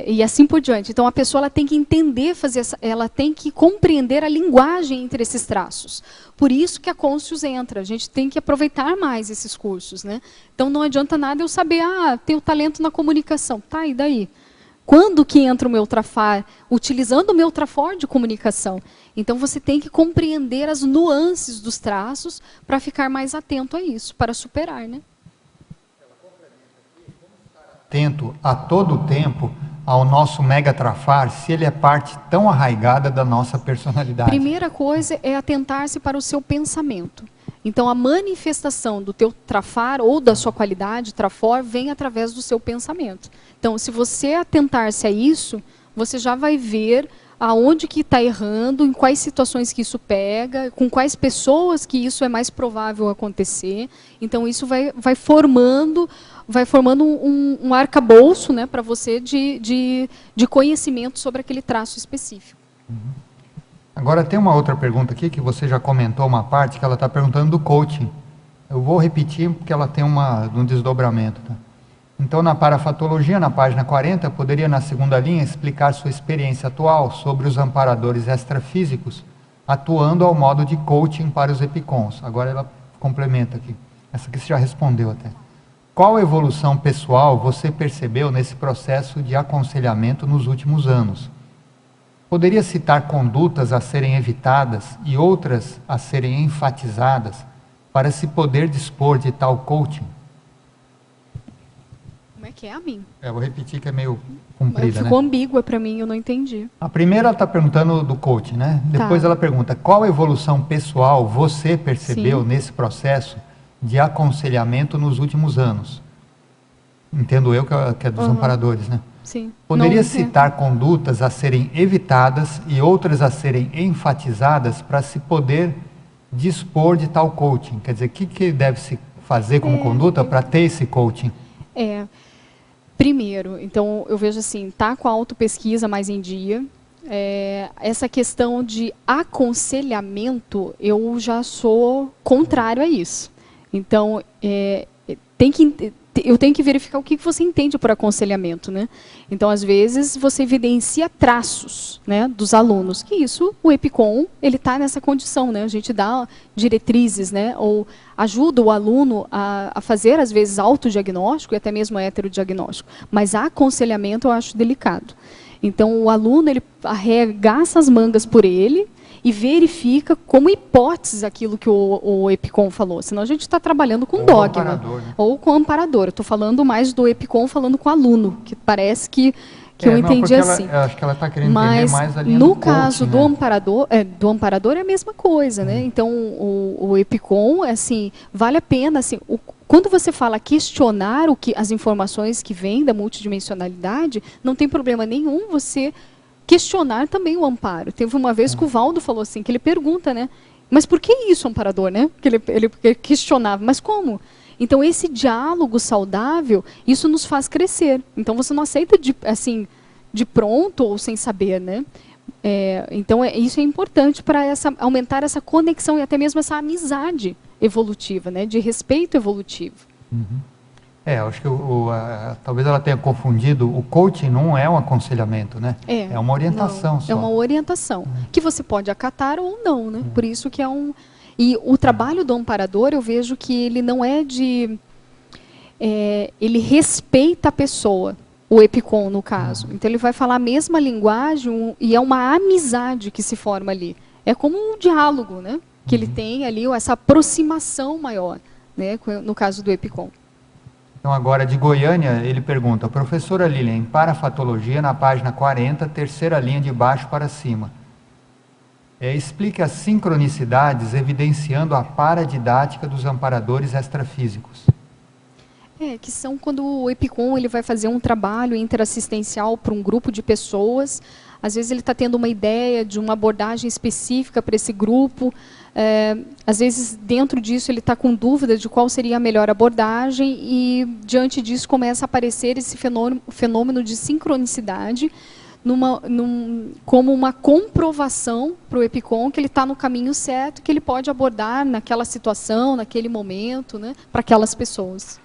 e assim por diante. Então a pessoa ela tem que entender, ela tem que compreender a linguagem entre esses traços. Por isso que a Conscius entra. A gente tem que aproveitar mais esses cursos, né? Então não adianta nada eu saber, tenho talento na comunicação, tá? E daí? Quando que entra o meu trafar? Utilizando o meu trafor de comunicação. Então você tem que compreender as nuances dos traços para ficar mais atento a isso, para superar, né? Atento a todo tempo ao nosso mega trafar, se ele é parte tão arraigada da nossa personalidade. Primeira coisa é atentar-se para o seu pensamento. Então a manifestação do teu trafar ou da sua qualidade, trafor, vem através do seu pensamento. Então se você atentar-se a isso, você já vai ver aonde que está errando, em quais situações que isso pega, com quais pessoas que isso é mais provável acontecer. Então isso vai formando um arcabouço, né, para você de conhecimento sobre aquele traço específico. Agora tem uma outra pergunta aqui, que você já comentou uma parte, que ela está perguntando do coaching. Eu vou repetir, porque ela tem um desdobramento. Tá? Então, na parafatologia, na página 40, poderia, na segunda linha, explicar sua experiência atual sobre os amparadores extrafísicos, atuando ao modo de coaching para os EPICONs. Agora ela complementa aqui. Essa aqui você já respondeu até. Qual evolução pessoal você percebeu nesse processo de aconselhamento nos últimos anos? Poderia citar condutas a serem evitadas e outras a serem enfatizadas para se poder dispor de tal coaching? Como é que é a mim? Eu vou repetir que é meio comprida, Ficou né? ambígua para mim, eu não entendi. A primeira ela está perguntando do coaching, né? Depois ela pergunta, qual evolução pessoal você percebeu nesse processo de aconselhamento nos últimos anos? Entendo eu que é dos amparadores, né? Sim. Poderia citar condutas a serem evitadas e outras a serem enfatizadas para se poder dispor de tal coaching? Quer dizer, o que deve se fazer como conduta para ter esse coaching? Primeiro, então eu vejo assim, tá com a autopesquisa mais em dia. Essa questão de aconselhamento, eu já sou contrário a isso. Então, eu tenho que verificar o que você entende por aconselhamento, né? Então, às vezes, você evidencia traços, né, dos alunos, que isso, o EPICON, ele está nessa condição, né? A gente dá diretrizes, né, ou ajuda o aluno a fazer, às vezes, autodiagnóstico e até mesmo heterodiagnóstico. Mas aconselhamento eu acho delicado. Então, o aluno, ele arregaça as mangas por ele, e verifica como hipótese aquilo que o EPICON falou. Senão a gente está trabalhando com dogma. Né? Ou com amparador. Eu estou falando mais do EPICON falando com o aluno, que parece que eu entendi assim. Eu acho que ela está querendo entender mais a linha no do caso coaching, do amparador é a mesma coisa. Né? Então, o EPICON, assim, vale a pena. Assim, quando você fala questionar as informações que vêm da multidimensionalidade, não tem problema nenhum você questionar também o amparo. Teve uma vez que o Valdo falou assim, que ele pergunta, né? Mas por que isso, amparador, né? Que ele questionava, mas como? Então, esse diálogo saudável, isso nos faz crescer. Então, você não aceita de pronto ou sem saber, né? Então, isso é importante para aumentar essa conexão e até mesmo essa amizade evolutiva, né? De respeito evolutivo. Eu acho que talvez ela tenha confundido, o coaching não é um aconselhamento, né? É uma orientação não, só. É uma orientação, que você pode acatar ou não, né? Por isso que é um... E o trabalho do amparador, eu vejo que ele não é de... ele respeita a pessoa, o EPICON no caso. Então ele vai falar a mesma linguagem e é uma amizade que se forma ali. É como um diálogo, né? Que ele tem ali, essa aproximação maior, né? No caso do EPICON. Então, agora, de Goiânia, ele pergunta, professora Lilian, em parafatologia, na página 40, terceira linha de baixo para cima, explique as sincronicidades evidenciando a paradidática dos amparadores extrafísicos. Que são quando o EPICOM ele vai fazer um trabalho interassistencial para um grupo de pessoas. Às vezes ele está tendo uma ideia de uma abordagem específica para esse grupo. Às vezes, dentro disso, ele está com dúvida de qual seria a melhor abordagem e, diante disso, começa a aparecer esse fenômeno de sincronicidade como uma comprovação para o EPICOM que ele está no caminho certo, que ele pode abordar naquela situação, naquele momento, né, para aquelas pessoas.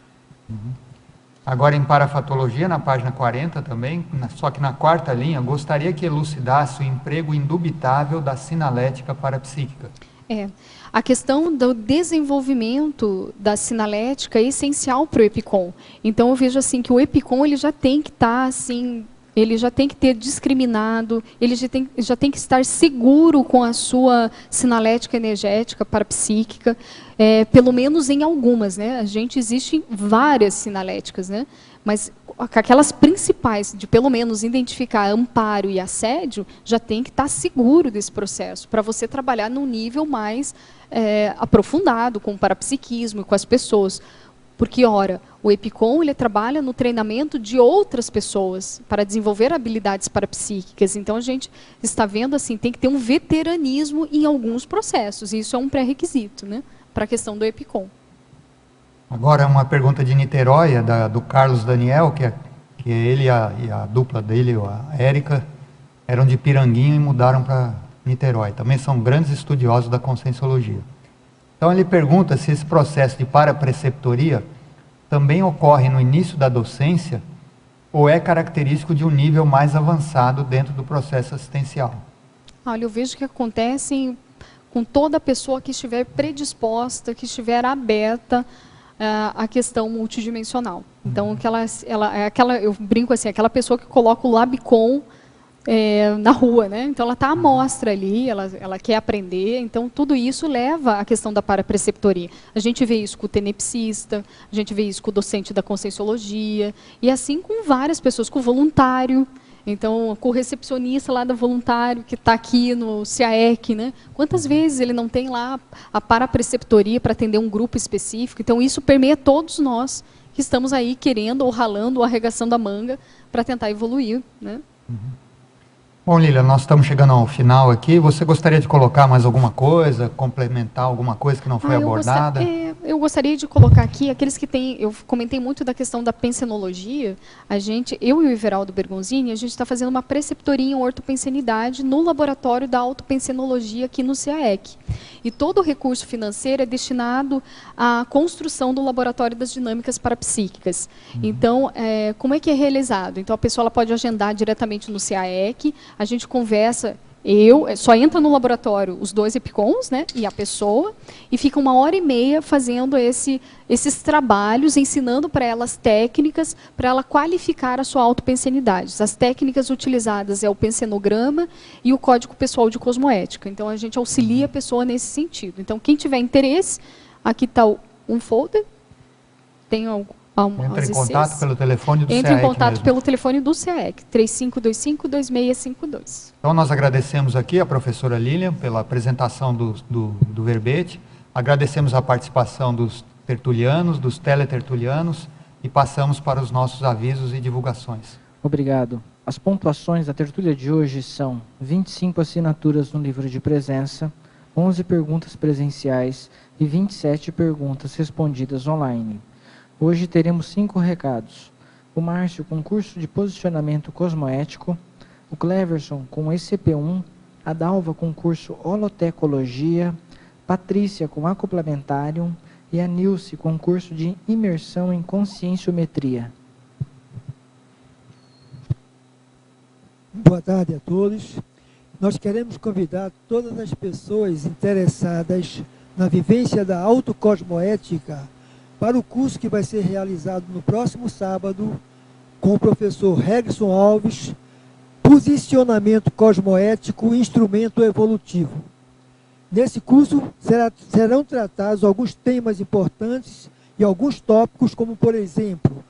Agora, em parafatologia, na página 40 também, só que na quarta linha, gostaria que elucidasse o emprego indubitável da sinalética parapsíquica. A questão do desenvolvimento da sinalética é essencial para o EPICOM. Então, eu vejo assim que o EPICOM ele já tem que estar assim, ele já tem que ter discriminado, ele já tem que estar seguro com a sua sinalética energética parapsíquica, pelo menos em algumas, né? Existem várias sinaléticas, né? Mas aquelas principais, de pelo menos identificar amparo e assédio, já tem que estar seguro desse processo, para você trabalhar num nível mais aprofundado, com o parapsiquismo e com as pessoas. Porque, ora, o EPICOM ele trabalha no treinamento de outras pessoas para desenvolver habilidades parapsíquicas. Então, a gente está vendo assim, tem que ter um veteranismo em alguns processos. E isso é um pré-requisito, né, para a questão do EPICOM. Agora, uma pergunta de Niterói, do Carlos Daniel, que ele e a dupla dele, a Érica, eram de Piranguinho e mudaram para Niterói. Também são grandes estudiosos da Conscienciologia. Então, ele pergunta se esse processo de parapreceptoria também ocorre no início da docência ou é característico de um nível mais avançado dentro do processo assistencial. Olha, eu vejo que acontece com toda pessoa que estiver predisposta, que estiver aberta à questão multidimensional. Então, eu brinco assim, aquela pessoa que coloca o Labicom na rua, né? Então ela está à mostra ali, ela quer aprender, então tudo isso leva à questão da parapreceptoria. A gente vê isso com o tenepsista, a gente vê isso com o docente da Conscienciologia, e assim com várias pessoas, com o voluntário, então com o recepcionista lá do voluntário que está aqui no CAEC, né? Quantas vezes ele não tem lá a parapreceptoria para atender um grupo específico? Então isso permeia todos nós que estamos aí querendo ou ralando ou arregaçando a manga para tentar evoluir, né? Bom, Lília, nós estamos chegando ao final aqui. Você gostaria de colocar mais alguma coisa, complementar alguma coisa que não foi abordada? Eu gostaria de colocar aqui, aqueles que têm, eu comentei muito da questão da pensenologia, eu e o Everaldo Bergonzini, a gente está fazendo uma preceptoria em ortopensenidade no laboratório da autopensenologia aqui no CAEC. E todo o recurso financeiro é destinado à construção do laboratório das dinâmicas parapsíquicas. Então, como é que é realizado? Então, a pessoa ela pode agendar diretamente no CAEC, a gente conversa, só entra no laboratório os 2 EPICOMs, né, e a pessoa, e fica 1h30 fazendo esses trabalhos, ensinando para elas técnicas, para ela qualificar a sua autopensenidade. As técnicas utilizadas é o pensenograma e o código pessoal de cosmoética. Então, a gente auxilia a pessoa nesse sentido. Então, quem tiver interesse, aqui está um folder, tem Entra em contato pelo telefone do CAEC. Entre em contato pelo telefone do CAEC, 3525-2652. Então, nós agradecemos aqui a professora Lilian pela apresentação do verbete, agradecemos a participação dos tertulianos, dos teletertulianos, e passamos para os nossos avisos e divulgações. Obrigado. As pontuações da tertúlia de hoje são 25 assinaturas no livro de presença, 11 perguntas presenciais e 27 perguntas respondidas online. Hoje teremos 5 recados. O Márcio com curso de posicionamento cosmoético, o Cleverson com ECP1, a Dalva com curso holotecologia, Patrícia com acoplamentárium e a Nilce com curso de imersão em conscienciometria. Boa tarde a todos. Nós queremos convidar todas as pessoas interessadas na vivência da autocosmoética para o curso que vai ser realizado no próximo sábado com o professor Regson Alves, Posicionamento Cosmoético, Instrumento Evolutivo. Nesse curso serão tratados alguns temas importantes e alguns tópicos, como, por exemplo,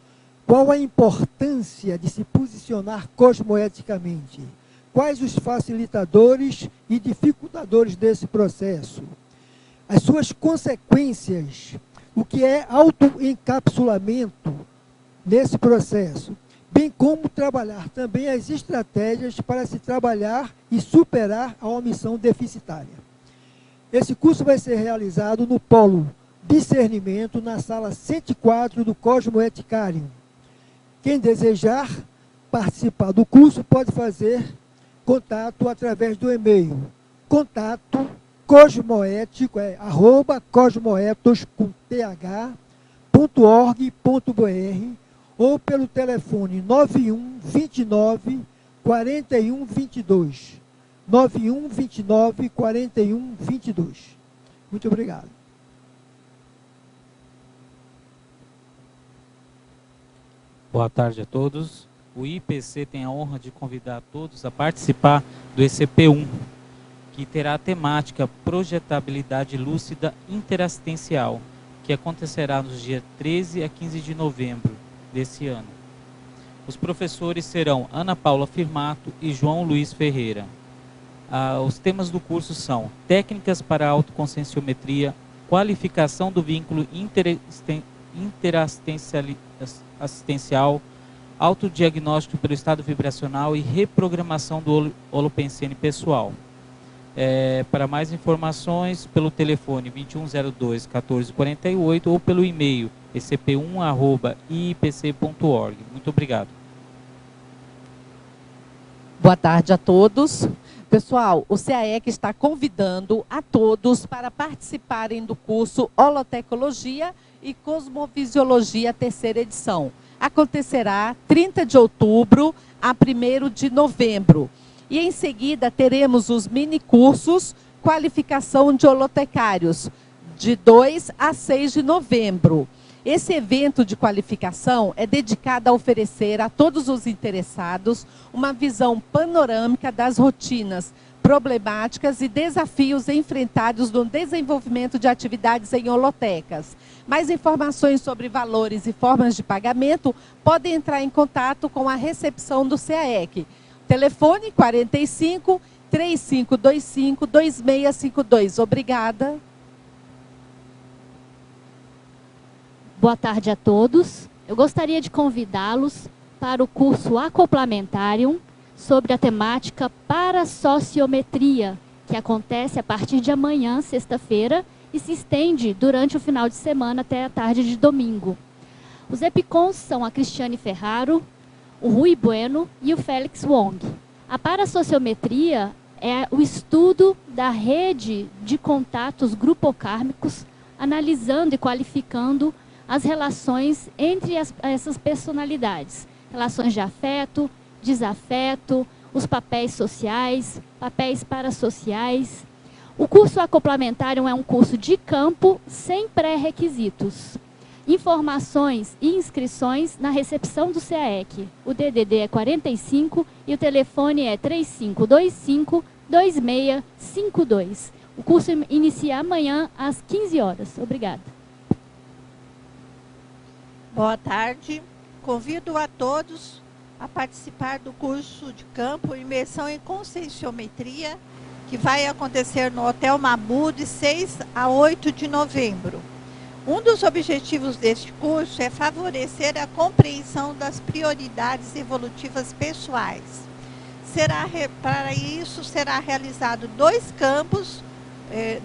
qual a importância de se posicionar cosmoeticamente? Quais os facilitadores e dificultadores desse processo? As suas consequências o que é autoencapsulamento nesse processo, bem como trabalhar também as estratégias para se trabalhar e superar a omissão deficitária. Esse curso vai ser realizado no Polo Discernimento, na sala 104 do Cosmo Eticarium. Quem desejar participar do curso pode fazer contato através do e-mail contato cosmoético, cosmoetos.org.br ou pelo telefone 91 29 41 22. 91 29 41 22. Muito obrigado. Boa tarde a todos. O IPC tem a honra de convidar todos a participar do ECP1, que terá a temática Projetabilidade Lúcida Interassistencial, que acontecerá nos dias 13 a 15 de novembro desse ano. Os professores serão Ana Paula Firmato e João Luiz Ferreira. Os temas do curso são Técnicas para a Autoconscienciometria, Qualificação do Vínculo Interassistencial, Autodiagnóstico pelo Estado Vibracional e Reprogramação do Holopensene Pessoal. Para mais informações, pelo telefone 2102-1448 ou pelo e-mail ecp1@iipc.org. Muito obrigado. Boa tarde a todos. Pessoal, o CAEC está convidando a todos para participarem do curso Holotecologia e Cosmovisiologia, terceira edição. Acontecerá 30 de outubro a 1º de novembro. E em seguida teremos os minicursos Qualificação de Holotecários, de 2 a 6 de novembro. Esse evento de qualificação é dedicado a oferecer a todos os interessados uma visão panorâmica das rotinas, problemáticas e desafios enfrentados no desenvolvimento de atividades em holotecas. Mais informações sobre valores e formas de pagamento podem entrar em contato com a recepção do CAEC. Telefone 45 3525 2652. Obrigada. Boa tarde a todos. Eu gostaria de convidá-los para o curso Acoplamentarium sobre a temática Parasociometria, que acontece a partir de amanhã, sexta-feira, e se estende durante o final de semana até a tarde de domingo. Os EPICONs são a Cristiane Ferraro, o Rui Bueno e o Félix Wong. A parasociometria é o estudo da rede de contatos grupocármicos, analisando e qualificando as relações entre essas personalidades, relações de afeto, desafeto, os papéis sociais, papéis parasociais. O curso Acoplamentário é um curso de campo sem pré-requisitos. Informações e inscrições na recepção do CAEC. O DDD é 45 e o telefone é 3525-2652. O curso inicia amanhã às 15 horas. Obrigada. Boa tarde. Convido a todos a participar do curso de campo Imersão em Conscienciometria, que vai acontecer no Hotel Mabu de 6 a 8 de novembro. Um dos objetivos deste curso é favorecer a compreensão das prioridades evolutivas pessoais. Para isso, será realizado 2 campos,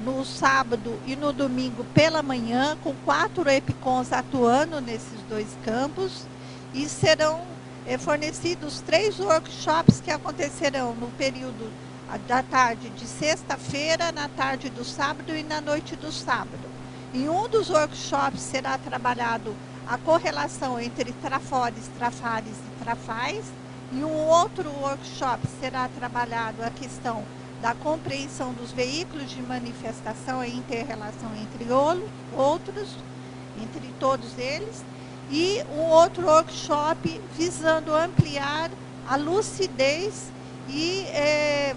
no sábado e no domingo pela manhã, com 4 EPICONs atuando nesses 2 campos, e serão fornecidos 3 workshops que acontecerão no período da tarde de sexta-feira, na tarde do sábado e na noite do sábado. Em um dos workshops será trabalhado a correlação entre trafores, trafares e trafais. Em um outro workshop será trabalhado a questão da compreensão dos veículos de manifestação e inter-relação entre entre todos eles. E um outro workshop visando ampliar a lucidez e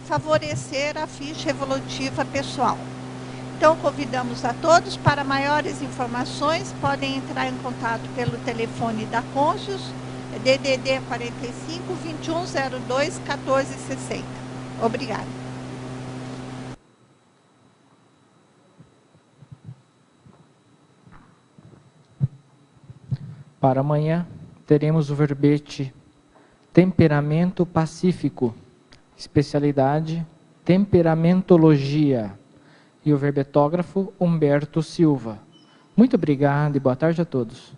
favorecer a ficha evolutiva pessoal. Então, convidamos a todos. Para maiores informações, podem entrar em contato pelo telefone da Conscius, DDD 45 2102 1460. Obrigada. Para amanhã, teremos o verbete Temperamento Pacífico, especialidade Temperamentologia, e o verbetógrafo Humberto Silva. Muito obrigado e boa tarde a todos.